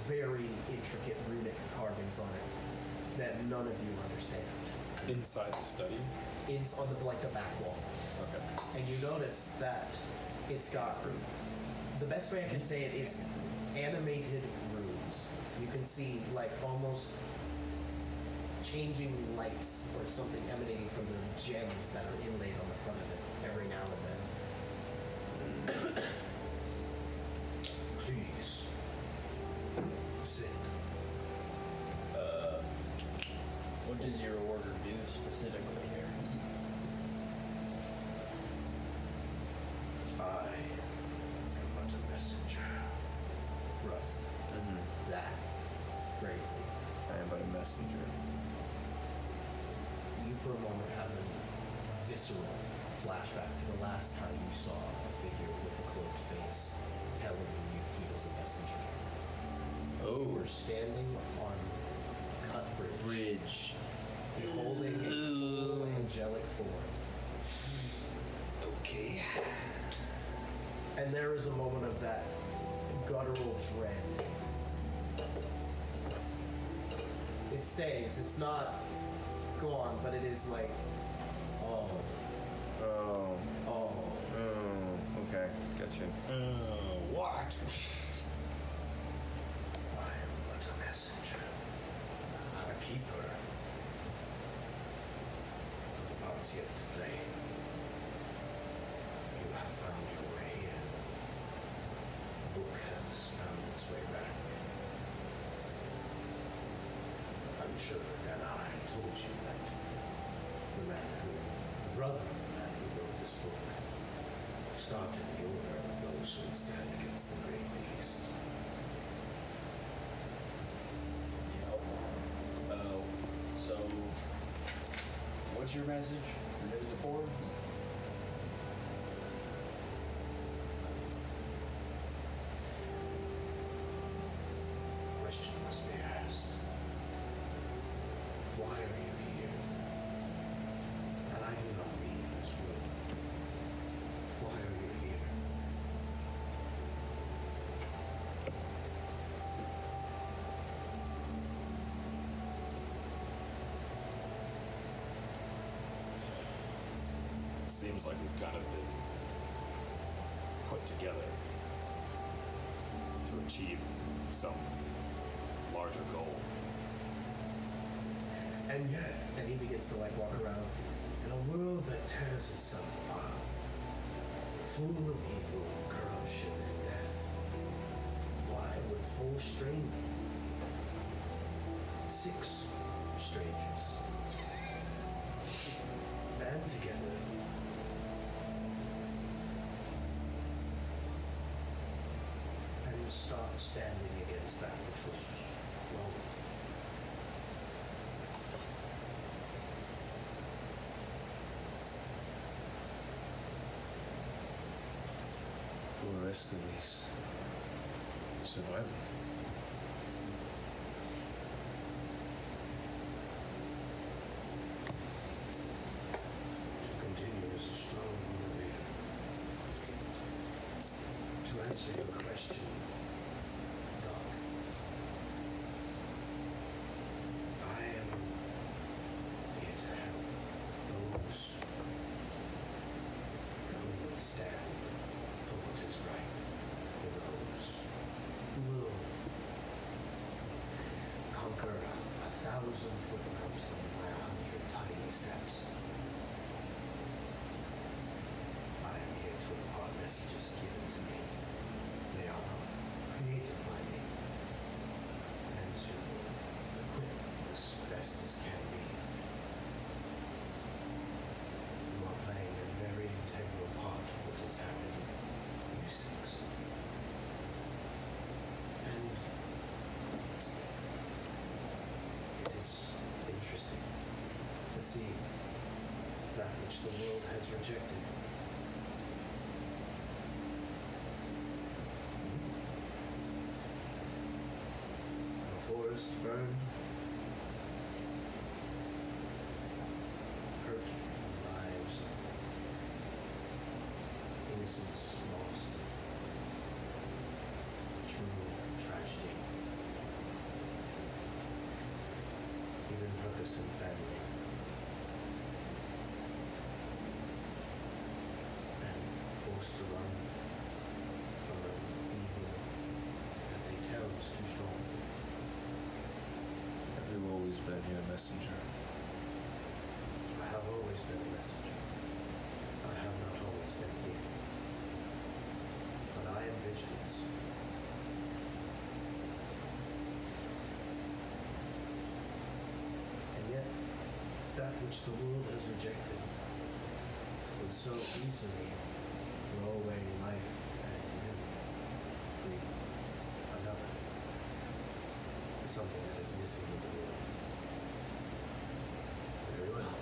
Speaker 2: very intricate runic carvings on it that none of you understand.
Speaker 1: Inside the study?
Speaker 2: On the back wall.
Speaker 1: Okay.
Speaker 2: And you notice that it's got, the best way I can say it is animated runes. You can see like almost changing lights or something emanating from the gems that are inlaid on the front of it every now and then.
Speaker 6: Please. Sit.
Speaker 9: What does
Speaker 10: messenger.
Speaker 2: You for a moment have a visceral flashback to the last time you saw a figure with a cloaked face telling you he was a messenger. You were standing on a cut bridge. Holding a full angelic form.
Speaker 10: Okay.
Speaker 2: And there is a moment of that guttural dread. It stays. It's not gone, but it is like, oh.
Speaker 4: Oh.
Speaker 2: Oh.
Speaker 4: Oh. Okay. Gotcha.
Speaker 10: What?
Speaker 6: I am but a messenger, a keeper of the parts yet to play. You have found your way, and the book has found its way back. I'm sure that I told you that the brother of the man who wrote this book started the order of those who would stand against the great beast.
Speaker 9: Yep. So, what's your message? Or who's it for?
Speaker 6: Question must be asked. Why are you here? And I do not mean in this room. Why are you here?
Speaker 1: It seems like we've kind of been put together to achieve some larger goal.
Speaker 6: And yet,
Speaker 2: And he begins to like walk around.
Speaker 6: in a world that tears itself apart, full of evil, corruption, and death, why would six strangers, band together and start standing against that which was wrong?
Speaker 10: Will the rest of these survive?
Speaker 6: To continue is a strong motivator. To answer your question, Doc, I am here to help those who will stand for what is right, for those who will conquer 1,000-foot mountain by 100 tiny steps. I am here to impart messages given to me. They are not created by me. And to equip as best as can be. You are playing a very integral part of what is happening, you six. And it is interesting to see that which the world has rejected. A forest burned, hurt lives of innocence lost, true tragedy, even purpose and family. And forced to run from an evil that they tell is too strong for you.
Speaker 10: Have you always been here, messenger?
Speaker 6: I have always been a messenger. I have not always been here. But I am vigilance. And yet, that which the world has rejected would so easily throw away life and live free another. Something that is missing in the world. Very well.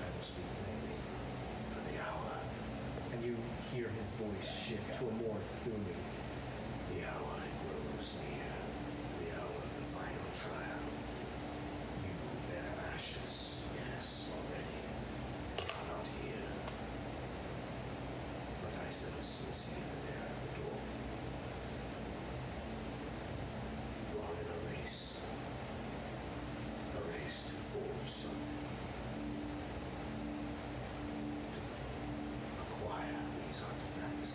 Speaker 6: I will speak plainly for the hour. And you hear his voice shift to a more booming. The hour grows near. The hour of the final trial. You bear ashes, yes, already. You are not here. But I sense and see that they are at the door. You are in a race. A race to forge something. To acquire these artifacts.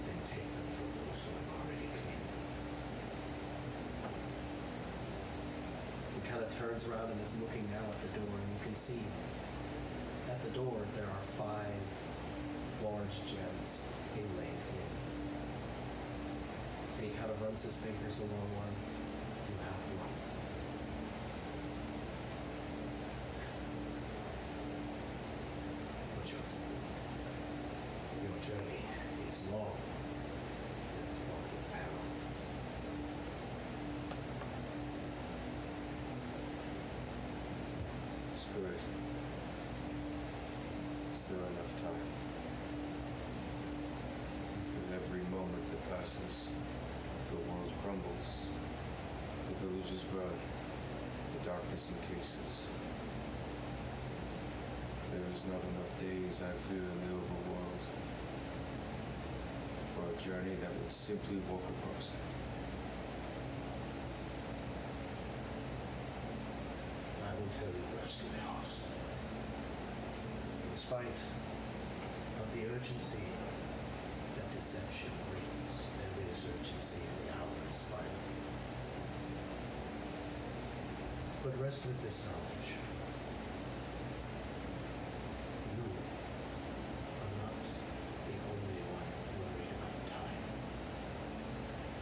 Speaker 6: Then take them from those who have already claimed them. He kind of turns around and is looking now at the door, and you can see at the door there are 5 large gems inlaid in. And he kind of runs his fingers along one. You have one. But your journey is long and fraught with peril.
Speaker 10: Spirit, is there enough time? With every moment that passes, the world crumbles. The villages burn. The darkness increases. There is not enough days, I fear, in the overworld for a journey that would simply walk across it.
Speaker 6: I will tell you, rescue host. In spite of the urgency that deception brings, there is urgency and the hour is final. But rest with this knowledge. You are not the only one worried about time.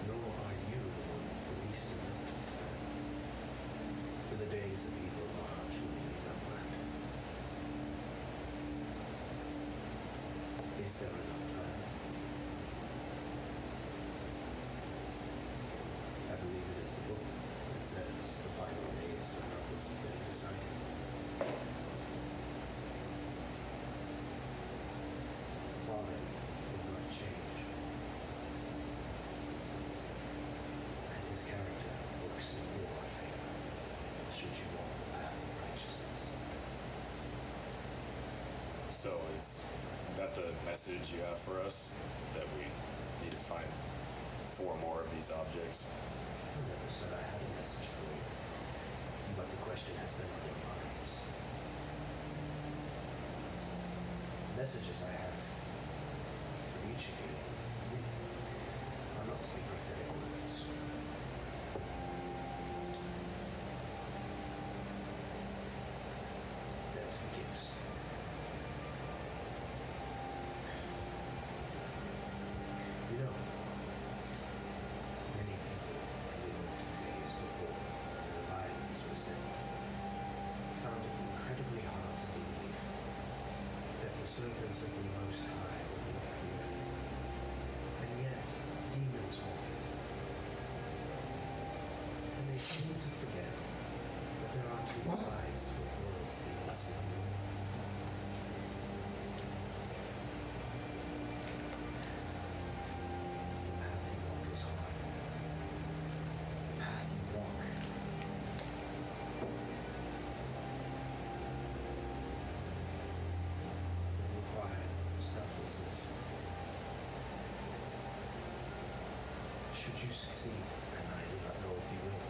Speaker 6: Nor are you the one with the least amount of time. For the days of evil are truly numbered. Is there enough time? I believe it is the book that says the final days are not decided. The Father will not change. And his character works in your favor, should you walk the path of righteousness.
Speaker 1: So is that the message you have for us? That we need to find 4 more of these objects?
Speaker 6: I never said I had a message for you, but the question has been on your minds. Messages I have for each of you are not to be prophetic words. They're to be gifts. You know, many people in the olden days before the Leviathans were sent found it incredibly hard to believe that the servants of the Most High would walk the earth, and yet demons walk it. And they seem to forget that there are 2 sides to what was the unseen. The path you walk is hard. The path you walk will require selflessness. Should you succeed, and I do not know if you will,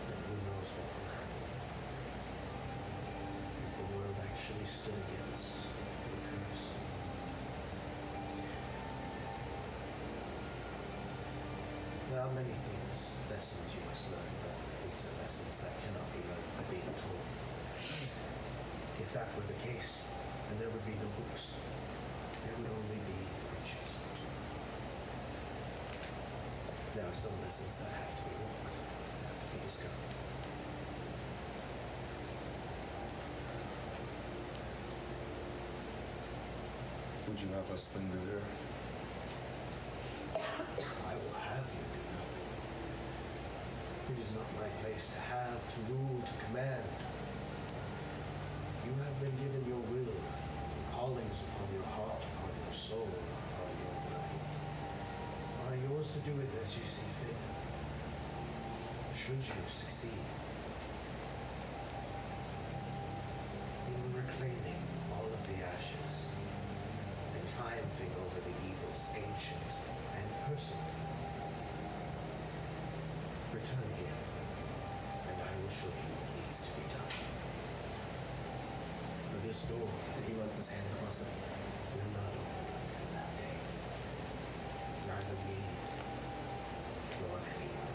Speaker 6: then who knows what will happen. If the world actually stood against the curse. There are many things, lessons you must learn, but these are lessons that cannot be learned by being told. If that were the case, then there would be no books. There would only be preachers. There are some lessons that have to be walked, have to be discovered.
Speaker 10: Would you have us linger here?
Speaker 6: I will have you is not my place to have, to rule, to command. You have been given your will, callings upon your heart, upon your soul, upon your mind. Are yours to do with as you see fit. Should you succeed in reclaiming all of the ashes and triumphing over the evils, ancient and personal, return here, and I will show you what needs to be done. For this door,
Speaker 2: And he runs his hand across it.
Speaker 6: will not open until that day. Neither me nor anyone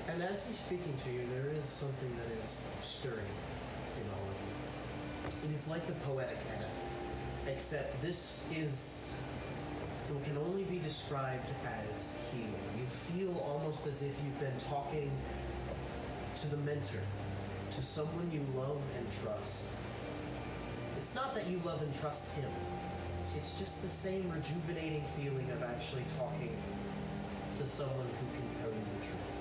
Speaker 6: will.
Speaker 2: And as he's speaking to you, there is something that is stirring in all of you. It is like the poetic Edda, except this is what can only be described as healing. You feel almost as if you've been talking to the mentor, to someone you love and trust. It's not that you love and trust him. It's just the same rejuvenating feeling of actually talking to someone who can tell you the truth.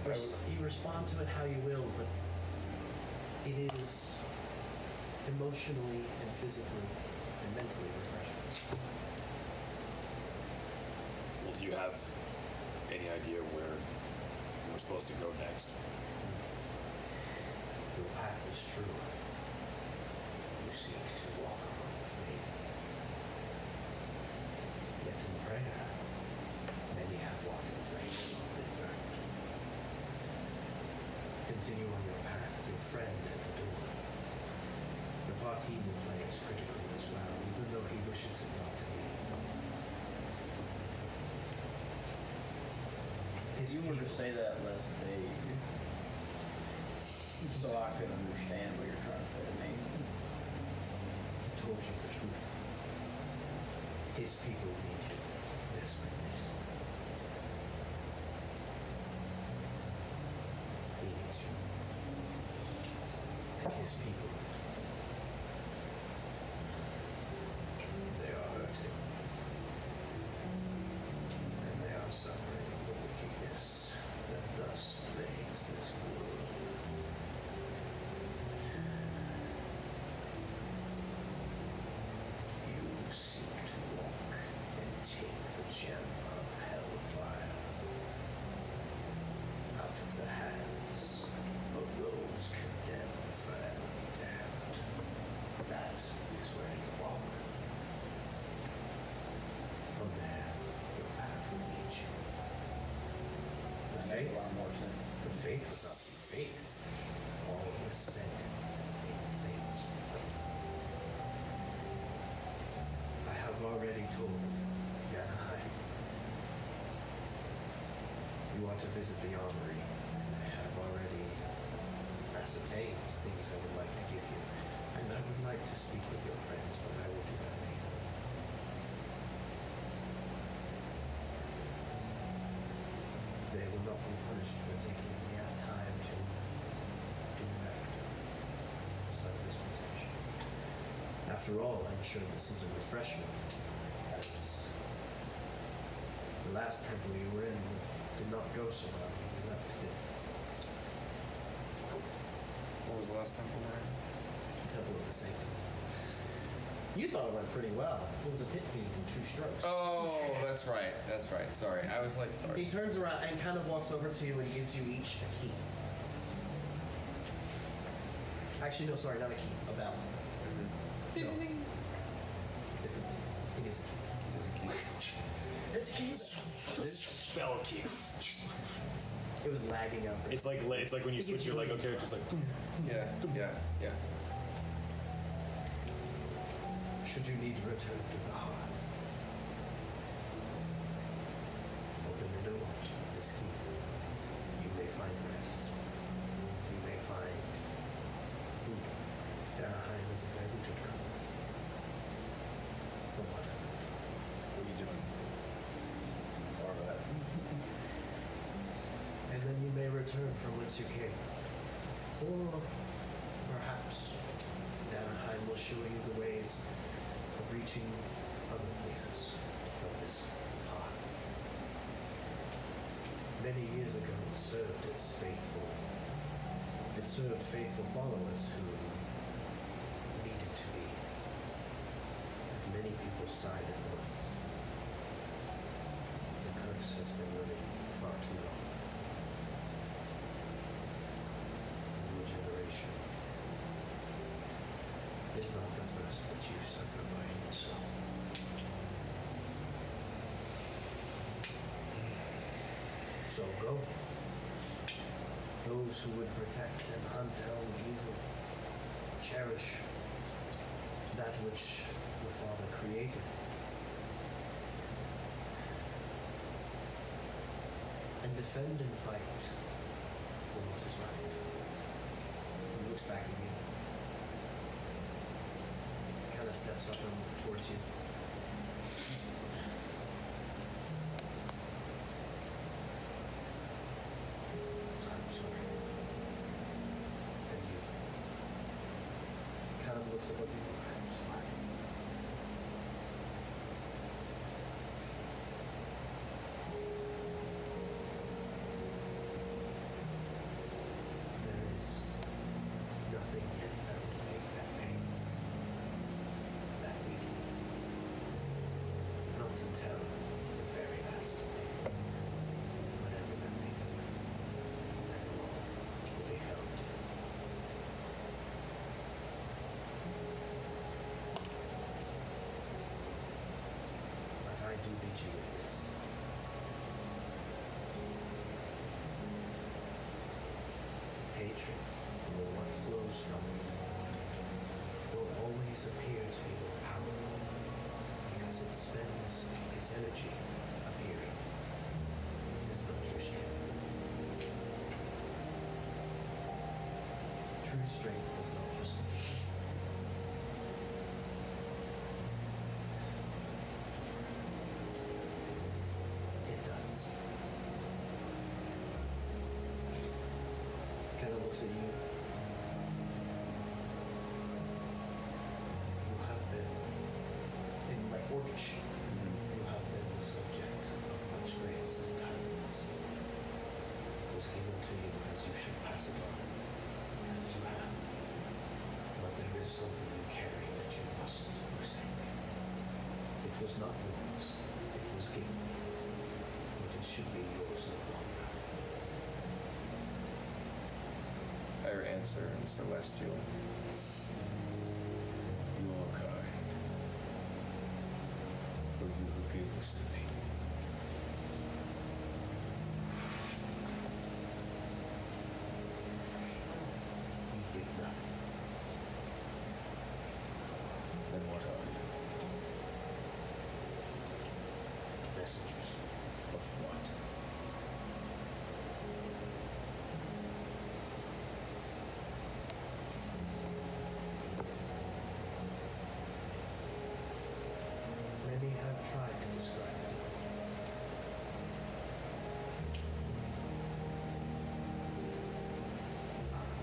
Speaker 2: You respond to it how you will, but it is emotionally and physically and mentally refreshing.
Speaker 1: Well, do you have any idea where we're supposed to go next?
Speaker 6: Your path is true. You seek to walk among the flame. Yet in prayer, many have walked in flame and not been burned. Continue on your path, your friend at the door. The part he will play is critical as well, even though he wishes it not to be.
Speaker 9: If you were to say that less vague, so I could understand what you're trying to say to me.
Speaker 6: He told you the truth. His people need you desperately. He needs you. And his people, they are hurting. And they are suffering the wickedness that thus plagues this world. You seek to walk and take the gem of hellfire out of the hands of those condemned forever be damned. That is where you walk. From there, your path will lead you.
Speaker 9: That makes a lot more sense.
Speaker 6: But faith would not be faith. All was said in plain speak. I have already told Yanaheim. You want to visit the armory. I have already ascertained things I would like to give you. And I would like to speak with your friends, but I will do that later. They will not be punished for taking the time to do that self-respectation. After all, I'm sure this is a refreshment, as the last temple you were in did not go so well when you left, did it?
Speaker 1: What was the last temple we're in?
Speaker 6: The Temple of the Sanctum.
Speaker 2: You thought it went pretty well. It was a pit feed in 2 strokes.
Speaker 4: Oh, that's right. That's right. Sorry. I was like, sorry.
Speaker 2: He turns around and kind of walks over to you and gives you each a key. Actually, no, sorry, not a key. A bell. No. Different thing. It is a key. It's a key.
Speaker 1: Spell keys.
Speaker 2: It was lagging out.
Speaker 1: It's like when you switch your Lego characters, like.
Speaker 4: Yeah.
Speaker 6: Should you need to return to the hearth, open the door of this key. You may find rest. You may find food. Anaheim is a very good cook. From what I know.
Speaker 1: What are you doing?
Speaker 4: Or that.
Speaker 6: And then you may return from whence you came. Or perhaps Anaheim will show you the ways of reaching other places from this path. Many years ago, it served faithful followers who needed to be. At many people's side at once. The curse has been running far too long. Your generation is not the first that you suffer by it, so. So go. Those who would protect and hunt down evil, cherish that which the Father created, and defend and fight for what is right. He looks back at you, kind of steps up and towards you. I'm sorry. And you kind of looks up at you. I'm sorry. There is nothing yet that will take that pain, that beating. Not until the very last day, whenever that may be, and all will be held to. But I do beat you with this. Hatred, or what flows from it, will always appear to be more powerful because it spends its energy appearing. It is not true strength. True strength is not just it does. Kind of looks at you. You have been, in like orcish, you have been the subject of much grace and kindness. It was given to you as you should pass it on, as you have. But there is something you carry that you must forsake. It was not yours, it was given, but it should be yours no longer.
Speaker 10: I answer in Celestial. You are kind. For you who gave this to me.
Speaker 6: You give nothing.
Speaker 10: Then what are you?
Speaker 6: Messengers.
Speaker 10: Of what?
Speaker 6: Many have tried to describe it.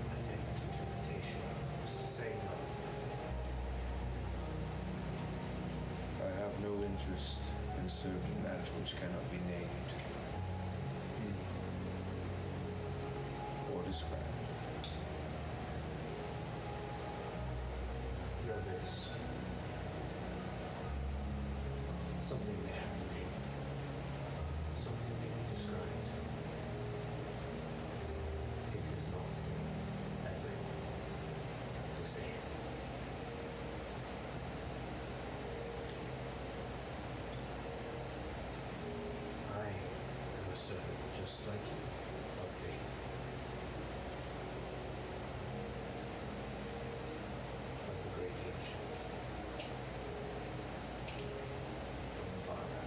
Speaker 6: My favorite interpretation was to say love.
Speaker 10: I have no interest in serving that which cannot be named. Or described.
Speaker 6: No, there's something they have to name. Something may be described. It is not for everyone to say it. I am a servant just like you of faith. Of the great ancient. Of the Father.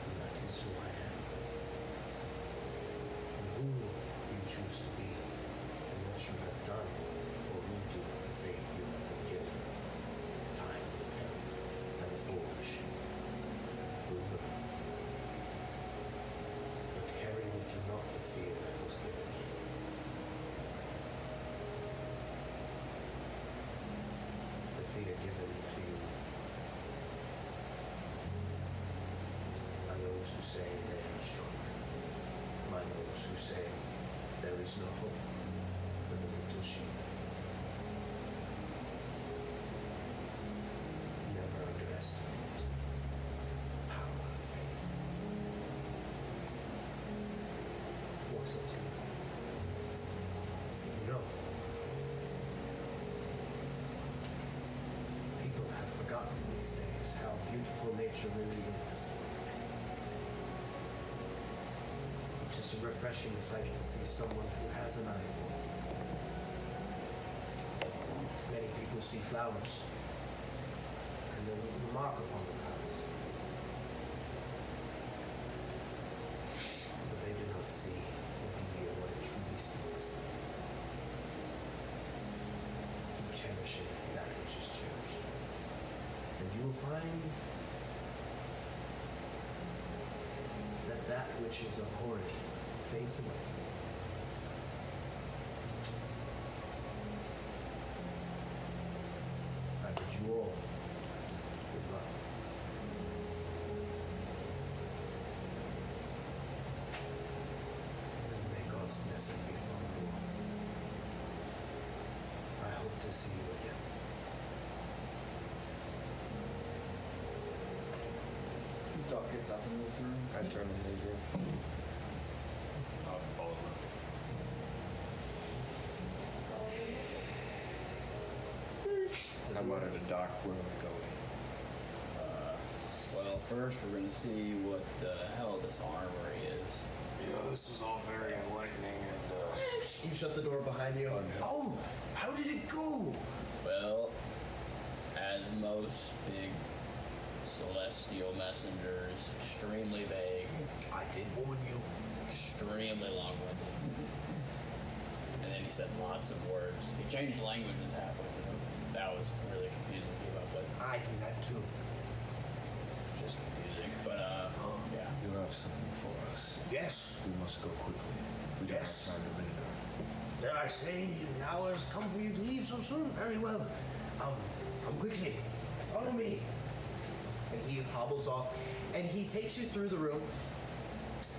Speaker 6: And that is who I am. And who you choose to be, and what you have done, or will do with the faith you have been given, time will tell, and the forge is no hope for the little sheep. Never underestimate the power of faith. What's up to you? You know, people have forgotten these days how beautiful nature really is. It's a refreshing sight to see someone who has an eye for it. Many people see flowers and they remark upon the flowers, but they do not see the beauty of what it truly speaks. Keep cherishing that which is cherished, and you will find that which is abhorrent fades away. I bid you all good luck. And may God's blessing be upon you all. I hope to see you again.
Speaker 9: Doc gets up and moves through.
Speaker 4: I turn and leave you.
Speaker 1: I'll follow them.
Speaker 4: How about at a dock? Where are we going?
Speaker 9: Well, first we're gonna see what the hell this armory is.
Speaker 1: You know, this was all very enlightening and,
Speaker 2: You shut the door behind you. Oh, how did it go?
Speaker 9: Well, as most big celestial messengers, extremely vague,
Speaker 2: I did warn you.
Speaker 9: extremely long-winded. And then he said lots of words. He changed languages halfway through. That was really confusing to keep up with.
Speaker 2: I do that too.
Speaker 9: Just confusing. But, yeah.
Speaker 10: You have something for us.
Speaker 6: Yes,
Speaker 10: We must go quickly. We don't
Speaker 6: Yes.
Speaker 10: have time to linger.
Speaker 6: dare I say, the hour has come for you to leave so soon. Very well. Come quickly. Follow me.
Speaker 2: And he hobbles off, and he takes you through the room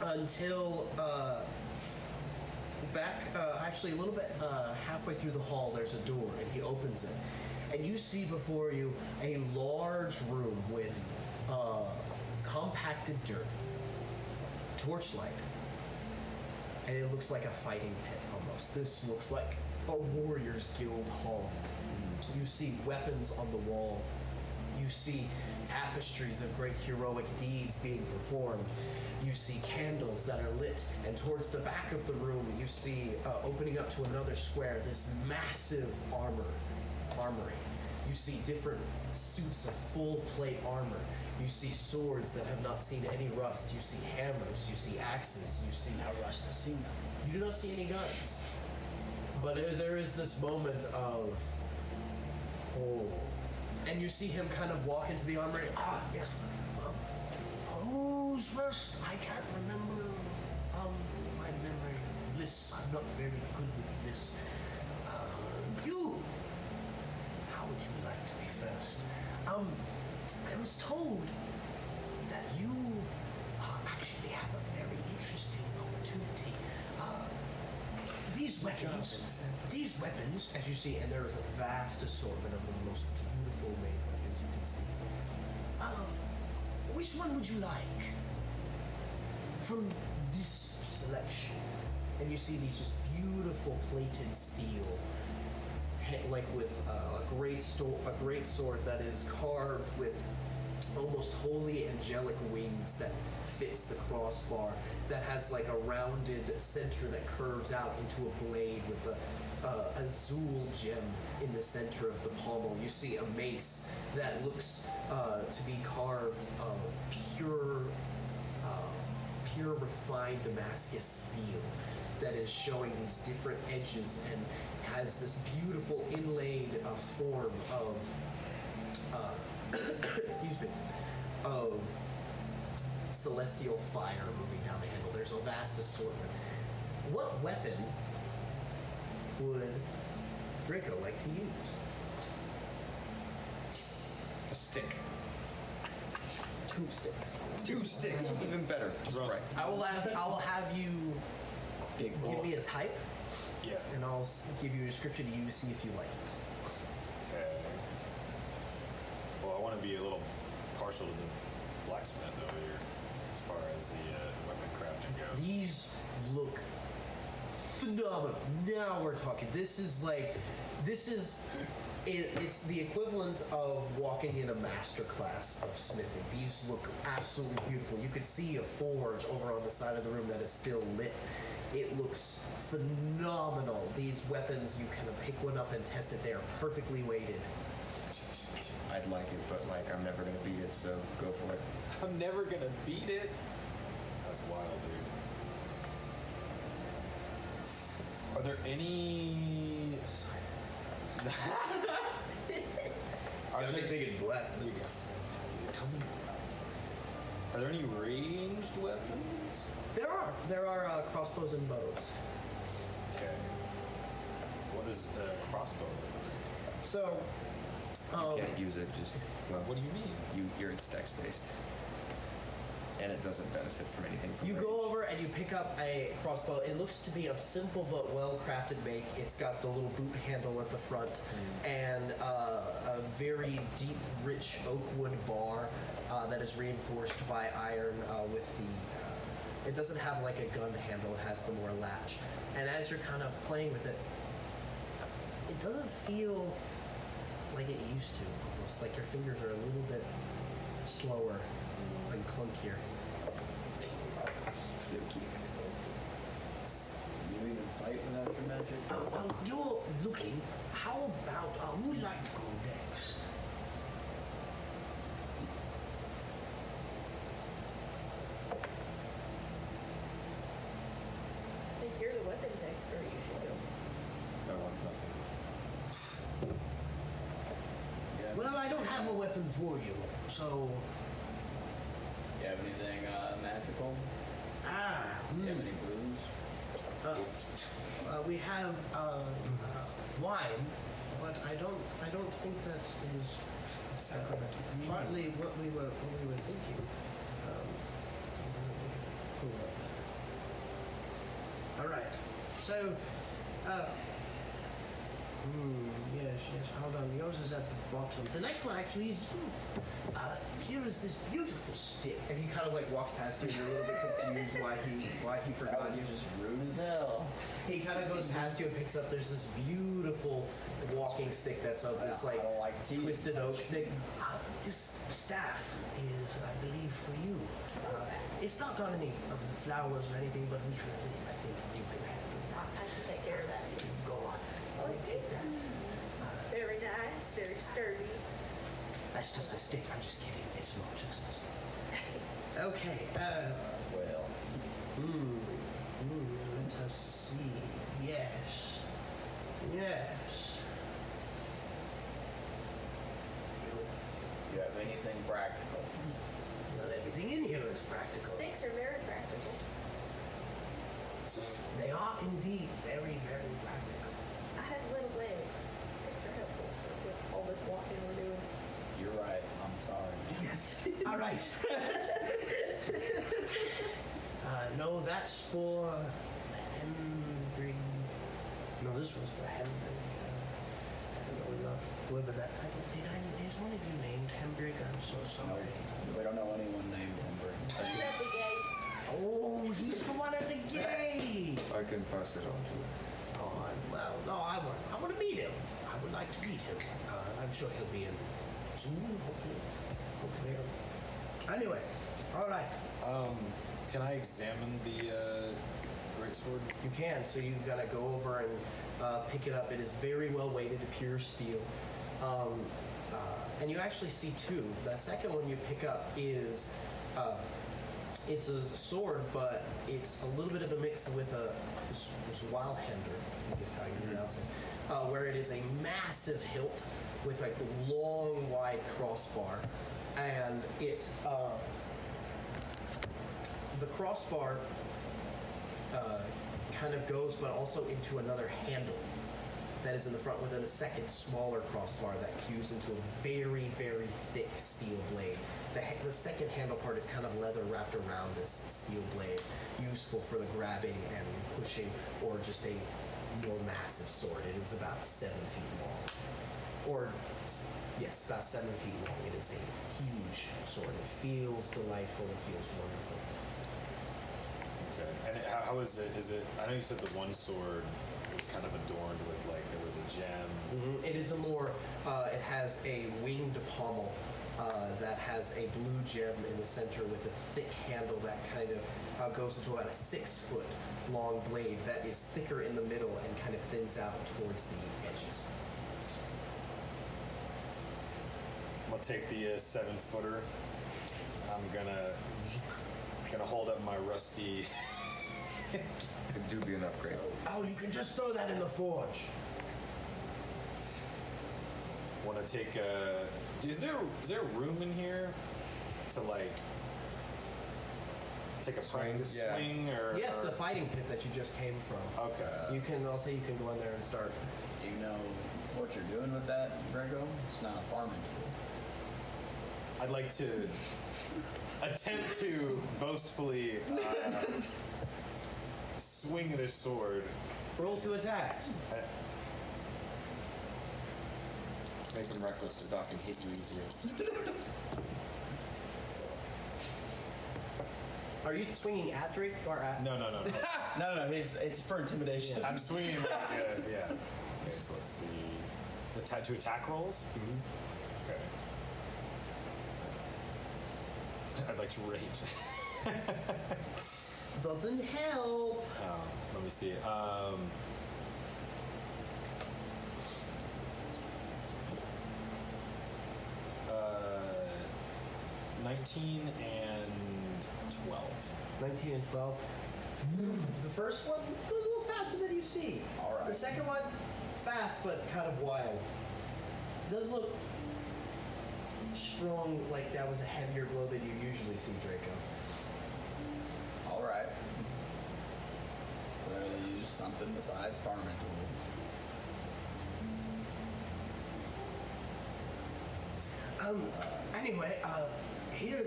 Speaker 2: until actually a little bit halfway through the hall. There's a door, and he opens it, and you see before you a large room with compacted dirt, torchlight, and it looks like a fighting pit almost. This looks like a warrior's guild hall. You see weapons on the wall. You see tapestries of great heroic deeds being performed. You see candles that are lit, and towards the back of the room, you see opening up to another square this massive armory. You see different suits of full plate armor. You see swords that have not seen any rust. You see hammers. You see axes. You see
Speaker 9: Now Rush has seen them.
Speaker 2: you do not see any guns. But there is this moment of, oh. And you see him kind of walk into the armory.
Speaker 6: Ah, yes. Who's first? I can't remember. My memory of lists. I'm not very good with lists. You. How would you like to be first? I was told that you actually have a very interesting opportunity. These weapons,
Speaker 2: As you see, and there is a vast assortment of the most beautiful made weapons you can see.
Speaker 6: which one would you like? From this selection.
Speaker 2: And you see these just beautiful plated steel, like with a great sword that is carved with almost holy angelic wings that fits the crossbar, that has like a rounded center that curves out into a blade with a azul gem in the center of the pommel. You see a mace that looks to be carved of pure refined Damascus steel that is showing these different edges and has this beautiful inlaid form of excuse me, of celestial fire moving down the handle. There's a vast assortment. What weapon would Draco like to use?
Speaker 4: A stick.
Speaker 2: 2 sticks.
Speaker 4: 2 sticks. Even better. Just right.
Speaker 2: I will have you
Speaker 9: Big
Speaker 2: give
Speaker 9: ball.
Speaker 2: me a type.
Speaker 1: Yeah.
Speaker 2: And I'll give you a description to you to see if you like it.
Speaker 1: Okay. Well, I want to be a little partial to the blacksmith over here as far as the weapon crafting goes.
Speaker 2: These look phenomenal. Now we're talking. It's the equivalent of walking in a master class of smithing. These look absolutely beautiful. You could see a forge over on the side of the room that is still lit. It looks phenomenal. These weapons, you kind of pick one up and test it. They are perfectly weighted.
Speaker 4: I'd like it, but I'm never gonna beat it, so go for it.
Speaker 1: I'm never gonna beat it. That's wild, dude. Are there any? Are there
Speaker 2: thinking black?
Speaker 1: There you go. Does it come in black? Are there any ranged weapons?
Speaker 2: There are crossbows and bows.
Speaker 1: Okay. What does a crossbow look like?
Speaker 2: So,
Speaker 4: You can't use it. Just
Speaker 1: What do you mean?
Speaker 4: you're it's dex based, and it doesn't benefit from anything. From
Speaker 2: you
Speaker 4: range.
Speaker 2: go over and you pick up a crossbow. It looks to be a simple but well-crafted make. It's got the little boot handle at the front and a very deep, rich oak wood bar that is reinforced by iron with the... it doesn't have like a gun handle. It has the more latch. And as you're kind of playing with it, it doesn't feel like it used to. Almost like your fingers are a little bit slower and clunkier.
Speaker 9: You even fight without your magic?
Speaker 2: Well, you're looking. How about who would like to go next?
Speaker 11: I think you're the weapons expert. You should go.
Speaker 4: I want nothing.
Speaker 9: Yeah.
Speaker 2: Well, I don't have a weapon for you, so
Speaker 9: You have anything magical? You have any booze?
Speaker 2: we have wine, but I don't think that is partly what we were thinking. All right. So, yes. Hold on. Yours is at the bottom. The next one actually is. Here is this beautiful stick, and he kind of like walks past you. And you're a little bit confused why he forgot you.
Speaker 9: Just rude as hell.
Speaker 2: He kind of goes past you and picks up. There's this beautiful walking stick that's of this
Speaker 9: I don't like tea.
Speaker 2: twisted oak stick. This staff is, I believe, for you. It's not got any of the flowers or anything, but I think you can handle that.
Speaker 11: I can take care of that.
Speaker 2: You can go on. Take that.
Speaker 11: Very nice, very sturdy.
Speaker 2: That's just a stick. I'm just kidding. It's not just a stick. Okay.
Speaker 9: Well,
Speaker 2: Let us see. Yes.
Speaker 9: you have anything practical?
Speaker 2: Not everything in here is practical.
Speaker 11: Sticks are very practical.
Speaker 2: They are indeed very, very practical.
Speaker 11: I have little legs. Sticks are helpful with all this walking we're doing.
Speaker 9: You're right. I'm sorry, man.
Speaker 2: Yes. All right. No, that's for Henry. No, this was for Henry. I don't know whoever that. I don't think is one of you named Hendrik. I'm so sorry.
Speaker 9: We don't know anyone named Ember.
Speaker 11: He's at the gate.
Speaker 2: Oh, he's the one at the gate.
Speaker 4: I can pass it on to you.
Speaker 2: Oh, well, no, I want to meet him. I would like to meet him. I'm sure he'll be in soon, hopefully. Anyway, all right.
Speaker 1: Can I examine the greatsword?
Speaker 2: You can. So you gotta go over and pick it up. It is very well weighted, pure steel. And you actually see two. The second one you pick up is it's a sword, but it's a little bit of a mix with a Zwalhander, I think is how you pronounce it, where it is a massive hilt with like a long, wide crossbar, and it the crossbar kind of goes, but also into another handle that is in the front, with a second smaller crossbar that cues into a very, very thick steel blade. The second handle part is kind of leather wrapped around this steel blade, useful for the grabbing and pushing, or just a more massive sword. It is about 7 feet long. Or, yes, about 7 feet long. It is a huge sword. It feels delightful. It feels wonderful.
Speaker 1: Okay. And how is it? Is it? I know you said the one sword was kind of adorned with like there was a gem.
Speaker 2: Mm-hmm. It is a more. It has a winged pommel that has a blue gem in the center with a thick handle that kind of goes into about a 6 foot long blade that is thicker in the middle and kind of thins out towards the edges.
Speaker 1: I'm gonna take the 7-footer. I'm gonna hold up my rusty.
Speaker 4: Could do be an upgrade.
Speaker 2: Oh, you can just throw that in the forge.
Speaker 1: Want to take a? Is there room in here to like take a practice swing or?
Speaker 2: Yes,
Speaker 1: or?
Speaker 2: the fighting pit that you just came from.
Speaker 1: Okay.
Speaker 2: You can. I'll say you can go in there and start.
Speaker 9: Do you know what you're doing with that, Drago? It's not a farming tool.
Speaker 1: I'd like to attempt to boastfully swing this sword.
Speaker 2: Roll 2 attacks.
Speaker 4: Make him reckless so Doc can hit you easier.
Speaker 2: Are you swinging at Drake or at?
Speaker 1: No.
Speaker 5: No. It's for intimidation.
Speaker 1: I'm swinging like yeah. Okay, so let's see. The to attack rolls.
Speaker 2: Mm-hmm.
Speaker 1: Okay. I'd like to rage.
Speaker 2: Doesn't help.
Speaker 1: Let me see. 19 and 12.
Speaker 2: 19 and 12. The first one goes a little faster than you see.
Speaker 9: All right.
Speaker 2: The second one, fast but kind of wild. Does look strong, like that was a heavier blow than you usually see, Draco.
Speaker 9: All right. Clearly use something besides farming tools.
Speaker 2: Anyway, here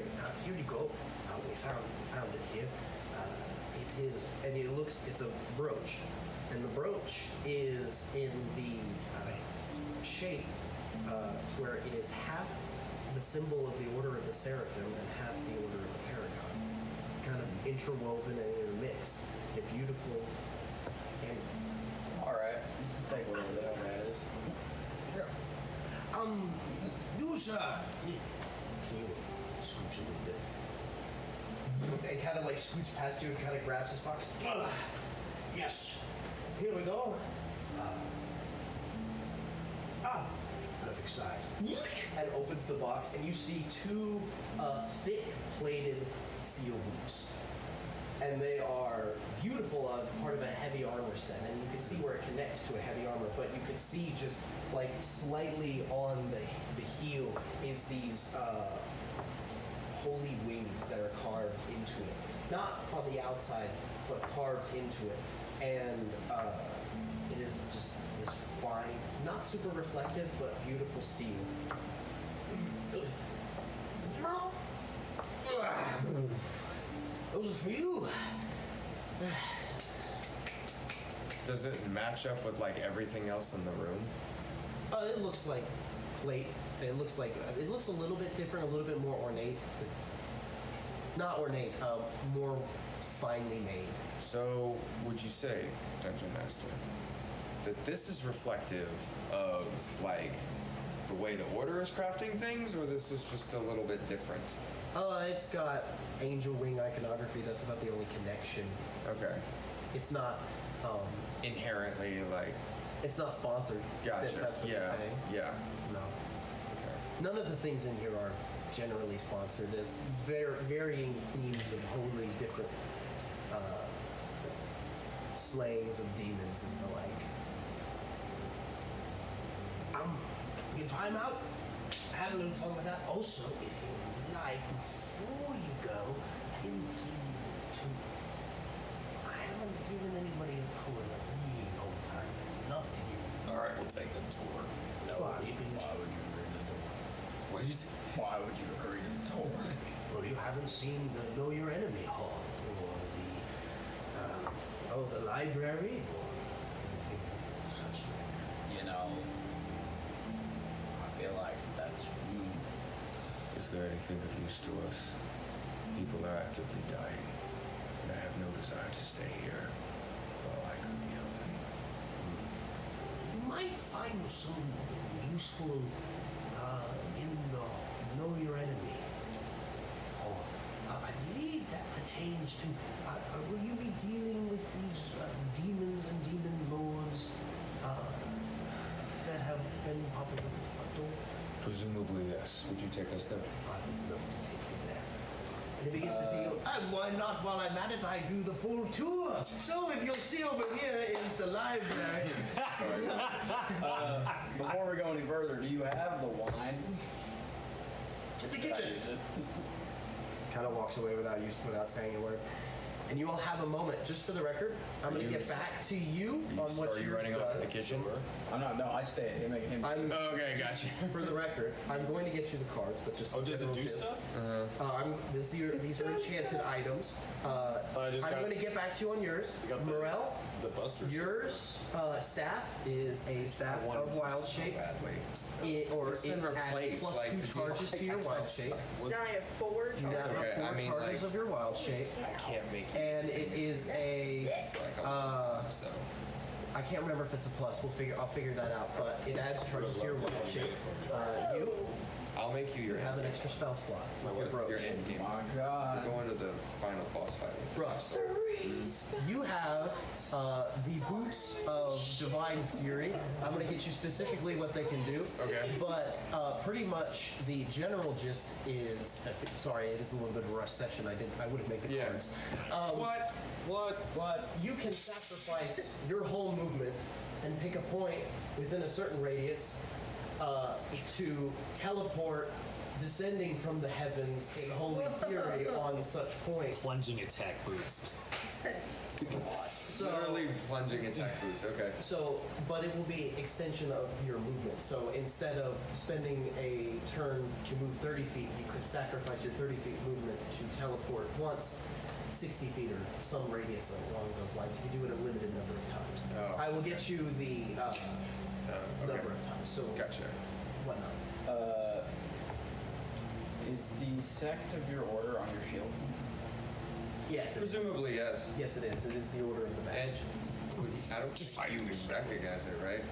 Speaker 2: you go. We found it here. It is, and it's a brooch, and the brooch is in the shape to where it is half the symbol of the Order of the Seraphim and half the Order of the Paragon, kind of interwoven and intermixed. They're beautiful. And
Speaker 9: All right.
Speaker 5: Take whatever the hell that is.
Speaker 2: you sir, can you scooch a little bit? And kind of like scoots past you and kind of grabs his box. Yes. Here we go. Perfect size. And opens the box, and you see 2 thick plated steel boots. And they are beautiful, part of a heavy armor set. And you can see where it connects to a heavy armor, but you can see just like slightly on the heel is these holy wings that are carved into it. Not on the outside, but carved into it. And it is just this fine, not super reflective, but beautiful steel. Those are for you.
Speaker 4: Does it match up with like everything else in the room?
Speaker 2: It looks like plate. It looks a little bit different, a little bit more ornate. Not ornate, more finely made.
Speaker 4: So, would you say, Dungeon Master, that this is reflective of like the way the Order is crafting things, or this is just a little bit different?
Speaker 2: It's got angel wing iconography. That's about the only connection.
Speaker 4: Okay.
Speaker 2: It's not
Speaker 4: Inherently like.
Speaker 2: It's not sponsored.
Speaker 4: Gotcha.
Speaker 2: If that's what
Speaker 4: yeah.
Speaker 2: you're saying.
Speaker 4: Yeah.
Speaker 2: No.
Speaker 4: Okay.
Speaker 2: None of the things in here are generally sponsored. It's varying themes of wholly different slayings of demons and the like. You can try them out. Have a little fun with that. Also, if you like, before you go, I can give you the tool. I haven't given anybody a tour in a really long time. I'd love to give you.
Speaker 1: All right, we'll take the tour.
Speaker 2: Well, you can.
Speaker 9: Why would you agree to the tour?
Speaker 1: What did you say?
Speaker 9: Why would you agree to the tour?
Speaker 2: Well, you haven't seen the Know Your Enemy Hall or the library or anything much.
Speaker 9: You know, I feel like that's.
Speaker 10: Is there anything of use to us? People are actively dying, and I have no desire to stay here while I could be helping.
Speaker 2: You might find something useful in the Know Your Enemy. Or I believe that pertains to. Will you be dealing with these demons and demon lords that have been popping up at the front door?
Speaker 10: Presumably, yes. Would you take us there?
Speaker 2: I would love to take you there. And if he gets to take you, and why not while I'm at it, I do the full tour. So if you'll see over here is the library.
Speaker 9: Before we go any further, do you have the wine?
Speaker 2: To the
Speaker 9: Should I
Speaker 2: kitchen.
Speaker 9: use it?
Speaker 2: Kind of walks away without saying a word. And you all have a moment. Just for the record, I'm going to get back to you on what
Speaker 1: Are you
Speaker 2: yours
Speaker 1: running off to the
Speaker 2: does.
Speaker 1: kitchen?
Speaker 9: I'm not. No, I stay. Him.
Speaker 1: Okay, gotcha.
Speaker 2: For the record, I'm going to get you the cards, but just
Speaker 1: Oh, does it
Speaker 2: general
Speaker 1: do
Speaker 2: gist.
Speaker 1: stuff?
Speaker 2: These are enchanted items. I'm going to get back to you on yours.
Speaker 1: got the-
Speaker 2: Morel,
Speaker 1: The Buster's.
Speaker 2: Yours staff is a staff
Speaker 4: wanted
Speaker 2: of
Speaker 4: to
Speaker 2: wild
Speaker 4: so
Speaker 2: shape.
Speaker 4: badly.
Speaker 2: It
Speaker 4: been
Speaker 2: adds
Speaker 4: replaced,
Speaker 2: plus
Speaker 4: like,
Speaker 2: 2
Speaker 4: the
Speaker 2: charges to your wild shape.
Speaker 11: Now I have 4
Speaker 2: You now
Speaker 11: charges.
Speaker 2: have
Speaker 4: okay.
Speaker 2: 4
Speaker 4: I mean,
Speaker 2: charges
Speaker 4: like-
Speaker 2: of your wild shape.
Speaker 4: I can't make you.
Speaker 2: And it is a
Speaker 4: For like a long time, so.
Speaker 2: I can't remember if it's a plus. I'll figure that out. But it adds charges to your wild shape. You
Speaker 4: I'll make you your
Speaker 2: have an extra spell slot with your brooch.
Speaker 4: Your end game.
Speaker 9: My God.
Speaker 4: We're going to the final boss fight.
Speaker 2: Russ, you have the boots of Divine Fury. I'm going to get you specifically what they can do.
Speaker 4: Okay.
Speaker 2: But pretty much the general gist is. Sorry, it is a little bit of a rush session. I would have made the
Speaker 4: Yeah.
Speaker 2: cards.
Speaker 4: What?
Speaker 2: You can sacrifice your whole movement and pick a point within a certain radius to teleport descending from the heavens in holy fury on such point.
Speaker 1: Plunging attack boots.
Speaker 2: So,
Speaker 4: Literally plunging attack boots. Okay.
Speaker 2: So, but it will be extension of your movement. So instead of spending a turn to move 30 feet, you could sacrifice your 30 feet movement to teleport once 60 feet or some radius along those lines. You can do it a limited number of times.
Speaker 4: Oh,
Speaker 2: I will get you the
Speaker 4: Okay.
Speaker 2: number of times. So
Speaker 4: Gotcha.
Speaker 2: whatnot.
Speaker 9: Is the sect of your order on your shield?
Speaker 2: Yes, it is.
Speaker 4: Presumably, yes.
Speaker 2: Yes, it is. It is the order of the
Speaker 4: And
Speaker 2: match.
Speaker 4: I don't think you would recognize it, right?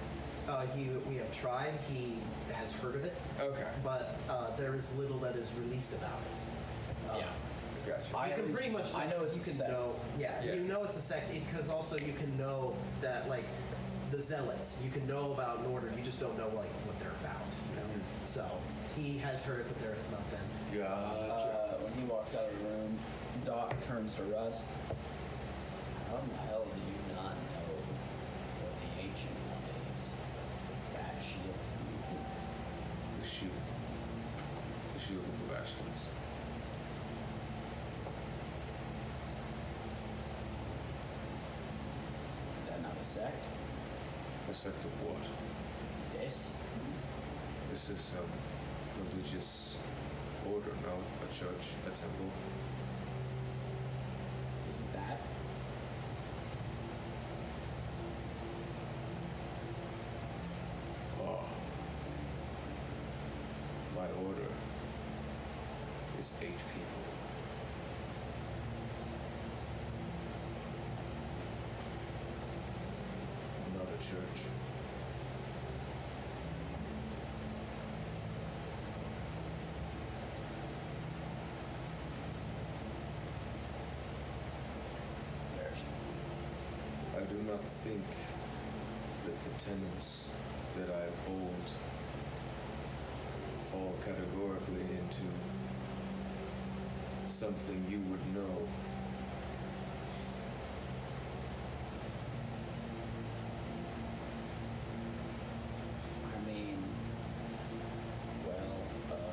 Speaker 2: We have tried. He has heard of it,
Speaker 4: Okay.
Speaker 2: but there is little that is released about it.
Speaker 4: Gotcha.
Speaker 2: You can pretty much.
Speaker 9: I know it's
Speaker 2: you
Speaker 9: a
Speaker 2: can
Speaker 9: sect.
Speaker 2: know. Yeah,
Speaker 4: Yeah.
Speaker 2: you know it's a sect because also you can know that like the zealots. You can know about an order. You just don't know like what they're about. You know? So he has heard it, but there has not been.
Speaker 4: Gotcha.
Speaker 9: When he walks out of the room, Doc turns to Rust. How in the hell do you not know what the ancient one is? That shield.
Speaker 10: The shield. The shield of the Bastions.
Speaker 9: Is that not a sect?
Speaker 10: A sect of what?
Speaker 9: This?
Speaker 10: This is religious order, no? A church, a temple.
Speaker 9: Isn't that?
Speaker 10: Ah. My order is 8 people. Not a church. I do not think that the tenets that I uphold fall categorically into something you would know.
Speaker 9: I mean, well,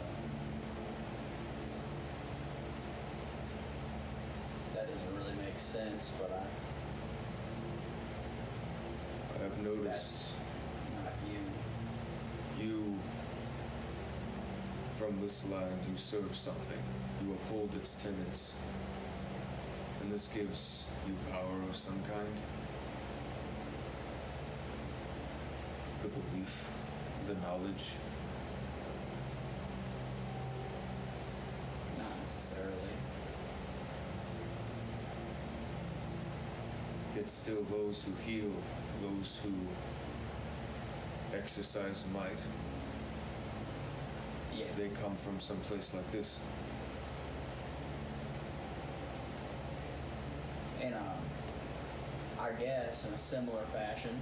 Speaker 9: that doesn't really make sense, but
Speaker 10: I have noticed
Speaker 9: that's not you.
Speaker 10: you, from this land, you serve something. You uphold its tenets. And this gives you power of some kind. the belief, the knowledge.
Speaker 9: Not necessarily.
Speaker 10: Yet still those who heal, those who exercise might,
Speaker 9: Yeah.
Speaker 10: they come from some place like this.
Speaker 9: And I guess in a similar fashion,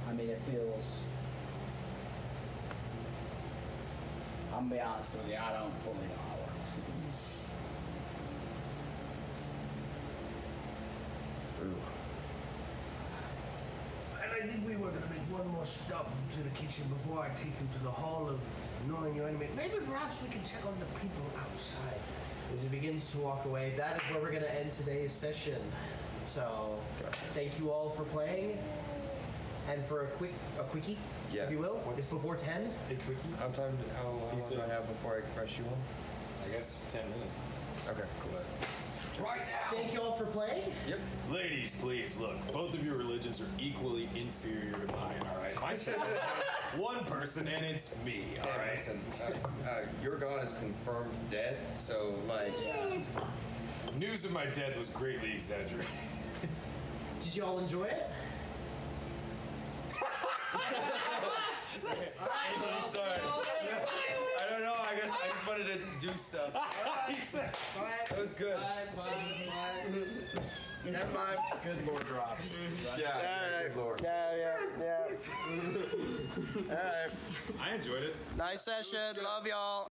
Speaker 9: I mean, it feels. I'm gonna be honest with you, I don't fully know how it works.
Speaker 10: Ooh.
Speaker 6: And I think we were going to make one more stop to the kitchen before I take you to the Hall of Knowing Your Enemy. Maybe perhaps we can check on the people outside.
Speaker 2: As he begins to walk away, that is where we're going to end today's session. So, thank you all for playing. And for a quickie,
Speaker 4: Yeah.
Speaker 2: if you will, it's before 10.
Speaker 1: Hey, quickie.
Speaker 4: How long do I have before I rush you on?
Speaker 1: I guess 10 minutes.
Speaker 4: Okay, cool.
Speaker 1: Right now!
Speaker 2: Thank you all for playing.
Speaker 4: Yep.
Speaker 1: Ladies, please, look, both of your religions are equally inferior to mine, alright? My sect has one person, and it's me,
Speaker 4: Hey,
Speaker 1: alright?
Speaker 4: listen, your god is confirmed dead, so, like,
Speaker 1: News of my death was greatly exaggerated.
Speaker 2: Did you all enjoy it?
Speaker 4: I'm sorry. I don't know, I guess I just wanted to do stuff. That was good.
Speaker 3: Never mind.
Speaker 5: Good lord drops.
Speaker 4: Yeah, good lord.
Speaker 3: Yeah. All right.
Speaker 1: I enjoyed it.
Speaker 2: Nice session. Love y'all.